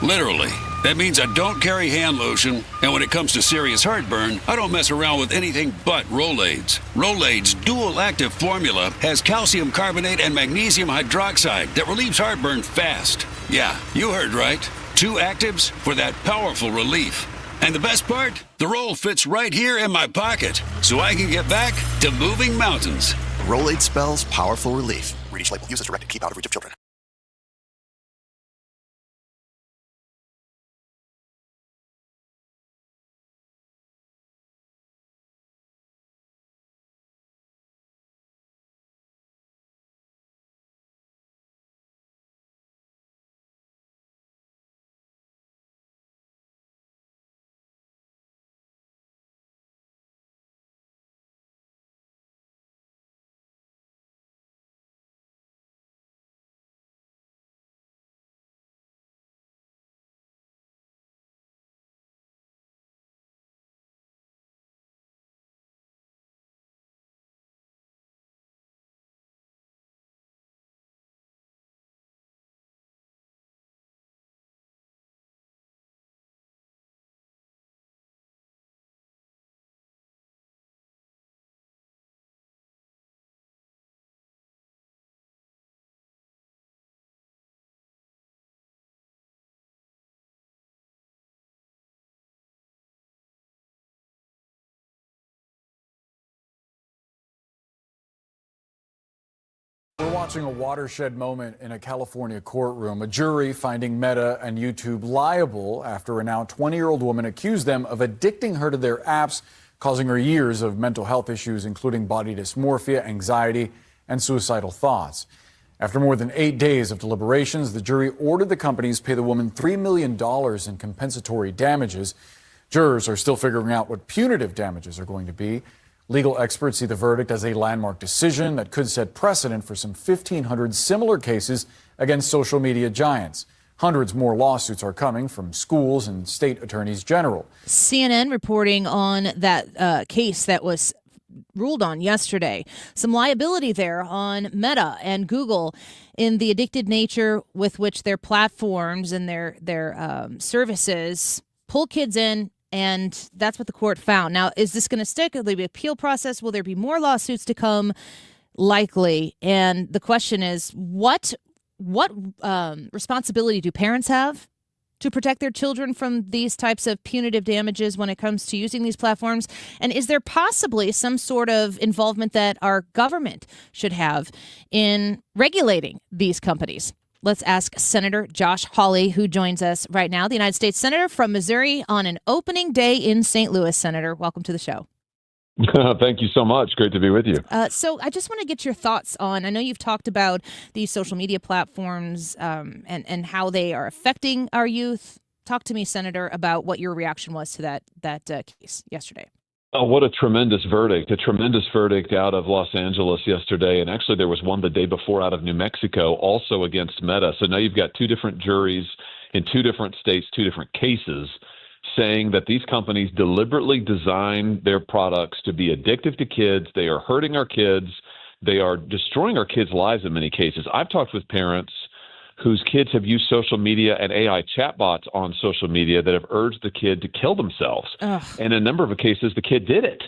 Literally. That means I don't carry hand lotion, and when it comes to serious heartburn, I don't mess around with anything but Rolaids. Rolaids' dual-active formula has calcium carbonate and magnesium hydroxide that relieves heartburn fast. Yeah, you heard right. 2 actives for that powerful relief. And the best part? The roll fits right here in my pocket, so I can get back to moving mountains. Rolaid spells powerful relief. Read each label. Use as directed. Keep out of reach of children. We're watching a watershed moment in a California courtroom. A jury finding Meta and YouTube liable after a now 20-year-old woman accused them of addicting her to their apps, causing her years of mental health issues, including body dysmorphia, anxiety, and suicidal thoughts. After more than 8 days of deliberations, the jury ordered the companies pay the woman $3 million in compensatory damages. Jurors are still figuring out what punitive damages are going to be. Legal experts see the verdict as a landmark decision that could set precedent for some 1,500 similar cases against social media giants. Hundreds more lawsuits are coming from schools and state attorneys general. CNN reporting on that case that was ruled on yesterday. Some liability there on Meta and Google in the addicted nature with which their platforms and their services pull kids in. And that's what the court found. Now, is this going to stick? Will there be an appeal process? Will there be more lawsuits to come? Likely. And the question is, what responsibility do parents have to protect their children from these types of punitive damages when it comes to using these platforms? And is there possibly some sort of involvement that our government should have in regulating these companies? Let's ask Senator Josh Hawley, who joins us right now, the United States Senator from Missouri, on an opening day in St. Louis. Senator, welcome to the show. Thank you so much. Great to be with you. So I just want to get your thoughts on, I know you've talked about these social media platforms and how they are affecting our youth. Talk to me, Senator, about what your reaction was to that case yesterday. Oh, what a tremendous verdict out of Los Angeles yesterday. And actually, there was one the day before out of New Mexico, also against Meta. So now you've got 2 different juries in 2 different states, 2 different cases, saying that these companies deliberately design their products to be addictive to kids. They are hurting our kids. They are destroying our kids' lives in many cases. I've talked with parents whose kids have used social media and AI chatbots on social media that have urged the kid to kill themselves. Ugh. And in a number of cases, the kid did it.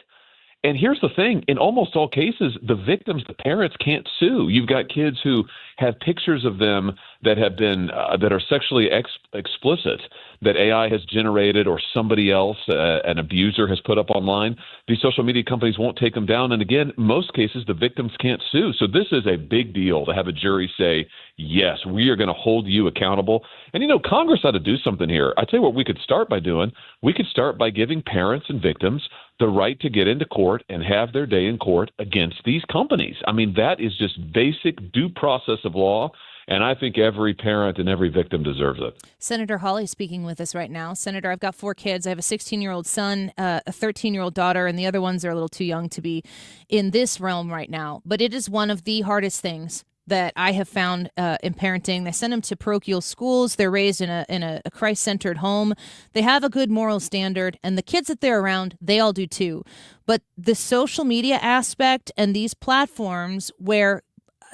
And here's the thing. In almost all cases, the victims, the parents, can't sue. You've got kids who have pictures of them that have been that are sexually explicit that AI has generated or somebody else, an abuser, has put up online. These social media companies won't take them down. And again, most cases, the victims can't sue. So this is a big deal to have a jury say, yes, we are going to hold you accountable. And, Congress ought to do something here. I tell you what we could start by doing. We could start by giving parents and victims the right to get into court and have their day in court against these companies. I mean, that is just basic due process of law. And I think every parent and every victim deserves it. Senator Hawley speaking with us right now. Senator, I've got 4 kids. I have a 16-year-old son, a 13-year-old daughter, and the other ones are a little too young to be in this realm right now. But it is one of the hardest things that I have found in parenting. They send them to parochial schools. They're raised in a Christ-centered home. They have a good moral standard, and the kids that they're around, they all do too. But the social media aspect and these platforms where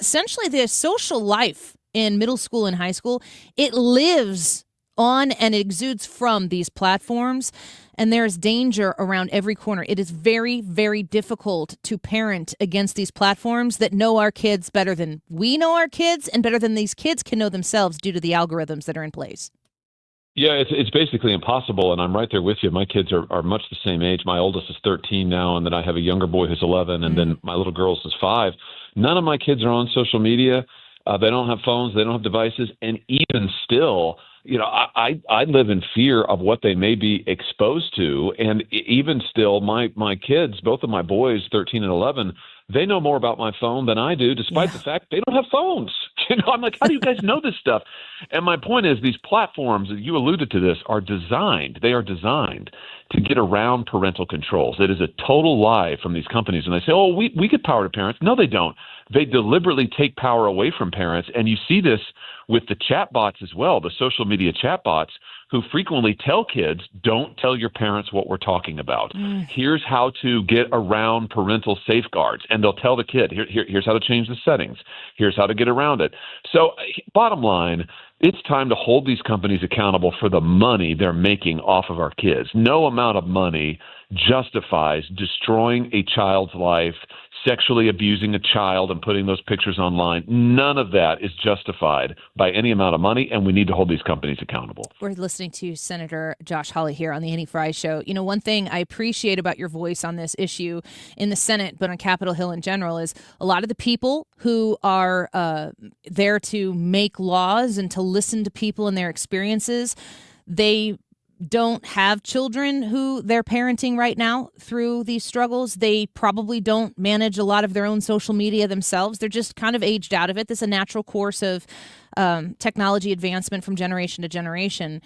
essentially the social life in middle school and high school, it lives on and exudes from these platforms, and there's danger around every corner. It is very, very difficult to parent against these platforms that know our kids better than we know our kids and better than these kids can know themselves due to the algorithms that are in place. Yeah, it's basically impossible, and I'm right there with you. My kids are much the same age. My oldest is 13 now, and then I have a younger boy who's 11, and then my little girl is 5. None of my kids are on social media. They don't have phones. They don't have devices. And even still, I live in fear of what they may be exposed to. And even still, my kids, both of my boys, 13 and 11, they know more about my phone than I do, despite the fact they don't have phones. I'm like, how do you guys know this stuff? And my point is, these platforms, you alluded to this, they are designed to get around parental controls. It is a total lie from these companies. And they say, oh, we get power to parents. No, they don't. They deliberately take power away from parents. And you see this with the chatbots as well, the social media chatbots, who frequently tell kids, don't tell your parents what we're talking about. Here's how to get around parental safeguards. And they'll tell the kid, here's how to change the settings. Here's how to get around it. So bottom line, it's time to hold these companies accountable for the money they're making off of our kids. No amount of money justifies destroying a child's life, sexually abusing a child and putting those pictures online. None of that is justified by any amount of money, and we need to hold these companies accountable. We're listening to Senator Josh Hawley here on the Annie Frey Show. You know, one thing I appreciate about your voice on this issue in the Senate, but on Capitol Hill in general, is a lot of the people who are there to make laws and to listen to people and their experiences, they don't have children who they're parenting right now through these struggles. They probably don't manage a lot of their own social media themselves. They're just kind of aged out of it. This is a natural course of technology advancement from generation to generation.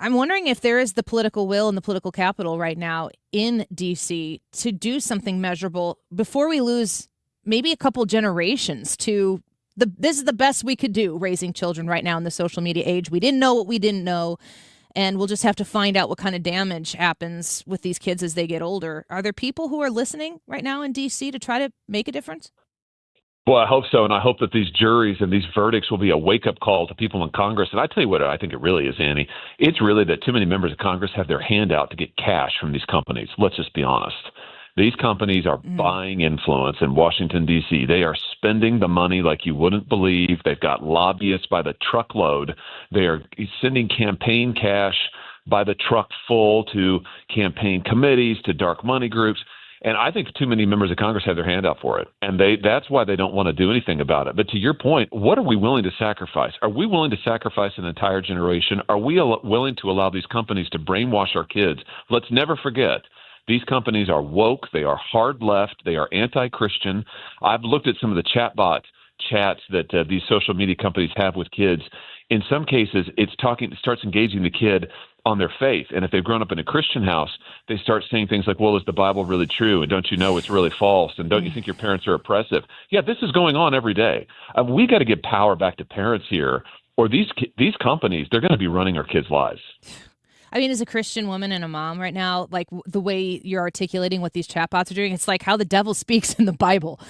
I'm wondering if there is the political will and the political capital right now in D.C. to do something measurable before we lose maybe a couple generations to this is the best we could do raising children right now in the social media age. We didn't know what we didn't know. And we'll just have to find out what kind of damage happens with these kids as they get older. Are there people who are listening right now in D.C. to try to make a difference? Well, I hope so. And I hope that these juries and these verdicts will be a wake-up call to people in Congress. And I tell you what I think it really is, Annie. It's really that too many members of Congress have their hand out to get cash from these companies. Let's just be honest. These companies are buying influence in Washington, D.C. They are spending the money like you wouldn't believe. They've got lobbyists by the truckload. They are sending campaign cash by the truck full to campaign committees, to dark money groups. And I think too many members of Congress have their hand out for it. And that's why they don't want to do anything about it. But to your point, what are we willing to sacrifice? Are we willing to sacrifice an entire generation? Are we willing to allow these companies to brainwash our kids? Let's never forget, these companies are woke. They are hard left. They are anti-Christian. I've looked at some of the chatbot chats that these social media companies have with kids. In some cases, it starts engaging the kid on their faith. And if they've grown up in a Christian house, they start saying things like, well, is the Bible really true? And don't you know it's really false? And don't you think your parents are oppressive? Yeah, this is going on every day. We got to give power back to parents here, or these companies, they're going to be running our kids' lives. I mean, as a Christian woman and a mom right now, like the way you're articulating what these chatbots are doing, it's like how the devil speaks in the Bible,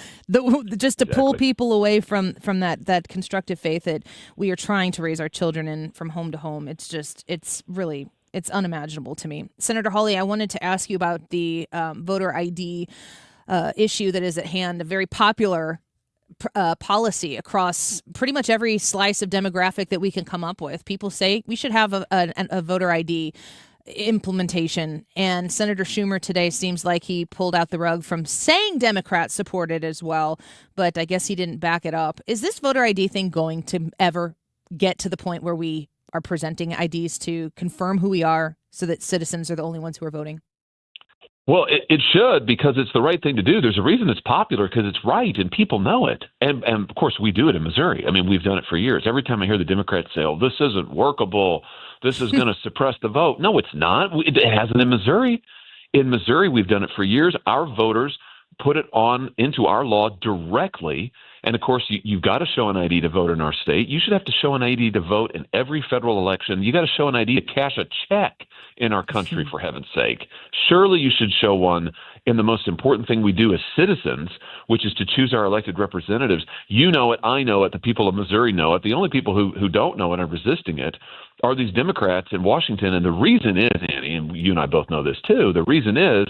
just to pull people away from that constructive faith that we are trying to raise our children in from home to home. It's unimaginable to me. Senator Hawley, I wanted to ask you about the voter ID issue that is at hand, a very popular policy across pretty much every slice of demographic that we can come up with. People say we should have a voter ID implementation, and Senator Schumer today seems like he pulled out the rug from saying Democrats support it as well, but I guess he didn't back it up. Is this voter ID thing going to ever get to the point where we are presenting IDs to confirm who we are so that citizens are the only ones who are voting? Well, it should, because it's the right thing to do. There's a reason it's popular, because it's right and people know it. And of course, we do it in Missouri. I mean, we've done it for years. Every time I hear the Democrats say, oh, this isn't workable, this is going to suppress the vote. No, it's not. It hasn't in Missouri. In Missouri, we've done it for years. Our voters put it on into our law directly. And of course, you've got to show an ID to vote in our state. You should have to show an ID to vote in every federal election. You got to show an ID to cash a check in our country, for heaven's sake. Surely you should show one in the most important thing we do as citizens, which is to choose our elected representatives. You know it, I know it, the people of Missouri know it. The only people who don't know it and are resisting it are these Democrats in Washington. And the reason is, Annie, and you and I both know this too, the reason is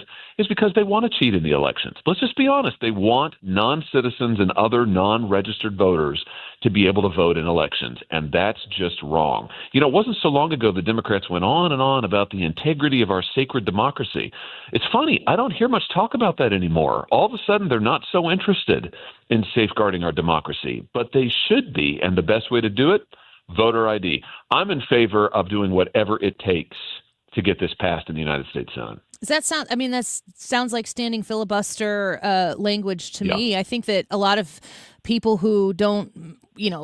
because they want to cheat in the elections. Let's just be honest. They want non-citizens and other non-registered voters to be able to vote in elections. And that's just wrong. You know, it wasn't so long ago the Democrats went on and on about the integrity of our sacred democracy. It's funny. I don't hear much talk about that anymore. All of a sudden, they're not so interested in safeguarding our democracy, but they should be. And the best way to do it, voter ID. I'm in favor of doing whatever it takes to get this passed in the United States Senate. Does that sound? I mean, that sounds like standing filibuster language to me. I think that a lot of people who don't,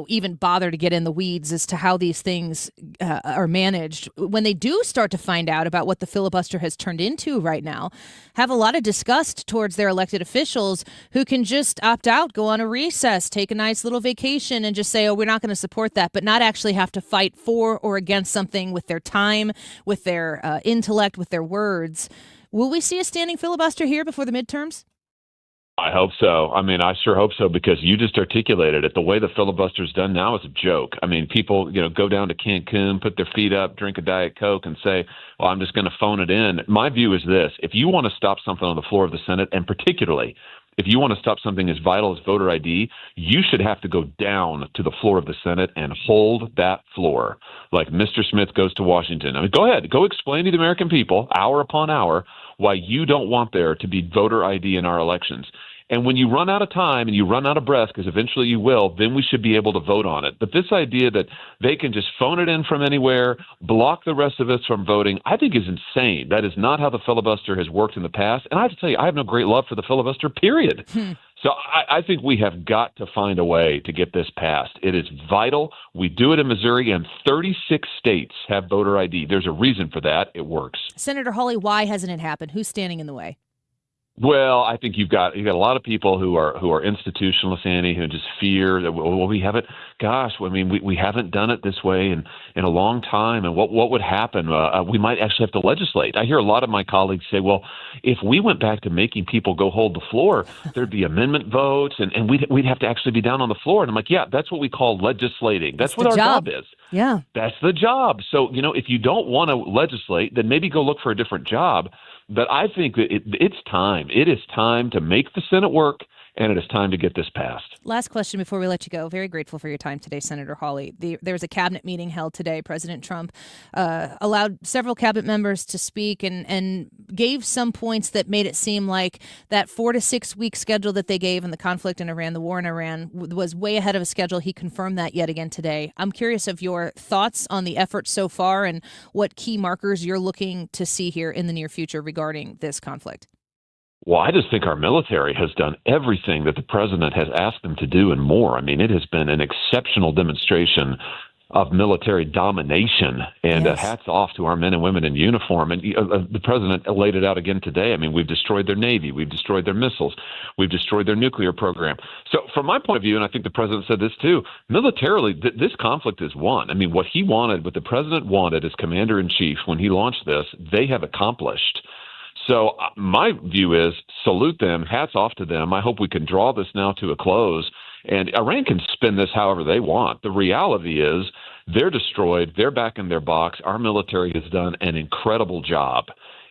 even bother to get in the weeds as to how these things are managed, when they do start to find out about what the filibuster has turned into right now, have a lot of disgust towards their elected officials who can just opt out, go on a recess, take a nice little vacation, and just say, oh, we're not going to support that, but not actually have to fight for or against something with their time, with their intellect, with their words. Will we see a standing filibuster here before the midterms? I hope so. I mean, I sure hope so, because you just articulated it. The way the filibuster's done now is a joke. I mean, people, go down to Cancun, put their feet up, drink a Diet Coke, and say, well, I'm just going to phone it in. My view is this. If you want to stop something on the floor of the Senate, and particularly if you want to stop something as vital as voter ID, you should have to go down to the floor of the Senate and hold that floor like Mr. Smith goes to Washington. I mean, go ahead. Go explain to the American people, hour upon hour, why you don't want there to be voter ID in our elections. And when you run out of time and you run out of breath, because eventually you will, then we should be able to vote on it. But this idea that they can just phone it in from anywhere, block the rest of us from voting, I think is insane. That is not how the filibuster has worked in the past. And I have to tell you, I have no great love for the filibuster, period. So I think we have got to find a way to get this passed. It is vital. We do it in Missouri, and 36 states have voter ID. There's a reason for that. It works. Senator Hawley, why hasn't it happened? Who's standing in the way? Well, I think you've got a lot of people who are institutionalists, Annie, who just fear that we haven't. Gosh, I mean, we haven't done it this way in a long time, and what would happen? We might actually have to legislate. I hear a lot of my colleagues say, well, if we went back to making people go hold the floor, there'd be amendment votes, and we'd have to actually be down on the floor. And I'm like, yeah, that's what we call legislating. That's what our job is. Yeah, that's the job. So if you don't want to legislate, then maybe go look for a different job. But I think that it's time. It is time to make the Senate work, and it is time to get this passed. Last question before we let you go. Very grateful for your time today, Senator Hawley. There was a cabinet meeting held today. President Trump allowed several cabinet members to speak and gave some points that made it seem like that 4 to 6 week schedule that they gave in the conflict in Iran, the war in Iran, was way ahead of a schedule. He confirmed that yet again today. I'm curious of your thoughts on the effort so far and what key markers you're looking to see here in the near future regarding this conflict. Well, I just think our military has done everything that the president has asked them to do and more. I mean, it has been an exceptional demonstration of military domination, and hats off to our men and women in uniform. And the president laid it out again today. I mean, we've destroyed their Navy. We've destroyed their missiles. We've destroyed their nuclear program. So from my point of view, and I think the president said this too, militarily, this conflict is won. I mean, what he wanted, what the president wanted as commander-in-chief when he launched this, they have accomplished. So my view is salute them, hats off to them. I hope we can draw this now to a close. And Iran can spin this however they want. The reality is they're destroyed. They're back in their box. Our military has done an incredible job.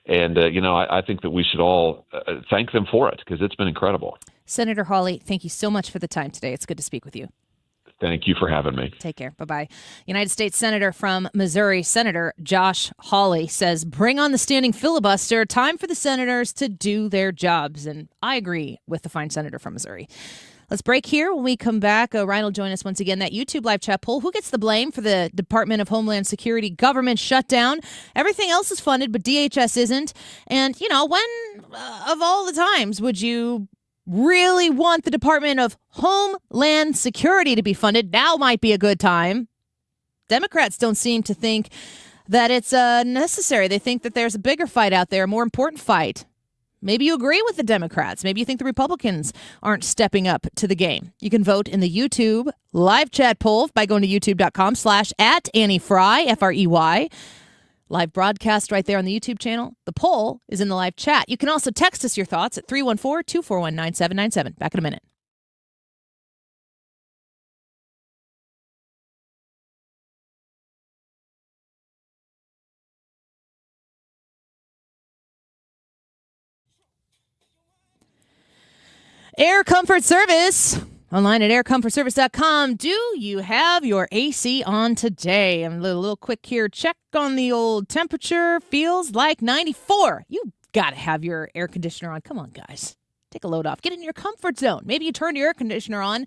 And, I think that we should all thank them for it, because it's been incredible. Senator Hawley, thank you so much for the time today. It's good to speak with you. Thank you for having me. Take care. Bye-bye. United States Senator from Missouri, Senator Josh Hawley, says, bring on the standing filibuster. Time for the senators to do their jobs. And I agree with the fine senator from Missouri. Let's break here. When we come back, Ryan will join us once again. That YouTube live chat poll, who gets the blame for the Department of Homeland Security government shutdown? Everything else is funded, but DHS isn't. And, when of all the times would you really want the Department of Homeland Security to be funded? Now might be a good time. Democrats don't seem to think that it's necessary. They think that there's a bigger fight out there, a more important fight. Maybe you agree with the Democrats. Maybe you think the Republicans aren't stepping up to the game. You can vote in the YouTube live chat poll by going to youtube.com/@AnnieFry, Frey. Live broadcast right there on the YouTube channel. The poll is in the live chat. You can also text us your thoughts at 314-241-9797. Back in a minute. Air Comfort Service. Online at aircomfortservice.com. Do you have your AC on today? I'm a little quick here. Check on the old temperature. Feels like 94. You got to have your air conditioner on. Come on, guys. Take a load off. Get in your comfort zone. Maybe you turned your air conditioner on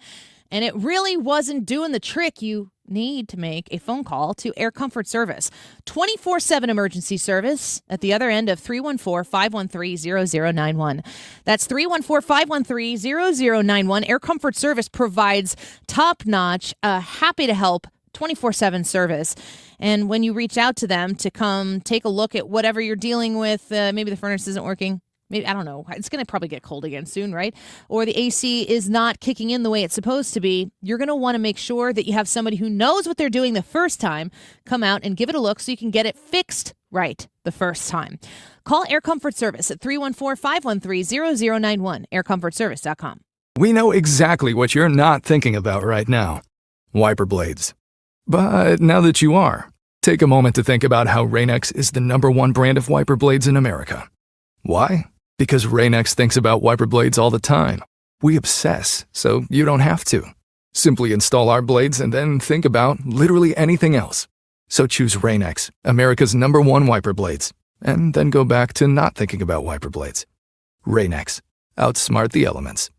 and it really wasn't doing the trick. You need to make a phone call to Air Comfort Service. 24/7 emergency service at the other end of 314-513-0091. That's 314-513-0091. Air Comfort Service provides top-notch, happy to help 24/7 service. And when you reach out to them to come take a look at whatever you're dealing with, maybe the furnace isn't working. Maybe, I don't know. It's going to probably get cold again soon, right? Or the AC is not kicking in the way it's supposed to be. You're going to want to make sure that you have somebody who knows what they're doing the first time come out and give it a look so you can get it fixed right the first time. Call Air Comfort Service at 314-513-0091, aircomfortservice.com. We know exactly what you're not thinking about right now. Wiper blades. But now that you are, take a moment to think about how Rain-X is the #1 brand of wiper blades in America. Why? Because Rain-X thinks about wiper blades all the time. We obsess, so you don't have to. Simply install our blades and then think about literally anything else. So choose Rain-X, America's #1 wiper blades, and then go back to not thinking about wiper blades. Rain-X. Outsmart the elements.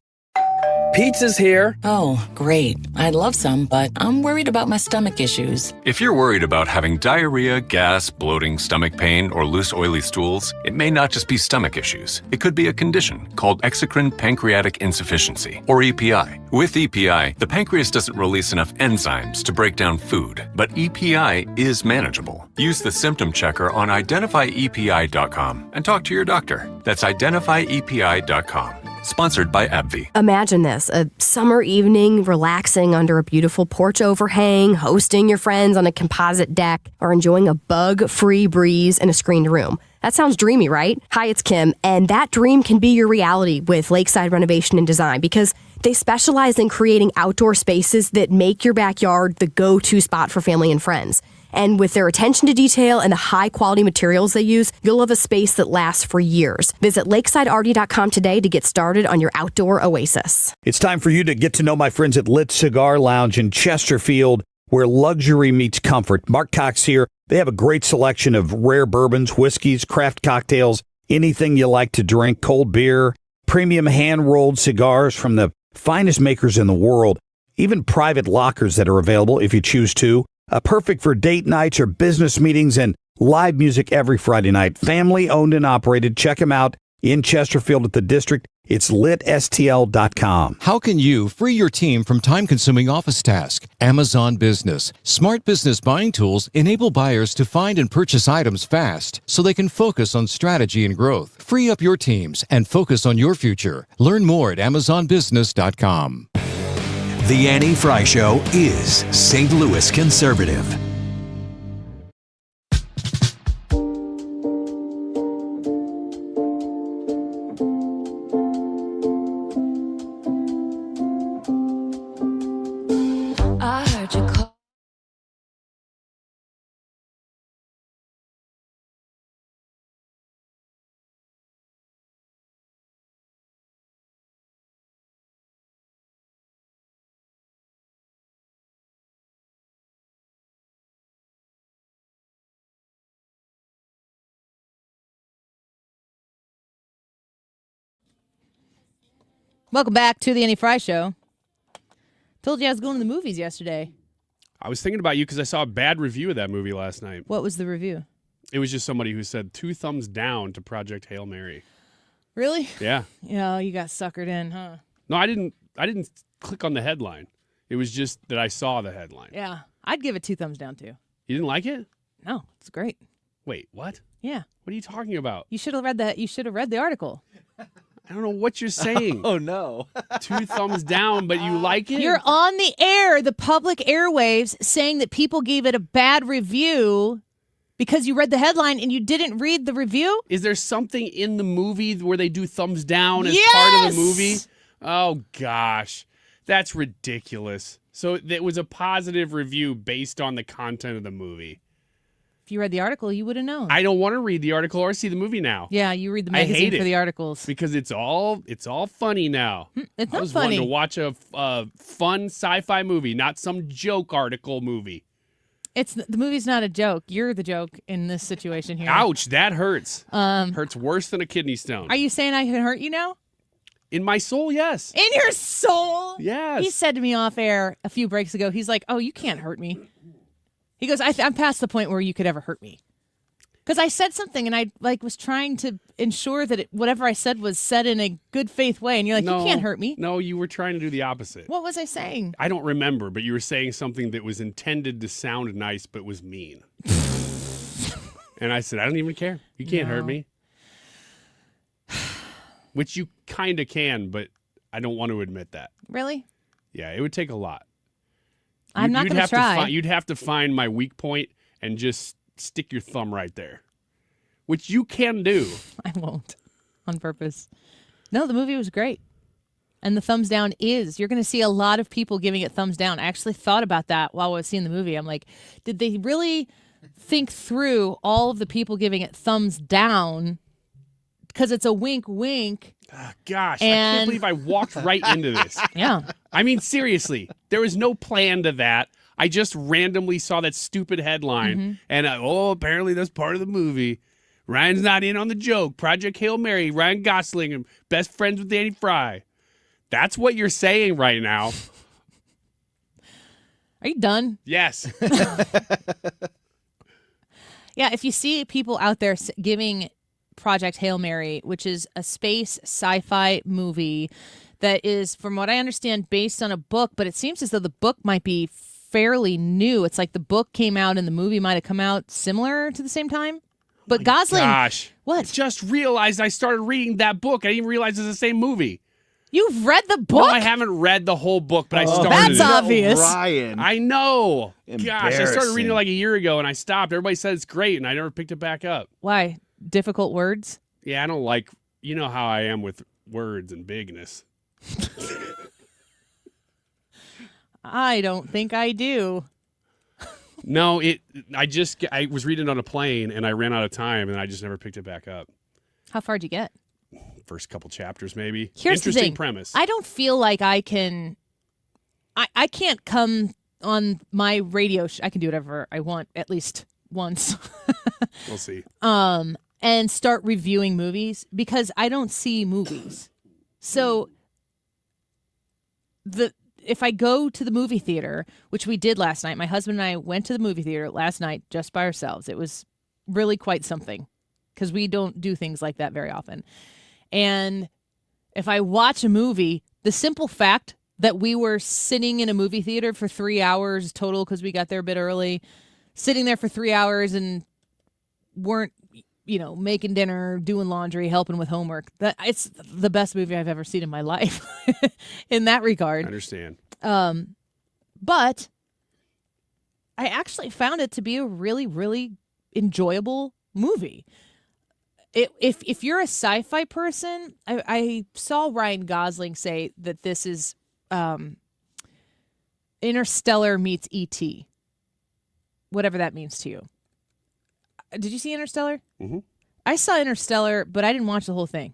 Pizza's here. Oh, great. I'd love some, but I'm worried about my stomach issues. If you're worried about having diarrhea, gas, bloating, stomach pain, or loose, oily stools, it may not just be stomach issues. It could be a condition called exocrine pancreatic insufficiency, or EPI. With EPI, the pancreas doesn't release enough enzymes to break down food, but EPI is manageable. Use the symptom checker on identifyepi.com and talk to your doctor. That's identifyepi.com. Sponsored by AbbVie. Imagine this, a summer evening, relaxing under a beautiful porch overhang, hosting your friends on a composite deck, or enjoying a bug-free breeze in a screened room. That sounds dreamy, right? Hi, it's Kim, and that dream can be your reality with Lakeside Renovation and Design because they specialize in creating outdoor spaces that make your backyard the go-to spot for family and friends. And with their attention to detail and the high-quality materials they use, you'll have a space that lasts for years. Visit lakesideRD.com today to get started on your outdoor oasis. It's time for you to get to know my friends at Lit Cigar Lounge in Chesterfield, where luxury meets comfort. Mark Cox here. They have a great selection of rare bourbons, whiskeys, craft cocktails, anything you like to drink, cold beer, premium hand-rolled cigars from the finest makers in the world, even private lockers that are available if you choose to. Perfect for date nights or business meetings, and live music every Friday night. Family owned and operated. Check them out in Chesterfield at the District. It's litstl.com. How can you free your team from time-consuming office tasks? Amazon Business. Smart business buying tools enable buyers to find and purchase items fast so they can focus on strategy and growth. Free up your teams and focus on your future. Learn more at amazonbusiness.com. The Annie Fry Show is St. Louis conservative. I heard you call. Welcome back to the Annie Fry Show. Told you I was going to the movies yesterday. I was thinking about you because I saw a bad review of that movie last night. What was the review? It was just somebody who said 2 thumbs down to Project Hail Mary. Really? Yeah. Yeah, you got suckered in, huh? No, I didn't click on the headline. It was just that I saw the headline. Yeah. I'd give it 2 thumbs down, too. You didn't like it? No, it's great. Wait, what? Yeah. What are you talking about? You should have read that. You should have read the article. I don't know what you're saying. Oh, no. 2 thumbs down, but you like it? You're on the air, the public airwaves, saying that people gave it a bad review. Because you read the headline and you didn't read the review? Is there something in the movie where they do thumbs down as Yes! part of the movie? Oh, gosh. That's ridiculous. So it was a positive review based on the content of the movie. If you read the article, you would have known. I don't want to read the article or see the movie now. Yeah, you read the I hate magazine for it the articles. because it's all funny now. It's I not was funny. wanting to watch a fun sci-fi movie, not some joke article movie. The movie's not a joke. You're the joke in this situation here. Ouch, that hurts. Hurts worse than a kidney stone. Are you saying I can hurt you now? In my soul, yes. In your soul? Yes. He said to me off air a few breaks ago, he's like, oh, you can't hurt me. He goes, I'm past the point where you could ever hurt me. Because I said something and I was trying to ensure that whatever I said was said in a good faith way. And you're like, No, you can't hurt me. No, you were trying to do the opposite. What was I saying? I don't remember, but you were saying something that was intended to sound nice but was mean. And I said, I don't even care. You can't hurt me. Which you kind of can, but I don't want to admit that. Really? Yeah, it would take a lot. I'm not going to try. You'd have to find my weak point and just stick your thumb right there, which you can do. I won't on purpose. No, the movie was great. And the thumbs down you're going to see a lot of people giving it thumbs down. I actually thought about that while I was seeing the movie. I'm like, did they really think through all of the people giving it thumbs down? Because it's a wink, wink. Gosh, I can't believe I walked right into this. Yeah. I mean, seriously, there was no plan to that. I just randomly saw that stupid headline, and apparently that's part of the movie. Ryan's not in on the joke. Project Hail Mary, Ryan Gosling, and best friends with Danny Fry. That's what you're saying right now. Are you done? Yes. Yeah, if you see people out there giving Project Hail Mary, which is a space sci-fi movie that is, from what I understand, based on a book, but it seems as though the book might be fairly new. It's like the book came out and the movie might have come out similar to the same time. But Gosling, gosh, what? I just realized I started reading that book. I didn't even realize it's the same movie. You've read the book? No, I haven't read the whole book, but I started That's it. obvious. Ryan. I know. Gosh, I started Embarrassing. reading it like a year ago, and I stopped. Everybody said it's great, and I never picked it back up. Why? Difficult words? Yeah, I don't like, you know how I am with words and bigness. I don't think I do. No, I was reading it on a plane, and I ran out of time, and I just never picked it back up. How far did you get? First couple chapters, maybe. Here's Interesting the thing. premise. I don't feel like I can. I can't come on my radio. I can do whatever I want at least once. We'll see. And start reviewing movies because I don't see movies. So if I go to the movie theater, which we did last night, my husband and I went to the movie theater last night just by ourselves. It was really quite something because we don't do things like that very often. And if I watch a movie, the simple fact that we were sitting in a movie theater for 3 hours total because we got there a bit early, sitting there for 3 hours and weren't, making dinner, doing laundry, helping with homework. It's the best movie I've ever seen in my life in that regard. I understand. But I actually found it to be a really, really enjoyable movie. If you're a sci-fi person, I saw Ryan Gosling say that this is Interstellar meets E.T., whatever that means to you. Did you see Interstellar? Mm-hmm. I saw Interstellar, but I didn't watch the whole thing.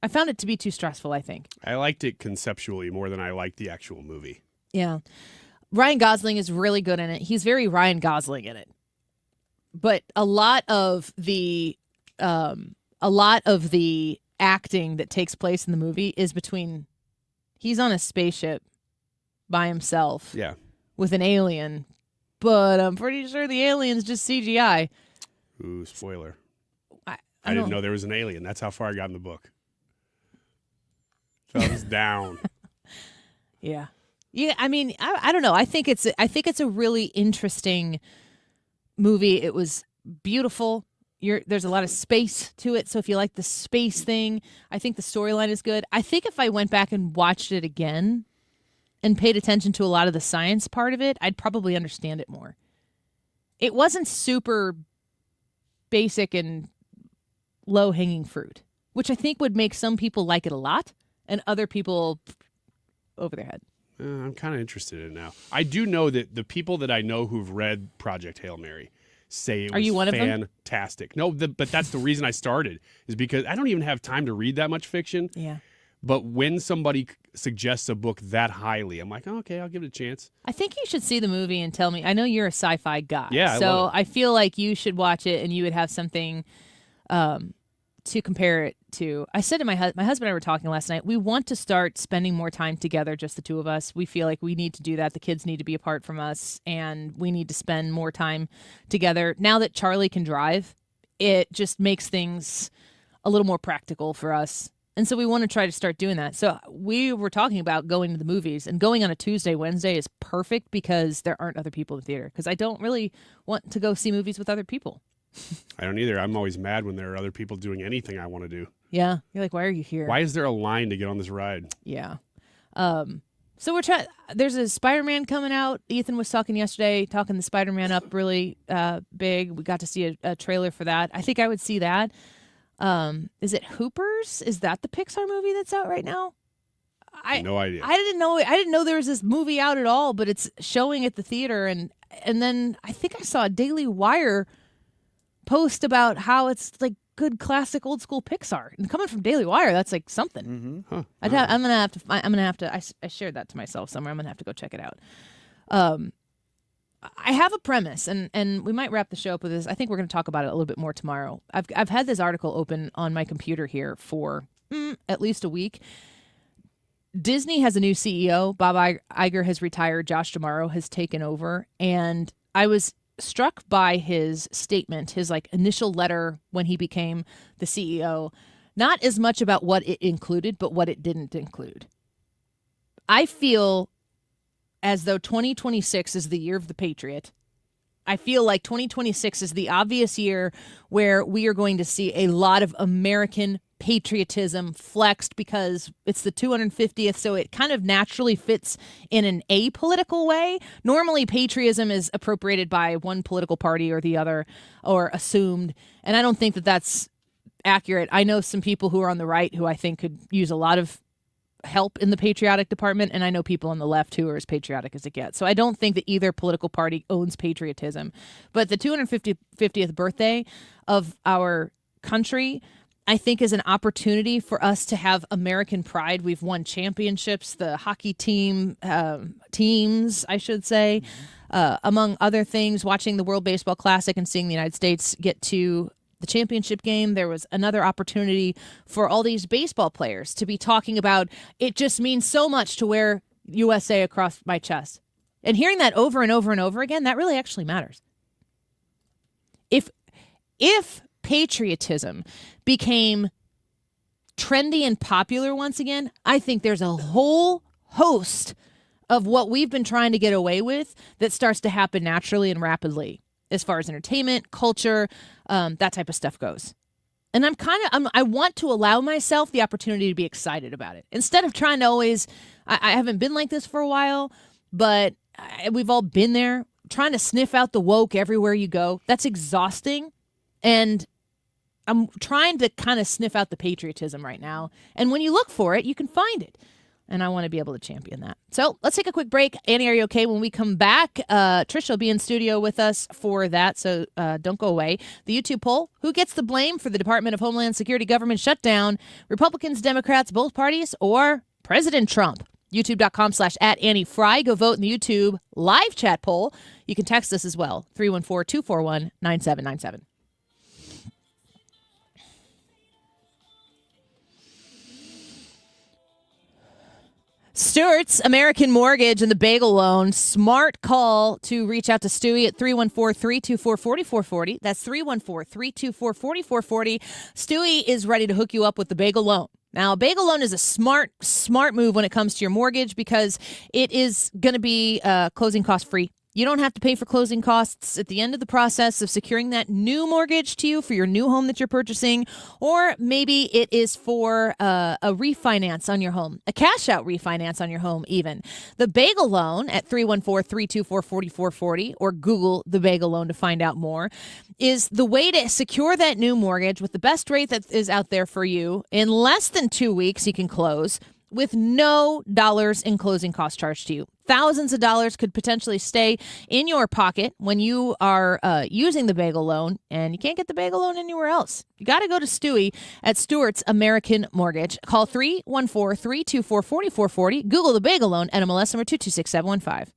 I found it to be too stressful, I think. I liked it conceptually more than I liked the actual movie. Yeah. Ryan Gosling is really good in it. He's very Ryan Gosling in it. But a lot of the acting that takes place in the movie is between he's on a spaceship by himself. Yeah. With an alien, but I'm pretty sure the alien's just CGI. Ooh, spoiler. I didn't know there was an alien. That's how far I got in the book. Thumbs down. Yeah. Yeah, I mean, I don't know. I think it's a really interesting movie. It was beautiful. There's a lot of space to it, so if you like the space thing, I think the storyline is good. I think if I went back and watched it again and paid attention to a lot of the science part of it, I'd probably understand it more. It wasn't super basic and low-hanging fruit, which I think would make some people like it a lot and other people over their head. I'm kind of interested in it now. I do know that the people that I know who've read Project Hail Mary say it was Are you one of them? fantastic. No, but that's the reason I started, is because I don't even have time to read that much fiction. Yeah. But when somebody suggests a book that highly, I'm like, oh, okay, I'll give it a chance. I think you should see the movie and tell me. I know you're a sci-fi guy. Yeah, I so love it. I feel like you should watch it and you would have something to compare it to. I said to my husband and I were talking last night, we want to start spending more time together, just the two of us. We feel like we need to do that. The kids need to be apart from us, and we need to spend more time together. Now that Charlie can drive, it just makes things a little more practical for us. And so we want to try to start doing that. So we were talking about going to the movies, and going on a Tuesday, Wednesday is perfect because there aren't other people in the theater, because I don't really want to go see movies with other people. I don't either. I'm always mad when there are other people doing anything I want to do. Yeah. You're like, why are you here? Why is there a line to get on this ride? Yeah. So we're trying. There's a Spider-Man coming out. Ethan was talking yesterday, talking the Spider-Man up really big. We got to see a trailer for that. I think I would see that. Is it Hoopers? Is that the Pixar movie that's out right now? No idea. I didn't know there was this movie out at all, but it's showing at the theater. And then I think I saw a Daily Wire post about how it's like good classic old school Pixar. And coming from Daily Wire, that's like something. Mm-hmm. Huh. I'm gonna have to. I shared that to myself somewhere. I'm gonna have to go check it out. I have a premise, and we might wrap the show up with this. I think we're going to talk about it a little bit more tomorrow. I've had this article open on my computer here for at least a week. Disney has a new CEO. Bob Iger has retired. Josh D'Amaro has taken over, and I was struck by his statement, his like initial letter when he became the CEO. Not as much about what it included, but what it didn't include. I feel as though 2026 is the year of the Patriot. I feel like 2026 is the obvious year where we are going to see a lot of American patriotism flexed because it's the 250th, so it kind of naturally fits in an apolitical way. Normally, patriotism is appropriated by one political party or the other, or assumed, and I don't think that that's accurate. I know some people who are on the right who I think could use a lot of help in the patriotic department, and I know people on the left who are as patriotic as it gets. So I don't think that either political party owns patriotism. But the 250th birthday of our country, I think, is an opportunity for us to have American pride. We've won championships, the hockey teams, I should say, among other things. Watching the World Baseball Classic and seeing the United States get to the championship game, there was another opportunity for all these baseball players to be talking about, it just means so much to wear USA across my chest. And hearing that over and over and over again, that really actually matters. If patriotism became trendy and popular once again, I think there's a whole host of what we've been trying to get away with that starts to happen naturally and rapidly as far as entertainment, culture, that type of stuff goes. And I want to allow myself the opportunity to be excited about it. Instead of trying to always, I haven't been like this for a while, but we've all been there, trying to sniff out the woke everywhere you go. That's exhausting. And I'm trying to kind of sniff out the patriotism right now. And when you look for it, you can find it. And I want to be able to champion that. So let's take a quick break. Annie, are you okay? When we come back, Trish will be in studio with us for that, so don't go away. The YouTube poll, who gets the blame for the Department of Homeland Security government shutdown? Republicans, Democrats, both parties, or President Trump? YouTube.com/@AnnieFry. Go vote in the YouTube live chat poll. You can text us as well, 314-241-9797. Stewart's American Mortgage and the Bagel Loan. Smart call to reach out to Stewie at 314-324-4440. That's 314-324-4440. Stewie is ready to hook you up with the Bagel Loan. Now, a Bagel Loan is a smart move when it comes to your mortgage because it is going to be closing cost free. You don't have to pay for closing costs at the end of the process of securing that new mortgage to you for your new home that you're purchasing, or maybe it is for a refinance on your home, a cash out refinance on your home even. The Bagel Loan at 314-324-4440 or Google the Bagel Loan to find out more is the way to secure that new mortgage with the best rate that is out there for you. In less than 2 weeks, you can close with no dollars in closing costs charged to you. Thousands of dollars could potentially stay in your pocket when you are using the Bagel Loan, and you can't get the Bagel Loan anywhere else. You got to go to Stewie at Stewart's American Mortgage. Call 314-324-4440. Google the Bagel Loan, NMLS number 226715.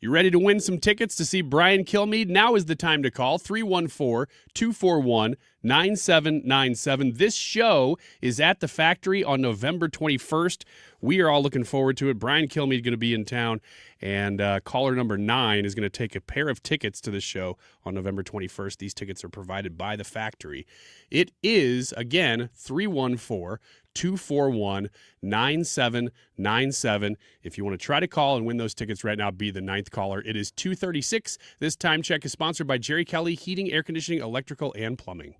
You ready to win some tickets to see Brian Kilmeade? Now is the time to call 314-241-9797. This show is at the Factory on November 21st. We are all looking forward to it. Brian Kilmeade is going to be in town, and caller number 9 is going to take a pair of tickets to the show on November 21st. These tickets are provided by the Factory. It is, again, 314-241-9797. If you want to try to call and win those tickets right now, be the 9th caller. It is 2:36. This time check is sponsored by Jerry Kelly Heating, Air Conditioning, Electrical, and Plumbing.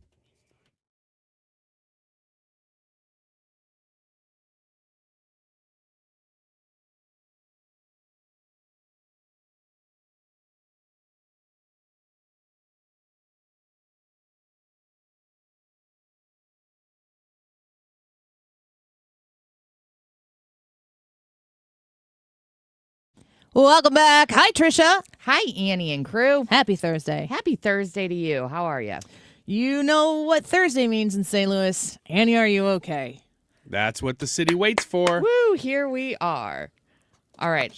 Welcome back. Hi, Trisha. Hi, Annie and crew. Happy Thursday. Happy Thursday to you. How are you? You know what Thursday means in St. Louis. Annie, are you okay? That's what the city waits for. Woo, here we are. All right.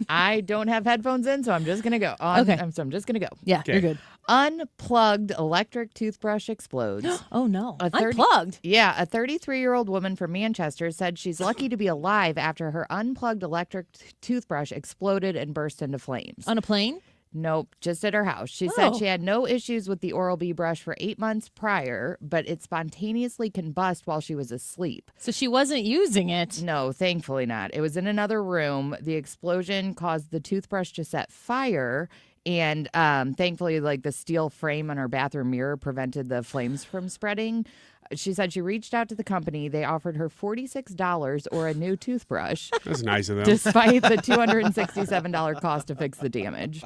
I don't have headphones in, so I'm just going to go. Okay. So I'm just going to go. Yeah, you're good. Unplugged electric toothbrush explodes. Oh, no. Unplugged? Yeah. A 33-year-old woman from Manchester said she's lucky to be alive after her unplugged electric toothbrush exploded and burst into flames. On a plane? Nope, just at her house. She said she had no issues with the Oral-B brush for 8 months prior, but it spontaneously combusted while she was asleep. So she wasn't using it? No, thankfully not. It was in another room. The explosion caused the toothbrush to set fire, and thankfully, like, the steel frame on her bathroom mirror prevented the flames from spreading. She said she reached out to the company. They offered her $46 or a new toothbrush. That's nice of them. Despite the $267 cost to fix the damage.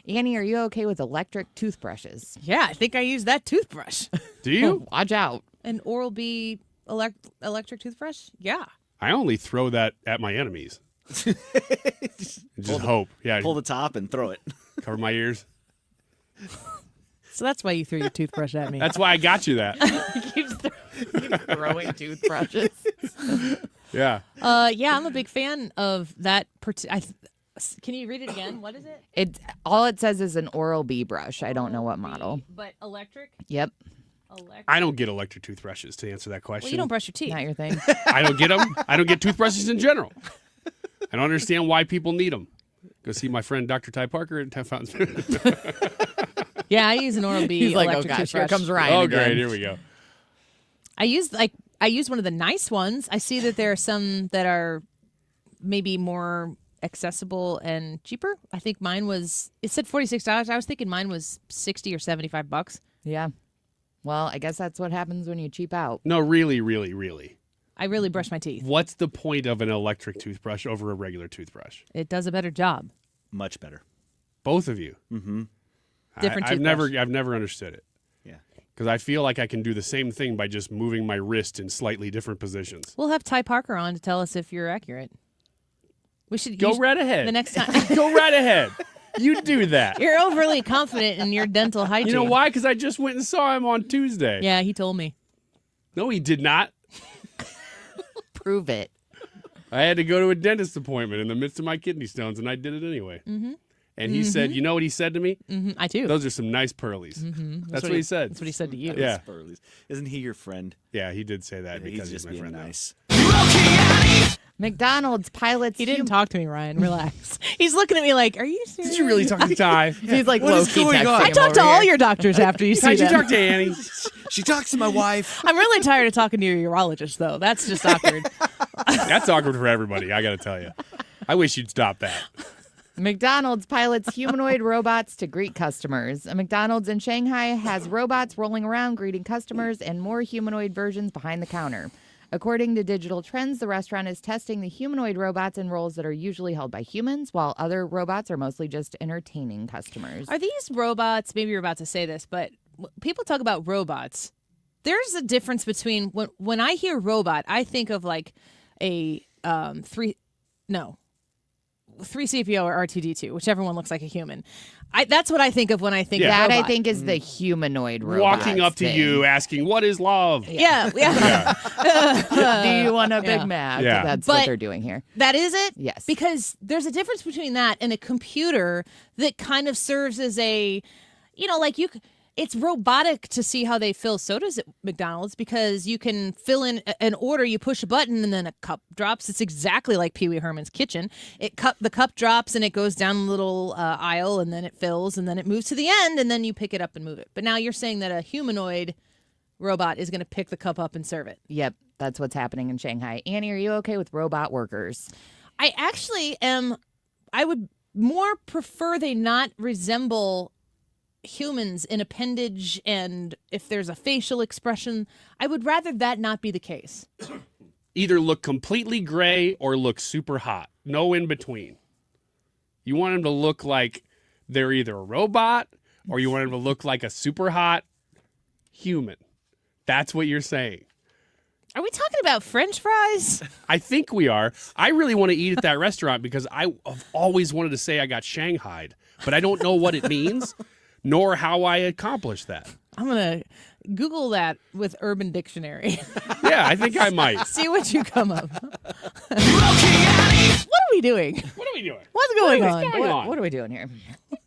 Annie, are you okay with electric toothbrushes? Yeah, I think I use that toothbrush. Do you? Watch out. An Oral-B electric toothbrush? Yeah. I only throw that at my enemies. Just hope. Yeah. Pull the top and throw it. Cover my ears. So that's why you threw your toothbrush at me. That's why I got you that. He keeps throwing toothbrushes. Yeah. Yeah, I'm a big fan of that. Can you read it again? What is it? All it says is an Oral-B brush. I don't know what model. But electric? Yep. I don't get electric toothbrushes, to answer that question. Well, you don't brush your teeth. Not your thing. I don't get them. I don't get toothbrushes in general. I don't understand why people need them. Go see my friend Dr. Ty Parker at Fountain. Yeah, I use an Oral-B He's like, electric oh gosh, toothbrush. here comes Ryan Oh, again. great. Here we go. I use one of the nice ones. I see that there are some that are maybe more accessible and cheaper. I think mine was, it said $46. I was thinking mine was $60 or $75. Yeah. Well, I guess that's what happens when you cheap out. No, really, really, really. I really brush my teeth. What's the point of an electric toothbrush over a regular toothbrush? It does a better job. Much better. Both of you. Mm-hmm. Different I've toothbrush. never understood it. Yeah. Because I feel like I can do the same thing by just moving my wrist in slightly different positions. We'll have Ty Parker on to tell us if you're accurate. We should Go right ahead. The next time. Go right ahead. You do that. You're overly confident in your dental hygiene. You know why? Because I just went and saw him on Tuesday. Yeah, he told me. No, he did not. Prove it. I had to go to a dentist appointment in the midst of my kidney stones, and I did it anyway. Mm-hmm. And he said, you know what he said to me? Mm-hmm. I do. Those are some nice pearlies. Mm-hmm. That's what he said. That's what he said to you. Yeah. Pearlies. Isn't he your friend? Yeah, he did say that because he's just my being friend. nice. McDonald's pilots. He didn't talk to me, Ryan. Relax. He's looking at me like, are you serious? Did you really talk to Ty? He's like, What is low-key going on? texting I him talk to over all here. your doctors after you see How'd you them. talk to Annie? She talks to my wife. I'm really tired of talking to your urologist, though. That's just awkward. That's awkward for everybody, I got to tell you. I wish you'd stop that. McDonald's pilots humanoid robots to greet customers. A McDonald's in Shanghai has robots rolling around greeting customers and more humanoid versions behind the counter. According to Digital Trends, the restaurant is testing the humanoid robots in roles that are usually held by humans, while other robots are mostly just entertaining customers. Are these robots, maybe you're about to say this, but people talk about robots. There's a difference between, when I hear robot, I think of like a 3CPO or R2D2, whichever one looks like a human. That's what I think of when I think of that. robot. I think is the humanoid robot. Walking up to you, asking, what is love? Yeah. Do you want a Big Mac? Yeah. That's But what they're doing here. That is it? Yes. Because there's a difference between that and a computer that kind of serves as a, it's robotic to see how they fill sodas at McDonald's because you can fill in an order, you push a button, and then a cup drops. It's exactly like Pee Wee Herman's kitchen. The cup drops, and it goes down a little aisle, and then it fills, and then it moves to the end, and then you pick it up and move it. But now you're saying that a humanoid robot is going to pick the cup up and serve it. Yep, that's what's happening in Shanghai. Annie, are you okay with robot workers? I actually am. I would more prefer they not resemble humans in appendage, and if there's a facial expression, I would rather that not be the case. Either look completely gray or look super hot. No in between. You want them to look like they're either a robot or you want them to look like a super hot human. That's what you're saying. Are we talking about French fries? I think we are. I really want to eat at that restaurant because I've always wanted to say I got shanghaied, but I don't know what it means. Nor how I accomplish that. I'm going to Google that with Urban Dictionary. Yeah, I think I might. See what you come up. What are we doing? What are we doing? What's going on? What are we doing here?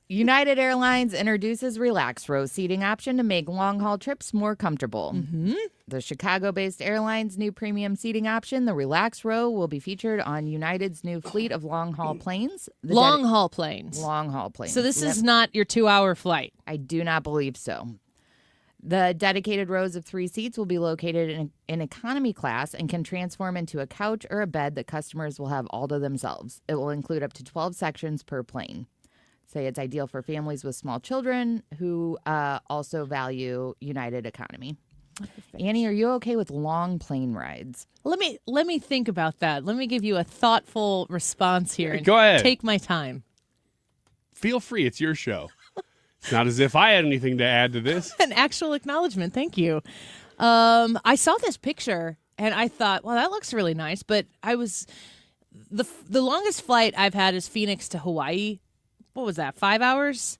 United Airlines introduces relaxed row seating option to make long-haul trips more comfortable. Mm-hmm. The Chicago-based airline's new premium seating option, the relaxed row, will be featured on United's new fleet of long-haul planes. Long-haul planes. Long-haul planes. So this is not your 2-hour flight. I do not believe so. The dedicated rows of 3 seats will be located in economy class and can transform into a couch or a bed that customers will have all to themselves. It will include up to 12 sections per plane. Say it's ideal for families with small children who also value United economy. Annie, are you okay with long plane rides? Let me think about that. Let me give you a thoughtful response here. And Go ahead. Take my time. Feel free. It's your show. It's not as if I had anything to add to this. An actual acknowledgement. Thank you. I saw this picture and I thought, well, that looks really nice. But I was the longest flight I've had is Phoenix to Hawaii. What was that? 5 hours?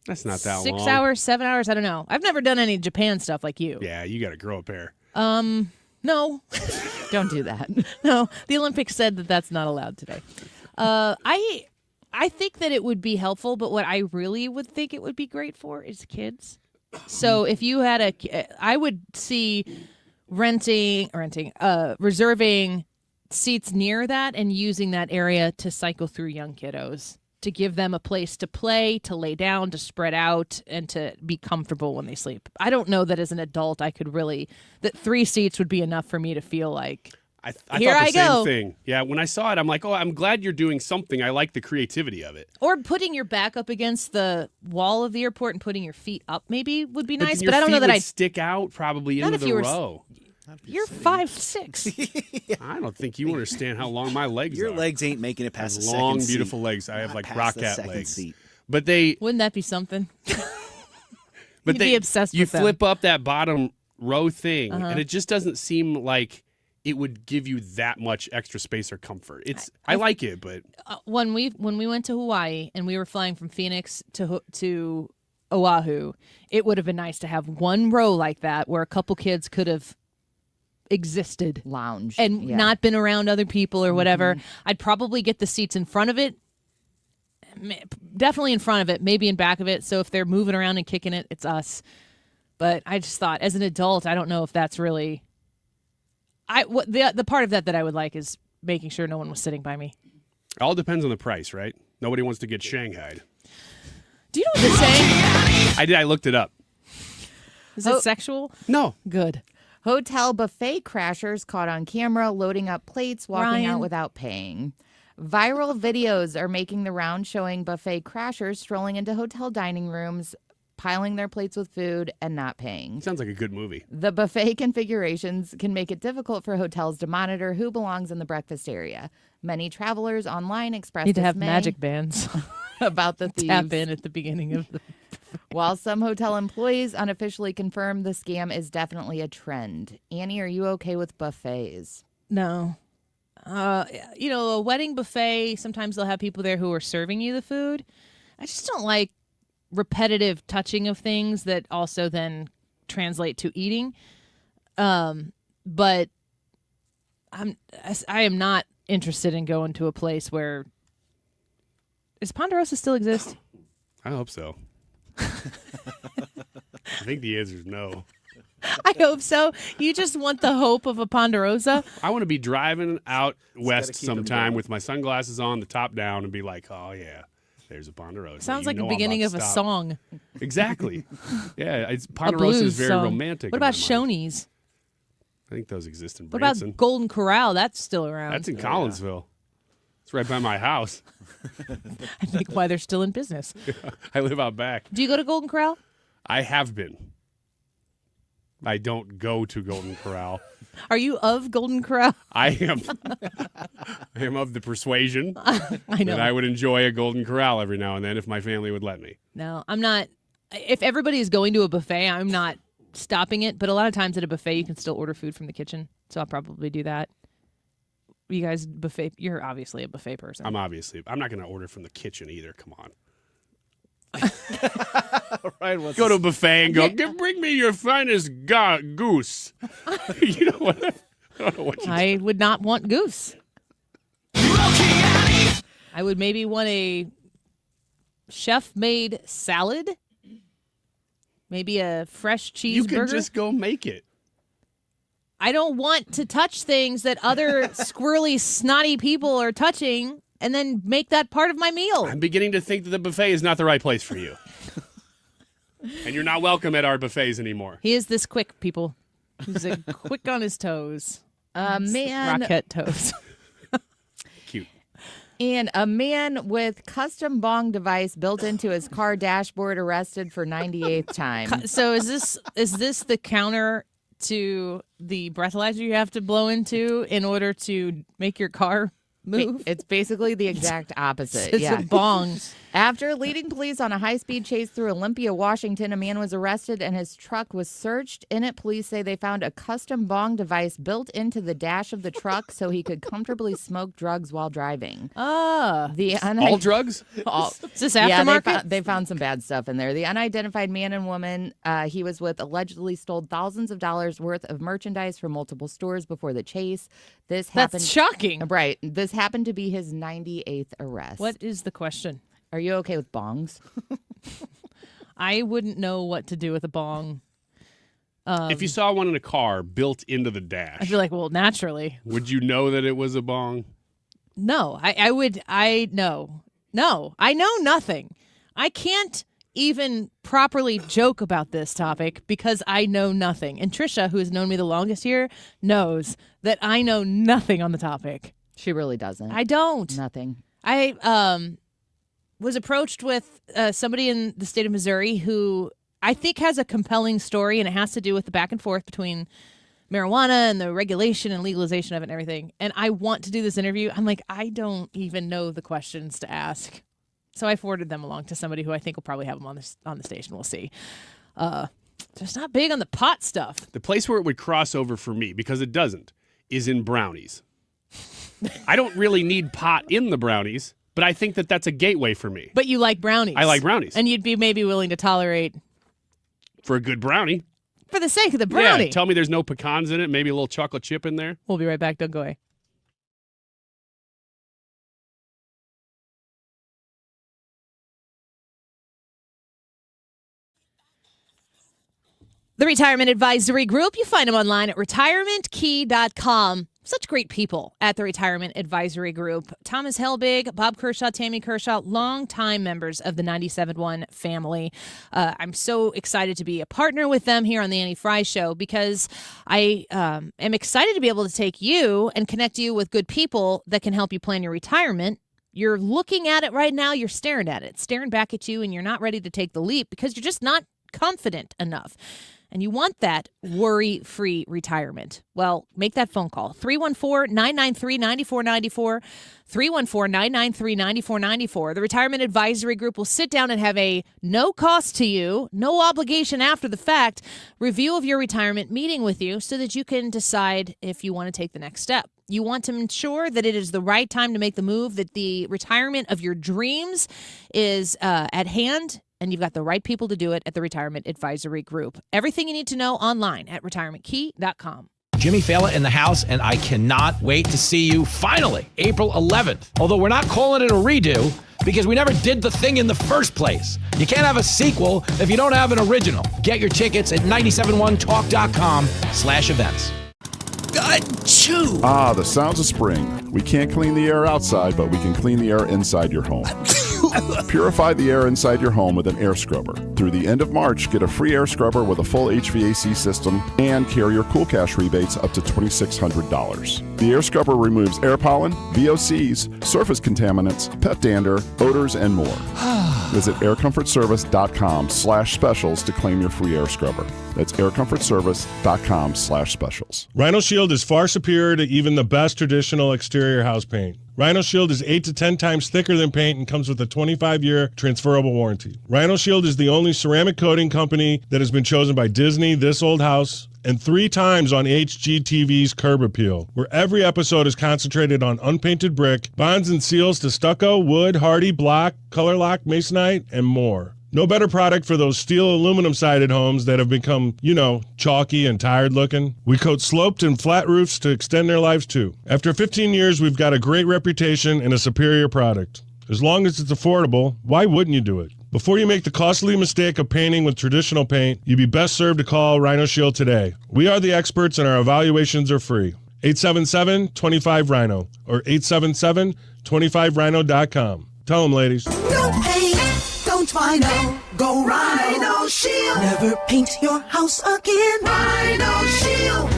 That's not that long. 6 hours, 7 hours. I don't know. I've never done any Japan stuff like you. Yeah, you got to grow a pair. No. Don't do that. No, the Olympics said that that's not allowed today. I think that it would be helpful, but what I really would think it would be great for is kids. So if you had I would see reserving seats near that and using that area to cycle through young kiddos, to give them a place to play, to lay down, to spread out, and to be comfortable when they sleep. I don't know that as an adult I could that 3 seats would be enough for me to feel like, I here thought I the same go. thing. Yeah, when I saw it, I'm like, oh, I'm glad you're doing something. I like the creativity of it. Or putting your back up against the wall of the airport and putting your feet up maybe would be nice. But But I don't know that I'd stick out probably Not into if the you were row. You're 5'6". I don't think you understand how long my legs Your are. legs ain't making it past the second long, seat. beautiful legs. I have Not like past the rocket second legs. seat. But Wouldn't that be something? but You'd be obsessed you with them. flip up that bottom row thing, Uh-huh. and it just doesn't seem like it would give you that much extra space or comfort. I like it, but When we went to Hawaii and we were flying from Phoenix to Oahu, it would have been nice to have one row like that where a couple kids could have existed, lounged, and yeah. not been around other people or whatever. I'd probably get the seats in front of it, definitely in front of it, maybe in back of it. So if they're moving around and kicking it, it's us. But I just thought, as an adult, I don't know if that's really. The part of that I would like is making sure no one was sitting by me. it all depends on the price, right? Nobody wants to get shanghaied. Do you know what they're saying? I did. I looked it up. Is it sexual? No. Good. Hotel buffet crashers caught on camera loading up plates, walking out without paying. Viral videos are making the round showing buffet crashers strolling into hotel dining rooms, piling their plates with food, and not paying. Sounds like a good movie. The buffet configurations can make it difficult for hotels to monitor who belongs in the breakfast area. Many travelers online expressed Need to have dismay magic bands about the thieves. Tap in at the beginning of the. While some hotel employees unofficially confirm the scam is definitely a trend. Annie, are you okay with buffets? No. A wedding buffet, sometimes they'll have people there who are serving you the food. I just don't like repetitive touching of things that also then translate to eating. But I am not interested in going to a place where. Does Ponderosa still exist? I hope so. I think the answer is no. I hope so. You just want the hope of a Ponderosa? I want to be driving out west keep 'em sometime going. with my sunglasses on, the top down, and be like, oh, yeah, there's a Ponderosa. Sounds You like know the I'm beginning about of to a stop. song. Exactly. Yeah, A Ponderosa is blues very song. romantic. What in my about mind. Shoney's? I think those exist in What Branson. about Golden Corral? That's still around. That's in Collinsville. It's right by my house. I think why they're still in business. I live out back. Do you go to Golden Corral? I have been. I don't go to Golden Corral. Are you of Golden Corral? I am. I am of the persuasion I know. that I would enjoy a Golden Corral every now and then if my family would let me. No, I'm not. If everybody is going to a buffet, I'm not stopping it. But a lot of times at a buffet, you can still order food from the kitchen. So I'll probably do that. You guys, buffet, you're obviously a buffet person. I'm not going to order from the kitchen either. Come on. Ryan, Go to a buffet and go, bring me your finest goose. You know what? I don't know what you I would not want goose. Looking at I would maybe want a chef-made salad. Maybe a fresh cheeseburger. You could just go make it. I don't want to touch things that other squirrely, snotty people are touching and then make that part of my meal. I'm beginning to think that the buffet is not the right place for you. And you're not welcome at our buffets anymore. He is this quick, people. He's quick on his toes. Man. Rocket toes. Cute. And a man with custom bong device built into his car dashboard arrested for 98th time. So is this the counter to the breathalyzer you have to blow into in order to make your car move? It's basically the exact opposite. It's a bong. After leading police on a high-speed chase through Olympia, Washington, a man was arrested and his truck was searched. In it, police say they found a custom bong device built into the dash of the truck so he could comfortably smoke drugs while driving. Ah. All drugs? Is this aftermarket? Yeah, they found some bad stuff in there. The unidentified man and woman he was with allegedly stole thousands of dollars worth of merchandise from multiple stores before the chase. That's shocking. Right. This happened to be his 98th arrest. What is the question? Are you okay with bongs? I wouldn't know what to do with a bong. If you saw one in a car built into the dash, I'd be like, well, naturally. Would you know that it was a bong? No, No, I know nothing. I can't even properly joke about this topic because I know nothing. And Trisha, who has known me the longest here, knows that I know nothing on the topic. She really doesn't. I don't. Nothing. I was approached with somebody in the state of Missouri who I think has a compelling story, and it has to do with the back and forth between marijuana and the regulation and legalization of it and everything. And I want to do this interview. I'm like, I don't even know the questions to ask. So I forwarded them along to somebody who I think will probably have them on the station. We'll see. Just not big on the pot stuff. The place where it would cross over for me, because it doesn't, is in brownies. I don't really need pot in the brownies, but I think that that's a gateway for me. But you like brownies. I like brownies. And you'd be maybe willing to tolerate. For a good brownie. For the sake of the brownie. Yeah, tell me there's no pecans in it, maybe a little chocolate chip in there. We'll be right back. Don't go away. The Retirement Advisory Group, you find them online at retirementkey.com. Such great people at the Retirement Advisory Group. Thomas Helbig, Bob Kershaw, Tammy Kershaw, longtime members of the 97.1 family. I'm so excited to be a partner with them here on the Annie Fry Show because I am excited to be able to take you and connect you with good people that can help you plan your retirement. You're looking at it right now. You're staring at it, staring back at you, and you're not ready to take the leap because you're just not confident enough. And you want that worry-free retirement. Well, make that phone call. 314-993-9494. 314-993-9494. The Retirement Advisory Group will sit down and have a no cost to you, no obligation after the fact, review of your retirement meeting with you so that you can decide if you want to take the next step. You want to ensure that it is the right time to make the move, that the retirement of your dreams is at hand, and you've got the right people to do it at the Retirement Advisory Group. Everything you need to know online at retirementkey.com. Jimmy Fallon in the house, and I cannot wait to see you finally, April 11th. Although we're not calling it a redo because we never did the thing in the first place. You can't have a sequel if you don't have an original. Get your tickets at 971talk.com/events. Achoo! Ah, the sounds of spring. We can't clean the air outside, but we can clean the air inside your home. Purify the air inside your home with an air scrubber. Through the end of March, get a free air scrubber with a full HVAC system and carrier Cool Cash rebates up to $2,600. The air scrubber removes air pollen, VOCs, surface contaminants, pet dander, odors, and more. Visit aircomfortservice.com/specials to claim your free air scrubber. That's aircomfortservice.com/specials. Rhino Shield is far superior to even the best traditional exterior house paint. Rhino Shield is 8 to 10 times thicker than paint and comes with a 25-year transferable warranty. Rhino Shield is the only ceramic coating company that has been chosen by Disney, This Old House, and 3 times on HGTV's Curb Appeal, where every episode is concentrated on unpainted brick, bonds and seals to stucco, wood, hardy, block, color lock, masonite, and more. No better product for those steel aluminum-sided homes that have become, chalky and tired looking. We coat sloped and flat roofs to extend their lives too. After 15 years, we've got a great reputation and a superior product. As long as it's affordable, why wouldn't you do it? Before you make the costly mistake of painting with traditional paint, you'd be best served to call Rhino Shield today. We are the experts and our evaluations are free. 877-25-RHINO or 877-25rhino.com. Tell them, ladies. No paint, don't Rhino. Go Rhino Shield. Never paint your house again. Rhino Shield.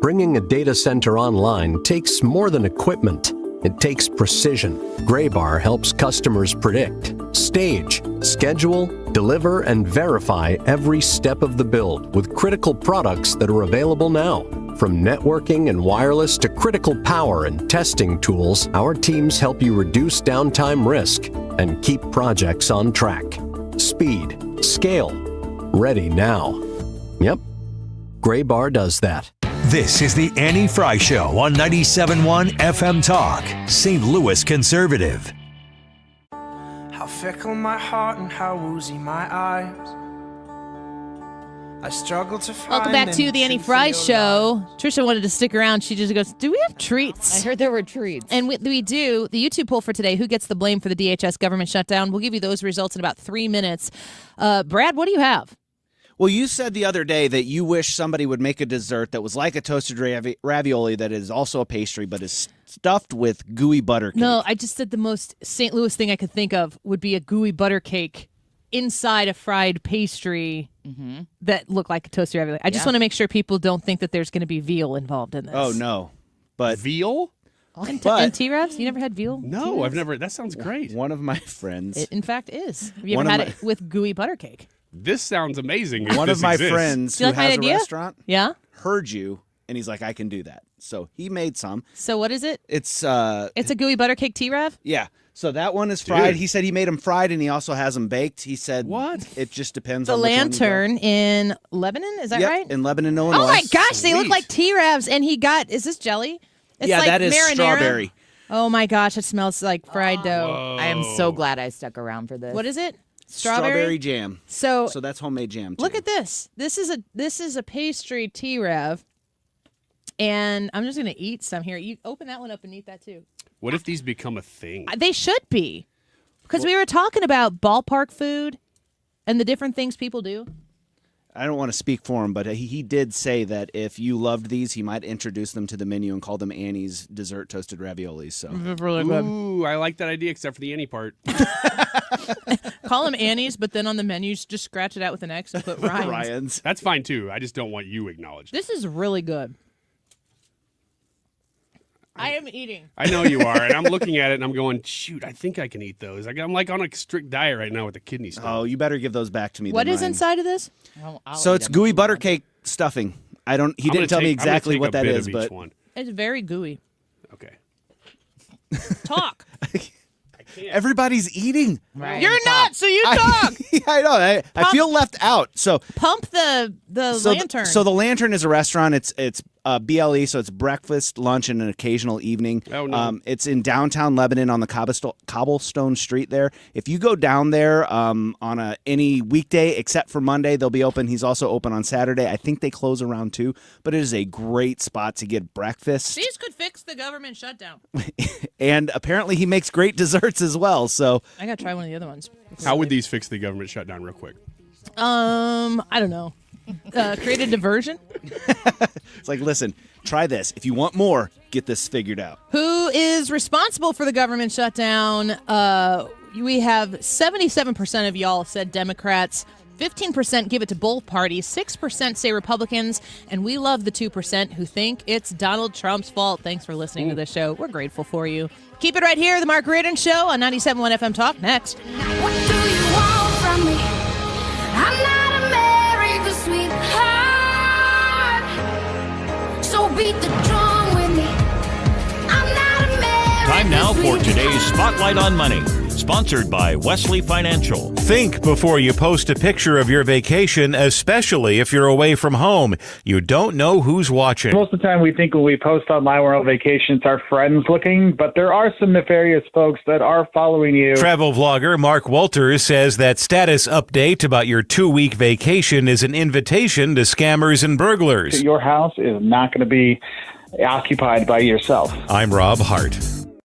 Bringing a data center online takes more than equipment. It takes precision. Graybar helps customers predict, stage, schedule, deliver, and verify every step of the build with critical products that are available now. From networking and wireless to critical power and testing tools, our teams help you reduce downtime risk and keep projects on track. Speed, scale, ready now. Yep, Graybar does that. This is the Annie Fry Show on 97.1 FM Talk, St. Louis Conservative. How fickle my heart and how woozy my eyes. I struggle to find. Welcome back to the Annie Fry Show. Trisha wanted to stick around. She just goes, do we have treats? I heard there were treats. And we do. The YouTube poll for today, who gets the blame for the DHS government shutdown? We'll give you those results in about 3 minutes. Brad, what do you have? Well, you said the other day that you wish somebody would make a dessert that was like a toasted ravioli that is also a pastry but is stuffed with gooey butter cake. No, I just said the most St. Louis thing I could think of would be a gooey butter cake inside a fried pastry that looked like a toasted ravioli. I just want to make sure people don't think that there's going to be veal involved in this. Oh, no. But veal? And T-Revs? You never had veal? No, I've never. That sounds great. One of my friends. It, in fact, is. Have you ever had it with gooey butter cake? This sounds amazing. One of my friends who has a restaurant heard you, and he's like, I can do that. So he made some. So what is it? It's a gooey butter cake T-Rev? Yeah. So that one is fried. Dude. He said he made them fried, and he also has them baked. He said, "What? It just depends on the Lantern in Lebanon. Is that right? In Lebanon, Illinois. Oh my gosh, they look like T-Revs, and he got. Is this jelly? It's like that is marinara. strawberry. Oh my gosh, it smells like fried dough. Whoa. I am so glad I stuck around for this. What is it? Strawberry jam. So that's homemade jam. Too. Look at this. This is a pastry T-Rev, and I'm just gonna eat some here. You open that one up and eat that too. What if these become a thing? They should be. Because we were talking about ballpark food and the different things people do. I don't want to speak for him, but he did say that if you loved these, he might introduce them to the menu and call them Annie's dessert toasted raviolis. So really good. Ooh, I like that idea, except for the Annie part. Call them Annie's, but then on the menus, just scratch it out with an X and put Ryan's. Ryan's. That's fine too. I just don't want you acknowledged. This is really good. I am eating. I know you are, and I'm looking at it, and I'm going, shoot, I think I can eat those. I'm like on a strict diet right now with the kidney stone. Oh, you better give those back to me. What is Ryan. inside of this? So it's gooey butter cake stuffing. He didn't tell me exactly what that is, but it's very gooey. Okay. Talk. Everybody's eating. Right. You're not, so you talk. I know. I feel left out. So pump the lantern. So the Lantern is a restaurant. It's BLE, so it's breakfast, lunch, and an occasional evening. Oh, no. It's in downtown Lebanon on the cobblestone street there. If you go down there on any weekday except for Monday, they'll be open. He's also open on Saturday. I think they close around 2, but it is a great spot to get breakfast. These could fix the government shutdown. And apparently he makes great desserts as well. So I got to try one of the other ones. How would these fix the government shutdown real quick? I don't know. Create a diversion? It's like, listen, try this. If you want more, get this figured out. Who is responsible for the government shutdown? We have 77% of y'all said Democrats. 15% give it to both parties. 6% say Republicans. And we love the 2% who think it's Donald Trump's fault. Thanks for listening to the show. We're grateful for you. Keep it right here, The Mark Reardon Show on 97.1 FM Talk. Next. What do you want from me? I'm not America's sweetheart. So beat the drum with me. I'm not America's Time now for sweetheart. today's Spotlight on Money. Sponsored by Wesley Financial. Think before you post a picture of your vacation, especially if you're away from home. You don't know who's watching. Most of the time we think when we post online we're on vacation, it's our friends looking, but there are some nefarious folks that are following you. Travel vlogger Mark Walters says that status update about your 2-week vacation is an invitation to scammers and burglars. Your house is not going to be occupied by yourself. I'm Rob Hart.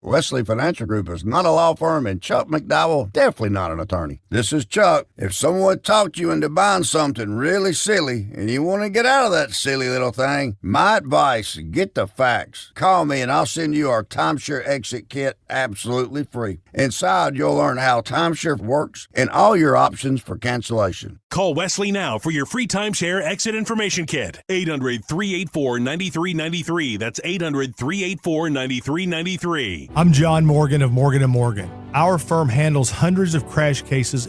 Wesley Financial Group is not a law firm, and Chuck McDowell definitely not an attorney. This is Chuck. If someone talked you into buying something really silly and you want to get out of that silly little thing, my advice, get the facts. Call me and I'll send you our timeshare exit kit absolutely free. Inside, you'll learn how timeshare works and all your options for cancellation. Call Wesley now for your free timeshare exit information kit. 800-384-9393. That's 800-384-9393. I'm John Morgan of Morgan & Morgan. Our firm handles hundreds of crash cases